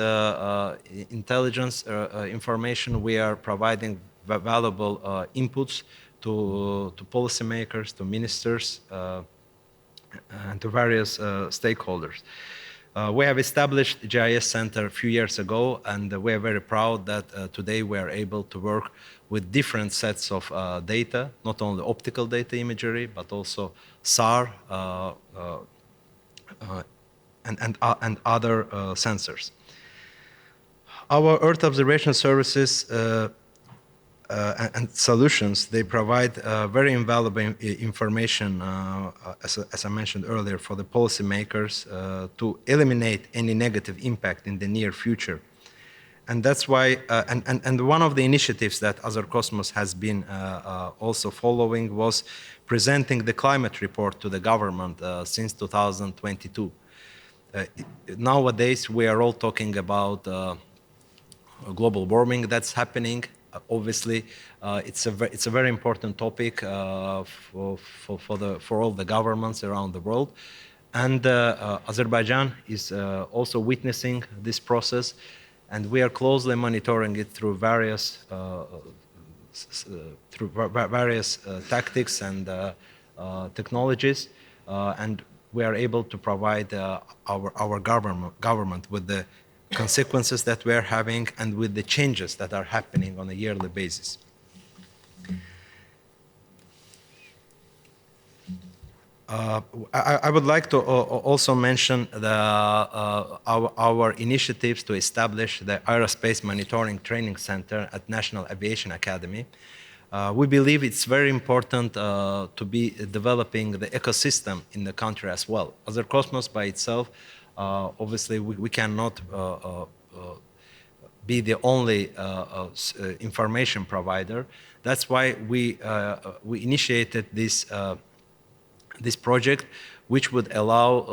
intelligence information, we are providing valuable inputs to policymakers, to ministers, and to various stakeholders. We have established the GIS Center a few years ago, and we are very proud that today we are able to work with different sets of data, not only optical data imagery, but also SAR, and other sensors. Our Earth observation services and solutions, they provide very invaluable information, as I mentioned earlier, for the policymakers to eliminate any negative impact in the near future. And that's why, and one of the initiatives that Azercosmos has been also following was presenting the climate report to the government since 2022. Nowadays, we are all talking about global warming that's happening, Obviously, it's a very important topic for all the governments around the world. And Azerbaijan is also witnessing this process, and we are closely monitoring it through various tactics and technologies, and we are able to provide our government with the consequences that we are having and with the changes that are happening on a yearly basis. I would like to also mention our initiatives to establish the Aerospace Monitoring Training Center at National Aviation Academy. We believe it's very important to be developing the ecosystem in the country as well. Azer-Cosmos by itself, obviously we cannot be the only information provider. That's why we initiated this project, which would allow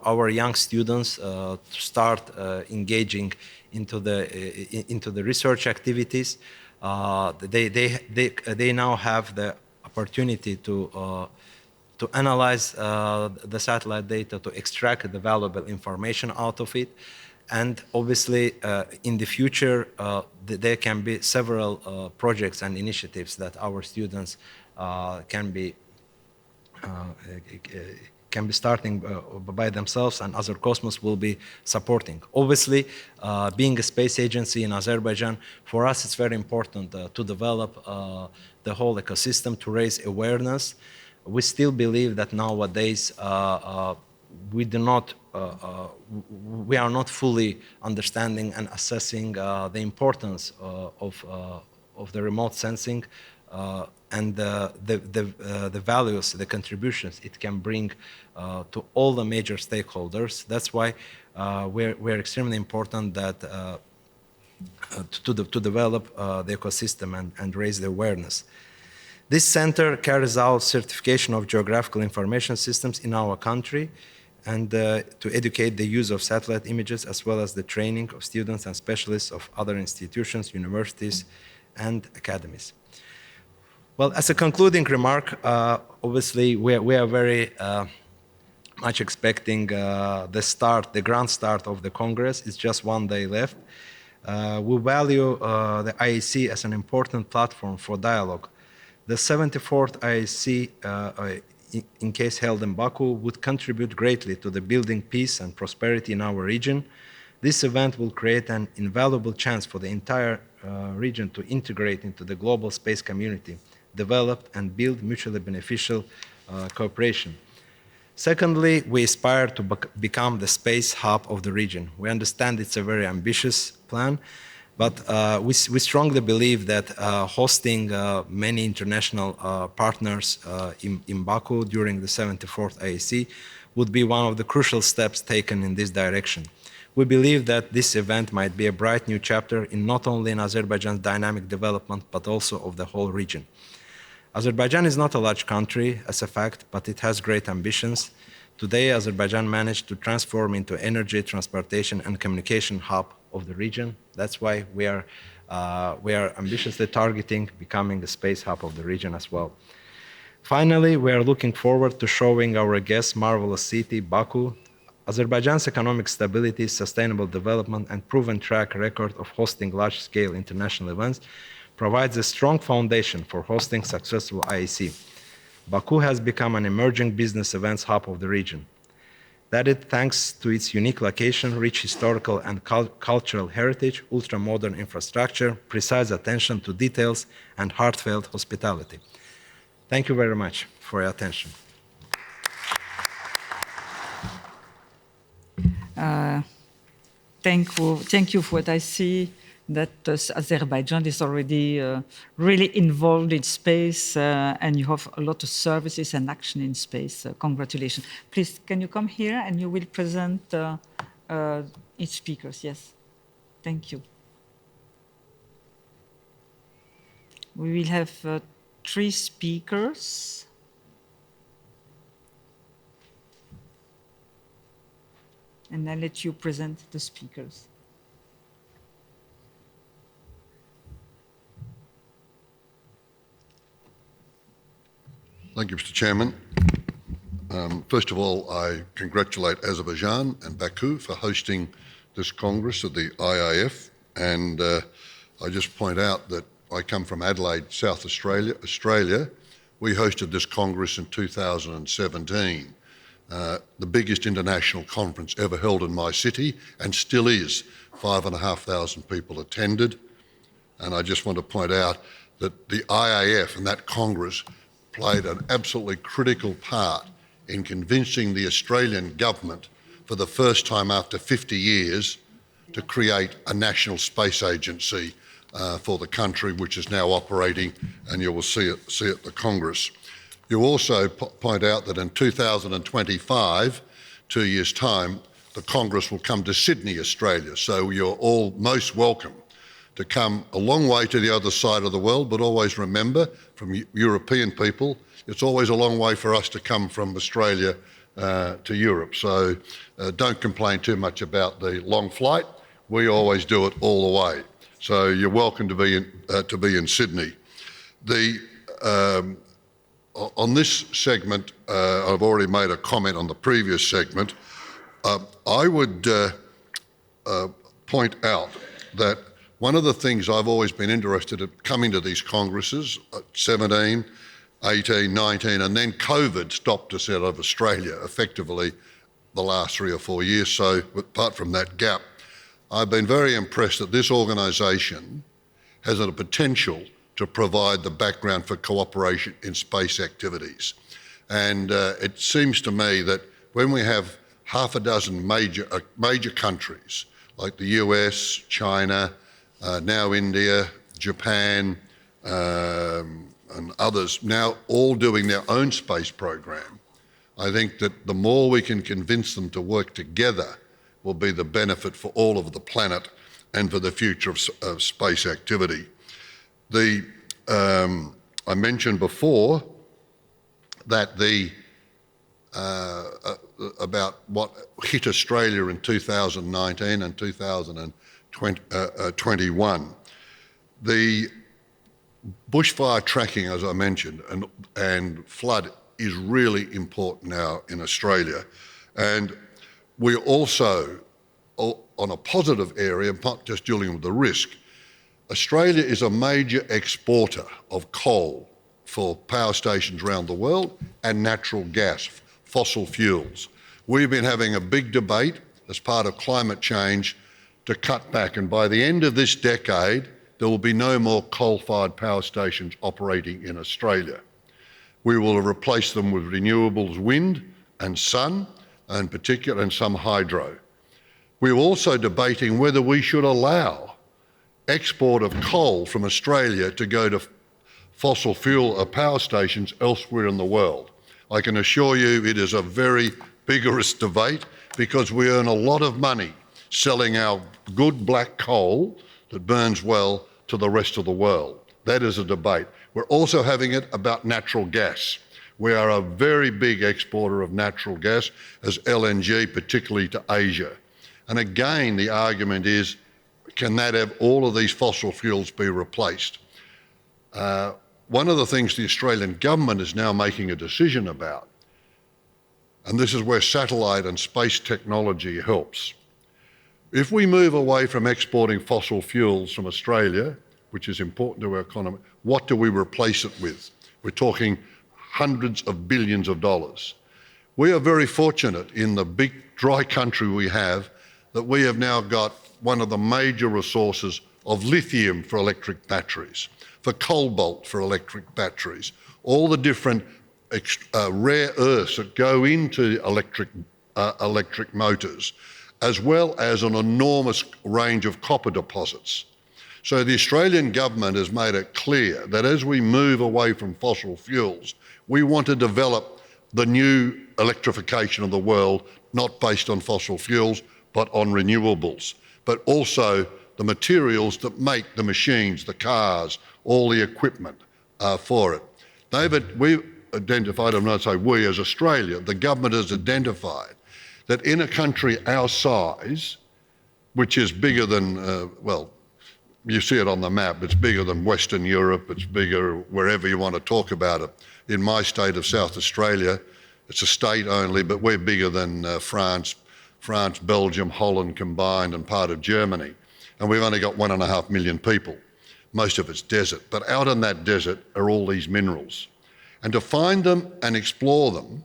our young students to start engaging into the research activities. They now have the opportunity to analyze the satellite data, to extract the valuable information out of it. And obviously, in the future, there can be several projects and initiatives that our students can be starting by themselves, and Azer-Cosmos will be supporting. Obviously, being a space agency in Azerbaijan, for us it's very important to develop the whole ecosystem, to raise awareness. We still believe that nowadays we are not fully understanding and assessing the importance of the remote sensing and the values, the contributions it can bring to all the major stakeholders. That's why we're extremely important that to develop the ecosystem and raise the awareness. This center carries out certification of geographical information systems in our country and to educate the use of satellite images, as well as the training of students and specialists of other institutions, universities, and academies. Well, as a concluding remark, obviously we are very much expecting the grand start of the Congress. It's just one day left. We value the IAC as an important platform for dialogue. The 74th IAC, in case held in Baku, would contribute greatly to the building peace and prosperity in our region. This event will create an invaluable chance for the entire region to integrate into the global space community, develop and build mutually beneficial cooperation. Secondly, we aspire to become the space hub of the region. We understand it's a very ambitious plan, but we strongly believe that hosting many international partners in Baku during the 74th IAC would be one of the crucial steps taken in this direction. We believe that this event might be a bright new chapter in not only in Azerbaijan's dynamic development, but also of the whole region. Azerbaijan is not a large country, as a fact, but it has great ambitions. Today, Azerbaijan managed to transform into energy, transportation, and communication hub of the region. That's why we are ambitiously targeting becoming the space hub of the region as well. Finally, we are looking forward to showing our guests marvelous city, Baku. Azerbaijan's economic stability, sustainable development, and proven track record of hosting large-scale international events provides a strong foundation for hosting successful IAC. Baku has become an emerging business events hub of the region. That is thanks to its unique location, rich historical and cultural heritage, ultra-modern infrastructure, precise attention to details, and heartfelt hospitality. Thank you very much for your attention. Thank you for what I see that Azerbaijan is already really involved in space and you have a lot of services and action in space. Congratulations. Please, can you come here and you will present each speaker? Yes. Thank you. We will have 3 speakers. And I'll let you present the speakers. Thank you, Mr. Chairman. First of all, I congratulate Azerbaijan and Baku for hosting this Congress of the IIF. And I just point out that I come from Adelaide, South Australia. We hosted this Congress in 2017, the biggest international conference ever held in my city, and still is. 5,500 people attended. And I just want to point out that the IIF and that Congress played an absolutely critical part in convincing the Australian government for the first time after 50 years to create a national space agency for the country, which is now operating, and you will see it at the Congress. You also point out that in 2025, 2 years' time, the Congress will come to Sydney, Australia. So you're all most welcome to come a long way to the other side of the world, but always remember, from European people, it's always a long way for us to come from Australia to Europe. So don't complain too much about the long flight. We always do it all the way. So you're welcome to be in Sydney. On this segment, I've already made a comment on the previous segment. I would point out that one of the things I've always been interested in coming to these congresses, 17, 18, 19, and then COVID stopped us out of Australia effectively the last 3 or 4 years. So apart from that gap, I've been very impressed that this organisation has a potential to provide the background for cooperation in space activities. And it seems to me that when we have half a dozen major countries like the US, China, now India, Japan, and others now all doing their own space program, I think that the more we can convince them to work together will be the benefit for all of the planet and for the future of space activity. I mentioned before that about what hit Australia in 2019 and 2021. The bushfire tracking, as I mentioned, and flood is really important now in Australia. And we also, on a positive area, not just dealing with the risk, Australia is a major exporter of coal for power stations around the world and natural gas, fossil fuels. We've been having a big debate as part of climate change to cut back, and by the end of this decade, there will be no more coal-fired power stations operating in Australia. We will replace them with renewables, wind and sun, in particular, and some hydro. We're also debating whether we should allow export of coal from Australia to go to fossil fuel power stations elsewhere in the world. I can assure you it is a very vigorous debate because we earn a lot of money selling our good black coal that burns well to the rest of the world. That is a debate. We're also having it about natural gas. We are a very big exporter of natural gas as LNG, particularly to Asia. And again, the argument is, can that have all of these fossil fuels be replaced? One of the things the Australian government is now making a decision about, and this is where satellite and space technology helps. If we move away from exporting fossil fuels from Australia, which is important to our economy, what do we replace it with? We're talking hundreds of billions of dollars. We are very fortunate in the big dry country we have that we have now got one of the major resources of lithium for electric batteries, for cobalt for electric batteries, all the different rare earths that go into electric motors, as well as an enormous range of copper deposits. So the Australian government has made it clear that as we move away from fossil fuels, we want to develop the new electrification of the world, not based on fossil fuels, but on renewables, but also the materials that make the machines, the cars, all the equipment for it. We've identified, I'm not saying we as Australia, the government has identified that in a country our size, which is bigger than, you see it on the map, it's bigger than Western Europe, it's bigger wherever you want to talk about it. In my state of South Australia, it's a state only, but we're bigger than France, Belgium, Holland combined, and part of Germany. And we've only got 1.5 million people. Most of it's desert. But out in that desert are all these minerals. And to find them and explore them,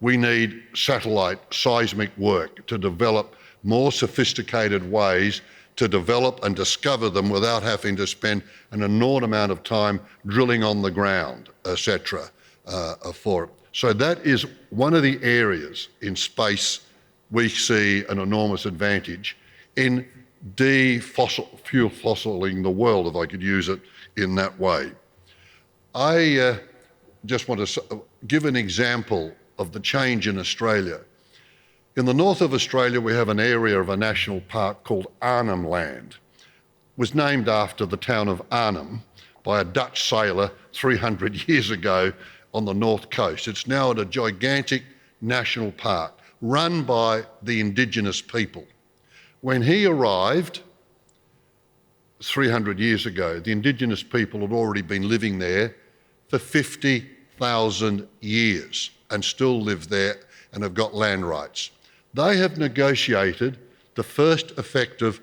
we need satellite seismic work to develop more sophisticated ways to develop and discover them without having to spend an enormous amount of time drilling on the ground, etc. For it. So that is one of the areas in space we see an enormous advantage in fossiling the world, if I could use it in that way. I just want to give an example of the change in Australia. In the north of Australia, we have an area of a national park called Arnhem Land. It was named after the town of Arnhem by a Dutch sailor 300 years ago on the north coast. It's now at a gigantic national park run by the indigenous people. When he arrived 300 years ago, the indigenous people had already been living there for 50,000 years and still live there and have got land rights. They have negotiated the first effective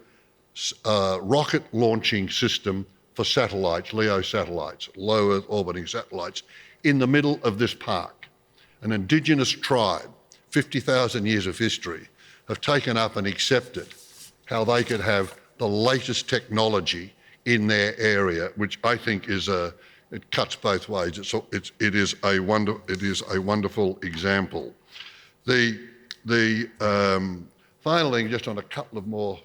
rocket launching system for satellites, LEO satellites, low Earth orbiting satellites, in the middle of this park. An indigenous tribe, 50,000 years of history, have taken up and accepted how they could have the latest technology in their area, which I think is it cuts both ways. It is a wonderful example. Finally, just on a couple of more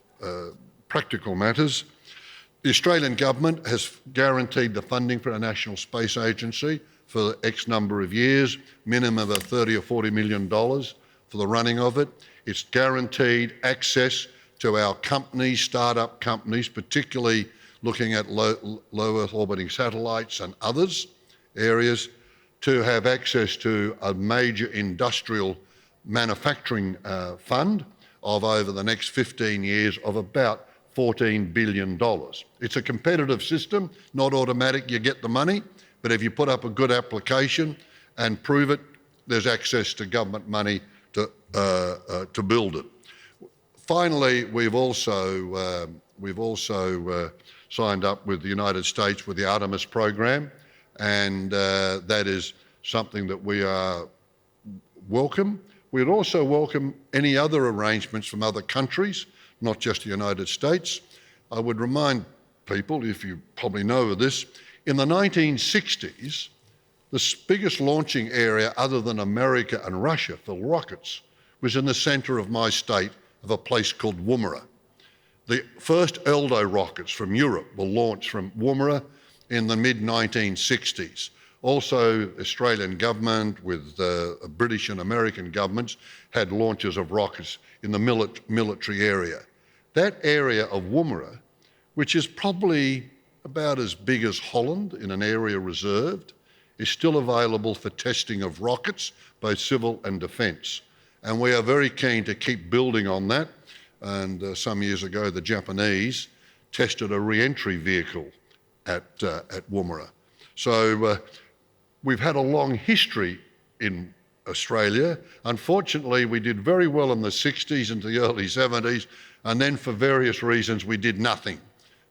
practical matters, the Australian government has guaranteed the funding for our National Space Agency for X number of years, minimum of $30 or $40 million for the running of it. It's guaranteed access to our companies, startup companies, particularly looking at low Earth orbiting satellites and others areas, to have access to a major industrial manufacturing fund of over the next 15 years of about $14 billion. It's a competitive system, not automatic, you get the money, but if you put up a good application and prove it, there's access to government money to build it. Finally, we've also signed up with the United States with the Artemis program, and that is something that we are welcome. We'd also welcome any other arrangements from other countries, not just the United States. I would remind people, if you probably know this, in the 1960s, the biggest launching area other than America and Russia for rockets was in the centre of my state of a place called Woomera. The first Eldo rockets from Europe were launched from Woomera in the mid-1960s. Also, Australian government with British and American governments had launches of rockets in the military area. That area of Woomera, which is probably about as big as Holland in an area reserved, is still available for testing of rockets, both civil and defence. And we are very keen to keep building on that. And some years ago, the Japanese tested a re-entry vehicle at Woomera. So we've had a long history in Australia. Unfortunately, we did very well in the 60s into the early 70s, and then for various reasons, we did nothing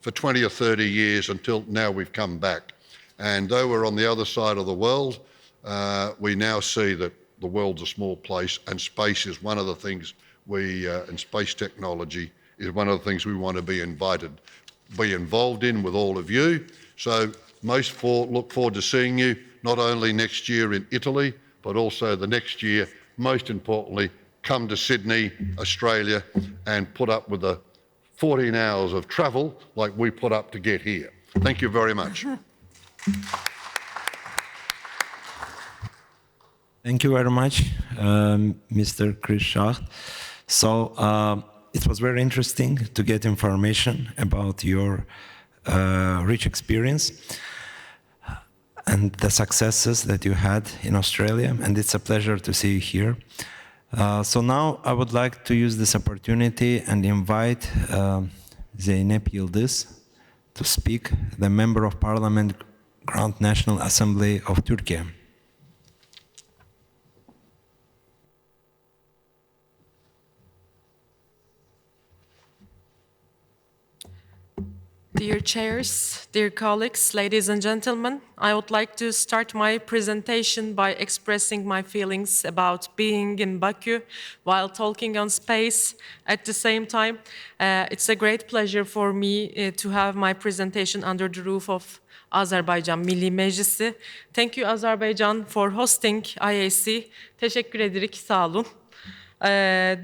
for 20 or 30 years until now we've come back. And though we're on the other side of the world, we now see that the world's a small place, and space is one of the things and space technology is one of the things we want to be involved in with all of you. So look forward to seeing you, not only next year in Italy, but also the next year, most importantly, come to Sydney, Australia, and put up with the 14 hours of travel like we put up to get here. Thank you very much. Thank you very much, Mr. Chris Schacht. So it was very interesting to get information about your rich experience and the successes that you had in Australia, and it's a pleasure to see you here. So now I would like to use this opportunity and invite Zeynep Yıldız to speak, the Member of Parliament, Grand National Assembly of Turkey. Dear chairs, dear colleagues, ladies and gentlemen, I would like to start my presentation by expressing my feelings about being in Baku while talking on space. At the same time, it's a great pleasure for me to have my presentation under the roof of Azerbaycan Milli Meclisi. Thank you Azerbaijan for hosting IAC. Teşekkür ederim, sağ olun.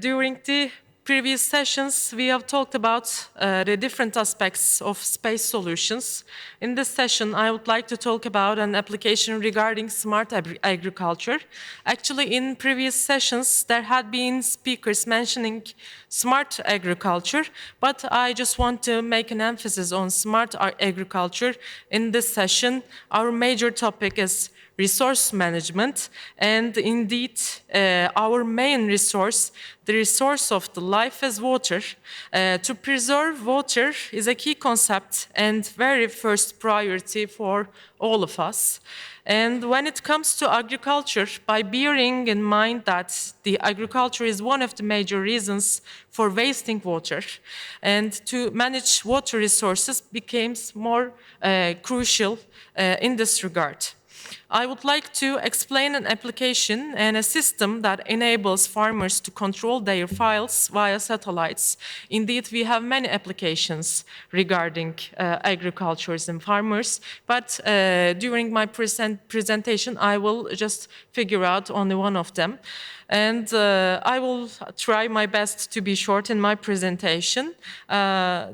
During the previous sessions, we have talked about the different aspects of space solutions. In this session, I would like to talk about an application regarding smart agriculture. Actually, in previous sessions, there had been speakers mentioning smart agriculture, but I just want to make an emphasis on smart agriculture. In this session, our major topic is resource management, and indeed our main resource, the resource of the life is water. To preserve water is a key concept and very first priority for all of us. And when it comes to agriculture, by bearing in mind that the agriculture is one of the major reasons for wasting water, and to manage water resources becomes more crucial in this regard. I would like to explain an application and a system that enables farmers to control their files via satellites. Indeed, we have many applications regarding agriculture and farmers, but during my presentation, I will just figure out only one of them. And I will try my best to be short in my presentation.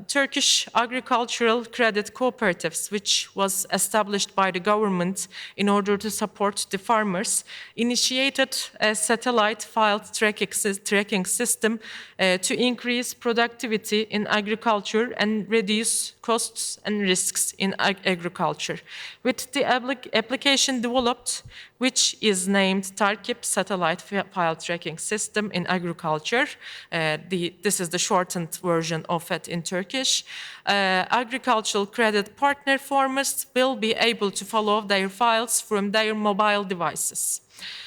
Turkish Agricultural Credit Cooperatives, which was established by the government in order to support the farmers, initiated a satellite file tracking system to increase productivity in agriculture and reduce costs and risks in agriculture. With the application developed, which is named Tarkip Satellite File Tracking System in Agriculture. This is the shortened version of it in Turkish. Agricultural credit partner farmers will be able to follow their files from their mobile devices.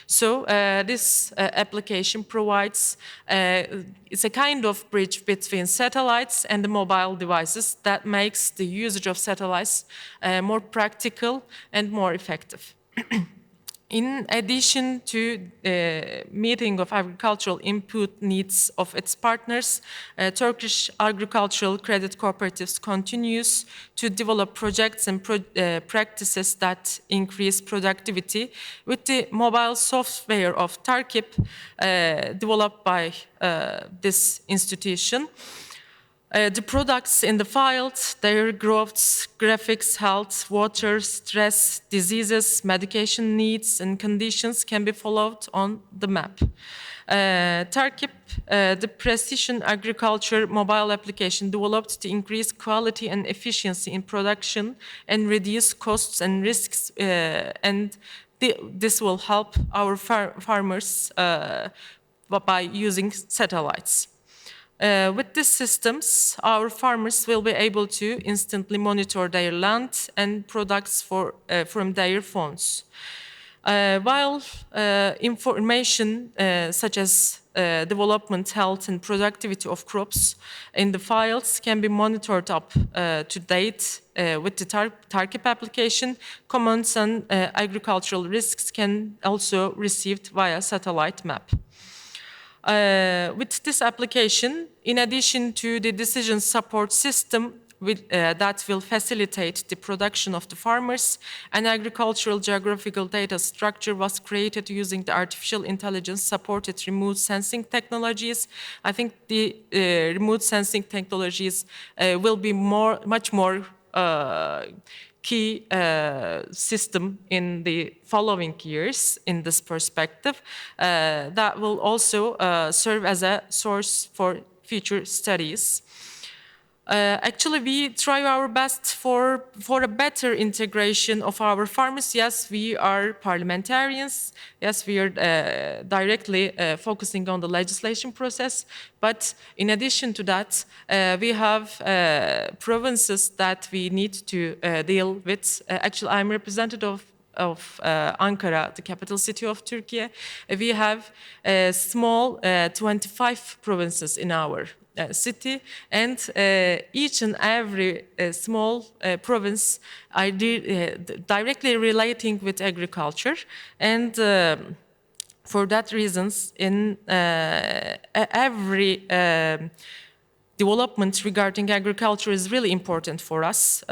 So this application provides, it's a kind of bridge between satellites and the mobile devices that makes the usage of satellites more practical and more effective. In addition to meeting of agricultural input needs of its partners, Turkish Agricultural Credit Cooperatives continues to develop projects and practices that increase productivity with the mobile software of Tarkip developed by this institution. The products in the files, their growths, graphics, health, water, stress, diseases, medication needs, and conditions can be followed on the map. Tarkip, the precision agriculture mobile application developed to increase quality and efficiency in production and reduce costs and risks, and this will help our farmers by using satellites. With these systems, our farmers will be able to instantly monitor their land and products from their phones. While information such as development, health, and productivity of crops in the files can be monitored up to date with the Tarkip application, comments on agricultural risks can also be received via satellite map. With this application, in addition to the decision support system that will facilitate the production of the farmers, an agricultural geographical data structure was created using the artificial intelligence supported remote sensing technologies. I think the remote sensing technologies will be much more key system in the following years in this perspective that will also serve as a source for future studies. Actually, we try our best for a better integration of our farmers. Yes, we are parliamentarians. Yes, we are directly focusing on the legislation process. But in addition to that, we have provinces that we need to deal with. Actually, I'm representative of Ankara, the capital city of Turkey. We have small 25 provinces in our city, and each and every small province are directly relating with agriculture, and for that reasons, in every development regarding agriculture is really important for us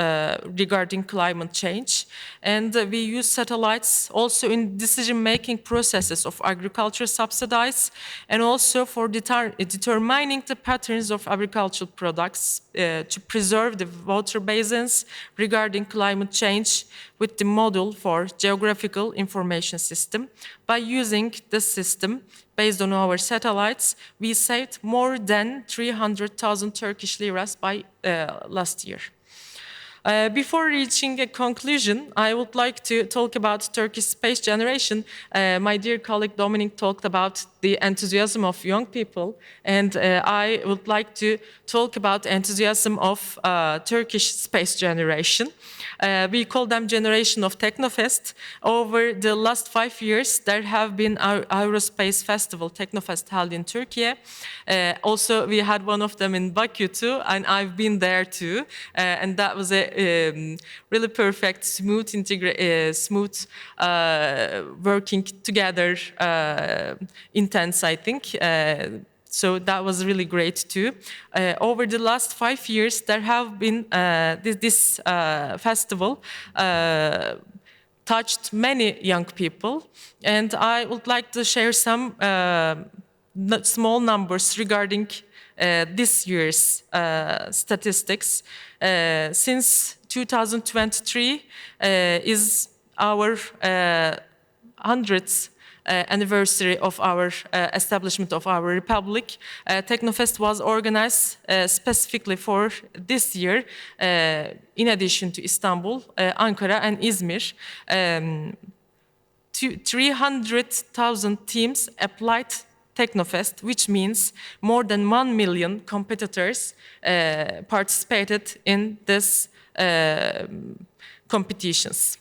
regarding climate change. And we use satellites also in decision-making processes of agriculture subsidies, and also for determining the patterns of agricultural products to preserve the water basins regarding climate change with the model for geographical information system. By using this system, based on our satellites, we saved more than 300,000 Turkish liras by last year. Before reaching a conclusion, I would like to talk about Turkish space generation. My dear colleague Dominic talked about the enthusiasm of young people, and I would like to talk about enthusiasm of Turkish space generation. We call them Generation of Technofest. Over the last 5 years, there have been our Aerospace Festival, Technofest, held in Turkey. Also, we had one of them in Baku too, and I've been there too. And that was a really perfect, smooth working together, intense, I think. So that was really great too. Over the last 5 years, there have been this festival touched many young people, and I would like to share some small numbers regarding this year's statistics. Since 2023 is our 100th anniversary of our establishment of our republic. Technofest was organized specifically for this year, in addition to Istanbul, Ankara and Izmir. 300,000 teams applied Technofest, which means more than 1 million competitors participated in this competitions.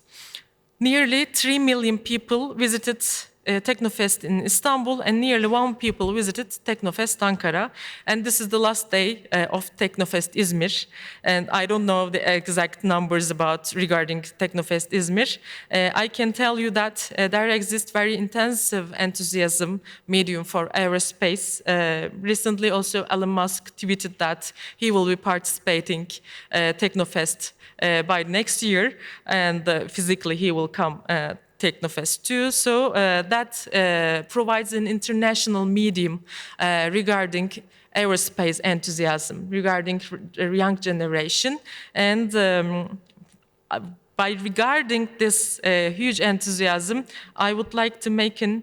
Nearly 3 million people visited Technofest in Istanbul, and nearly 1 people visited Technofest Ankara. And this is the last day of Technofest Izmir. And I don't know the exact numbers regarding Technofest Izmir. I can tell you that there exists very intensive enthusiasm medium for aerospace. Recently also Elon Musk tweeted that he will be participating Technofest by next year, and physically he will come Technofest too. So that provides an international medium regarding aerospace enthusiasm, regarding young generation. And by regarding this huge enthusiasm, I would like to make a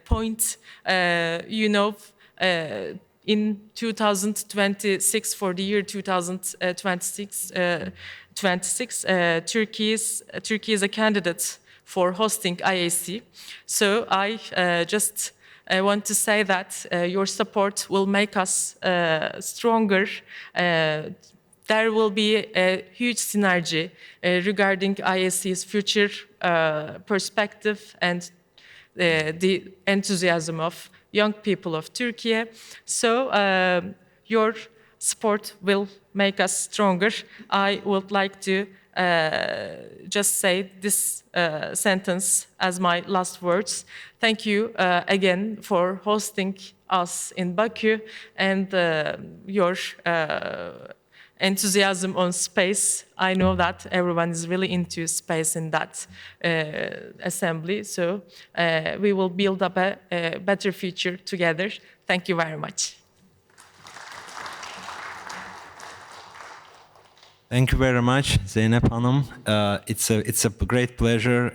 point, in 2026, for the year 2026, Turkey is a candidate for hosting IAC. So I just want to say that your support will make us stronger. There will be a huge synergy regarding IAC's future perspective and the enthusiasm of young people of Turkey. So your support will make us stronger. I would like to just say this sentence as my last words. Thank you again for hosting us in Baku, and your enthusiasm on space. I know that everyone is really into space in that assembly, so we will build up a better future together. Thank you very much. Thank you very much, Zeynep Hanım. It's a great pleasure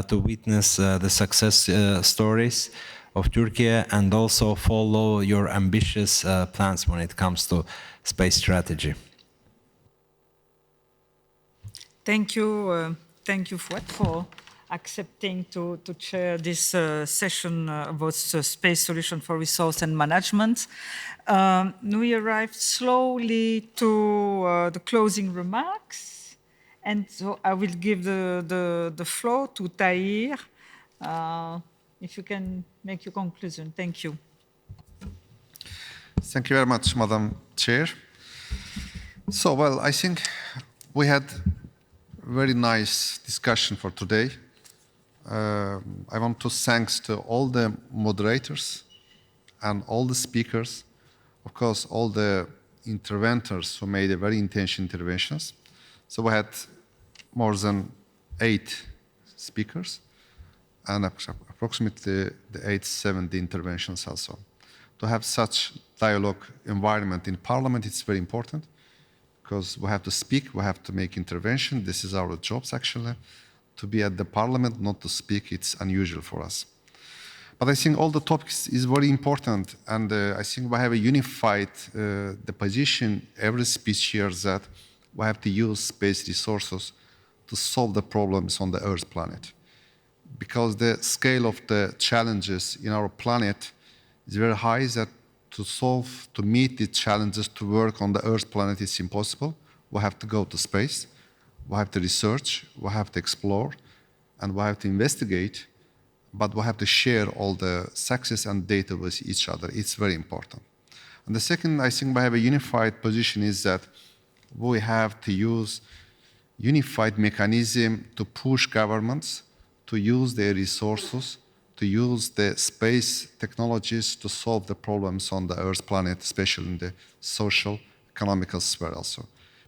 to witness the success stories of Turkey and also follow your ambitious plans when it comes to space strategy. Thank you for accepting to chair this session about space solution for resource and management. We arrived slowly to the closing remarks, and so I will give the floor to Tahir. If you can make your conclusion. Thank you. Thank you very much, Madam Chair. So, well, I think we had very nice discussion for today. I want to thank to all the moderators and all the speakers, of course, all the interventors who made very intentional interventions. So we had more than 8 speakers and approximately the 870 interventions also. To have such dialogue environment in Parliament, it's very important because we have to speak, we have to make intervention. This is our jobs actually. To be at the Parliament, not to speak, it's unusual for us. But I think all the topics is very important, and I think we have a unified the position every speech here that we have to use space resources to solve the problems on the Earth planet. Because the scale of the challenges in our planet is very high, that to meet the challenges, to work on the Earth planet is impossible. We have to go to space, we have to research, we have to explore, and we have to investigate, but we have to share all the success and data with each other. It's very important. And the second, I think we have a unified position is that we have to use unified mechanism to push governments to use their resources, to use the space technologies to solve the problems on the Earth planet, especially in the social, economical sphere also.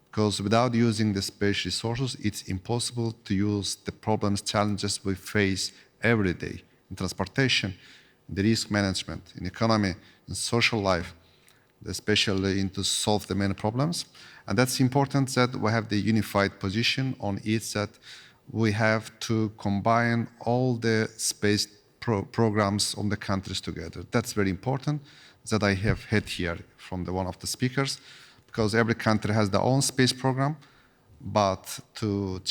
Because without using the space resources, it's impossible to use the problems, challenges we face every day in transportation, in the risk management, in economy, in social life, especially in to solve the many problems. And that's important that we have the unified position on it, that we have to combine all the space programs on the countries together. That's very important that I have heard here from one of the speakers, because every country has their own space program, but to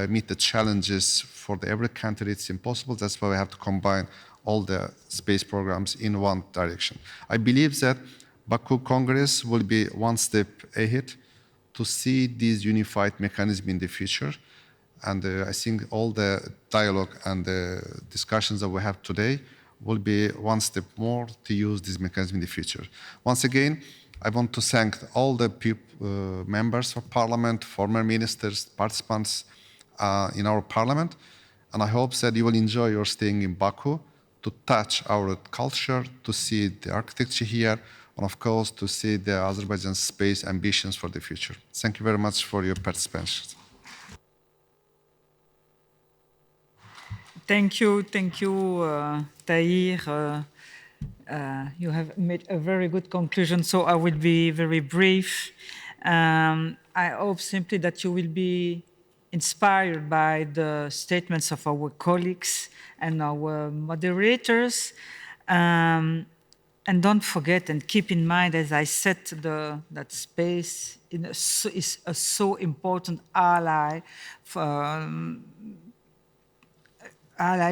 meet the challenges for every country, it's impossible. That's why we have to combine all the space programs in one direction. I believe that Baku Congress will be one step ahead to see this unified mechanism in the future. And I think all the dialogue and the discussions that we have today will be one step more to use this mechanism in the future. Once again, I want to thank all the members of Parliament, former ministers, participants in our Parliament, and I hope that you will enjoy your staying in Baku to touch our culture, to see the architecture here, and of course to see the Azerbaijan space ambitions for the future. Thank you very much for your participation. Thank you, Tahir. You have made a very good conclusion, so I will be very brief. I hope simply that you will be inspired by the statements of our colleagues and our moderators. And don't forget and keep in mind, as I said, that space is a so important ally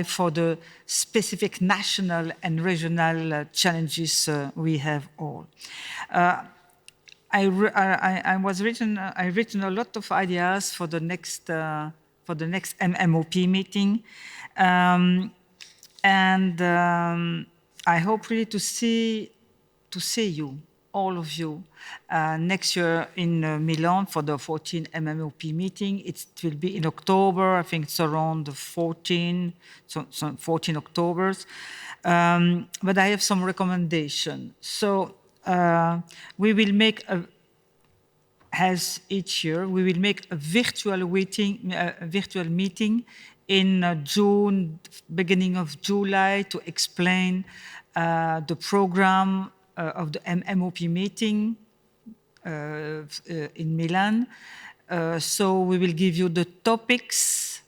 for the specific national and regional challenges we have all. I written a lot of ideas for the next MMOP meeting, and I hope really to see you, all of you, next year in Milan for the 14th MMOP meeting. It will be in October. I think it's around the 14 October. But I have some recommendation. So we will make as each year, we will make a virtual meeting in June, beginning of July, to explain the program of the MMOP meeting in Milan. So we will give you the topics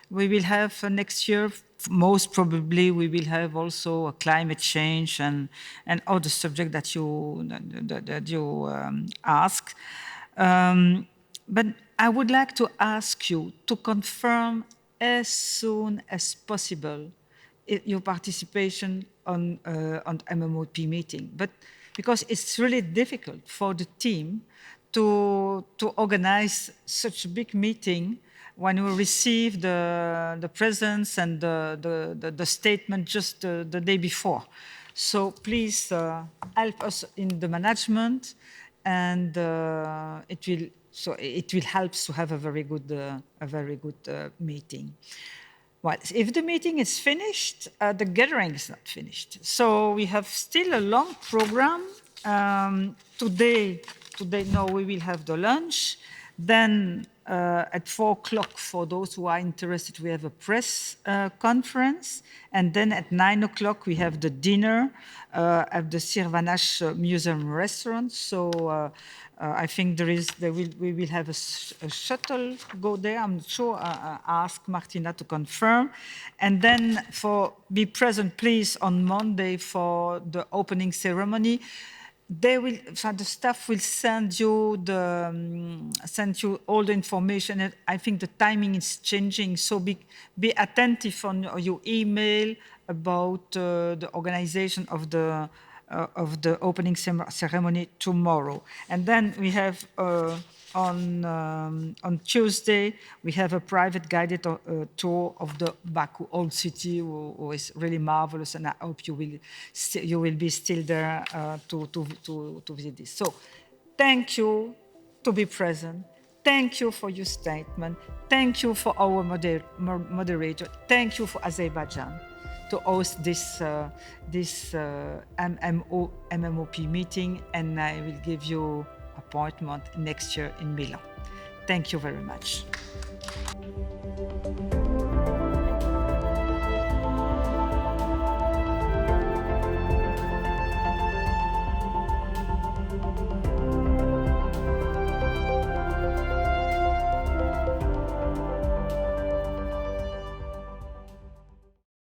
we will have next year. Most probably we will have also a climate change and other subject that you ask. But I would like to ask you to confirm as soon as possible your participation on MMOP meeting, but because it's really difficult for the team to organize such a big meeting when we receive the presence and the statement just the day before. So please help us in the management, and it will help to have a very good meeting. Well, if the meeting is finished, the gathering is not finished. So we have still a long program. Today, no, we will have the lunch. Then at 4 o'clock, for those who are interested, we have a press conference. And then at 9 o'clock, we have the dinner at the Sirvanash Museum restaurant. So I think we will have a shuttle go there. I'm not sure. I ask Martina to confirm. And then be present, please, on Monday for the opening ceremony. The staff will send you all the information. And I think the timing is changing, so be attentive on your email about the organization of the opening ceremony tomorrow. And then we have on Tuesday we have a private guided tour of the Baku old city, who is really marvelous, and I hope you will be still there to visit this. So thank you to be present. Thank you for your statement. Thank you for our moderator. Thank you for Azerbaijan to host this MMOP meeting, and I will give you appointment next year in Milan. Thank you very much.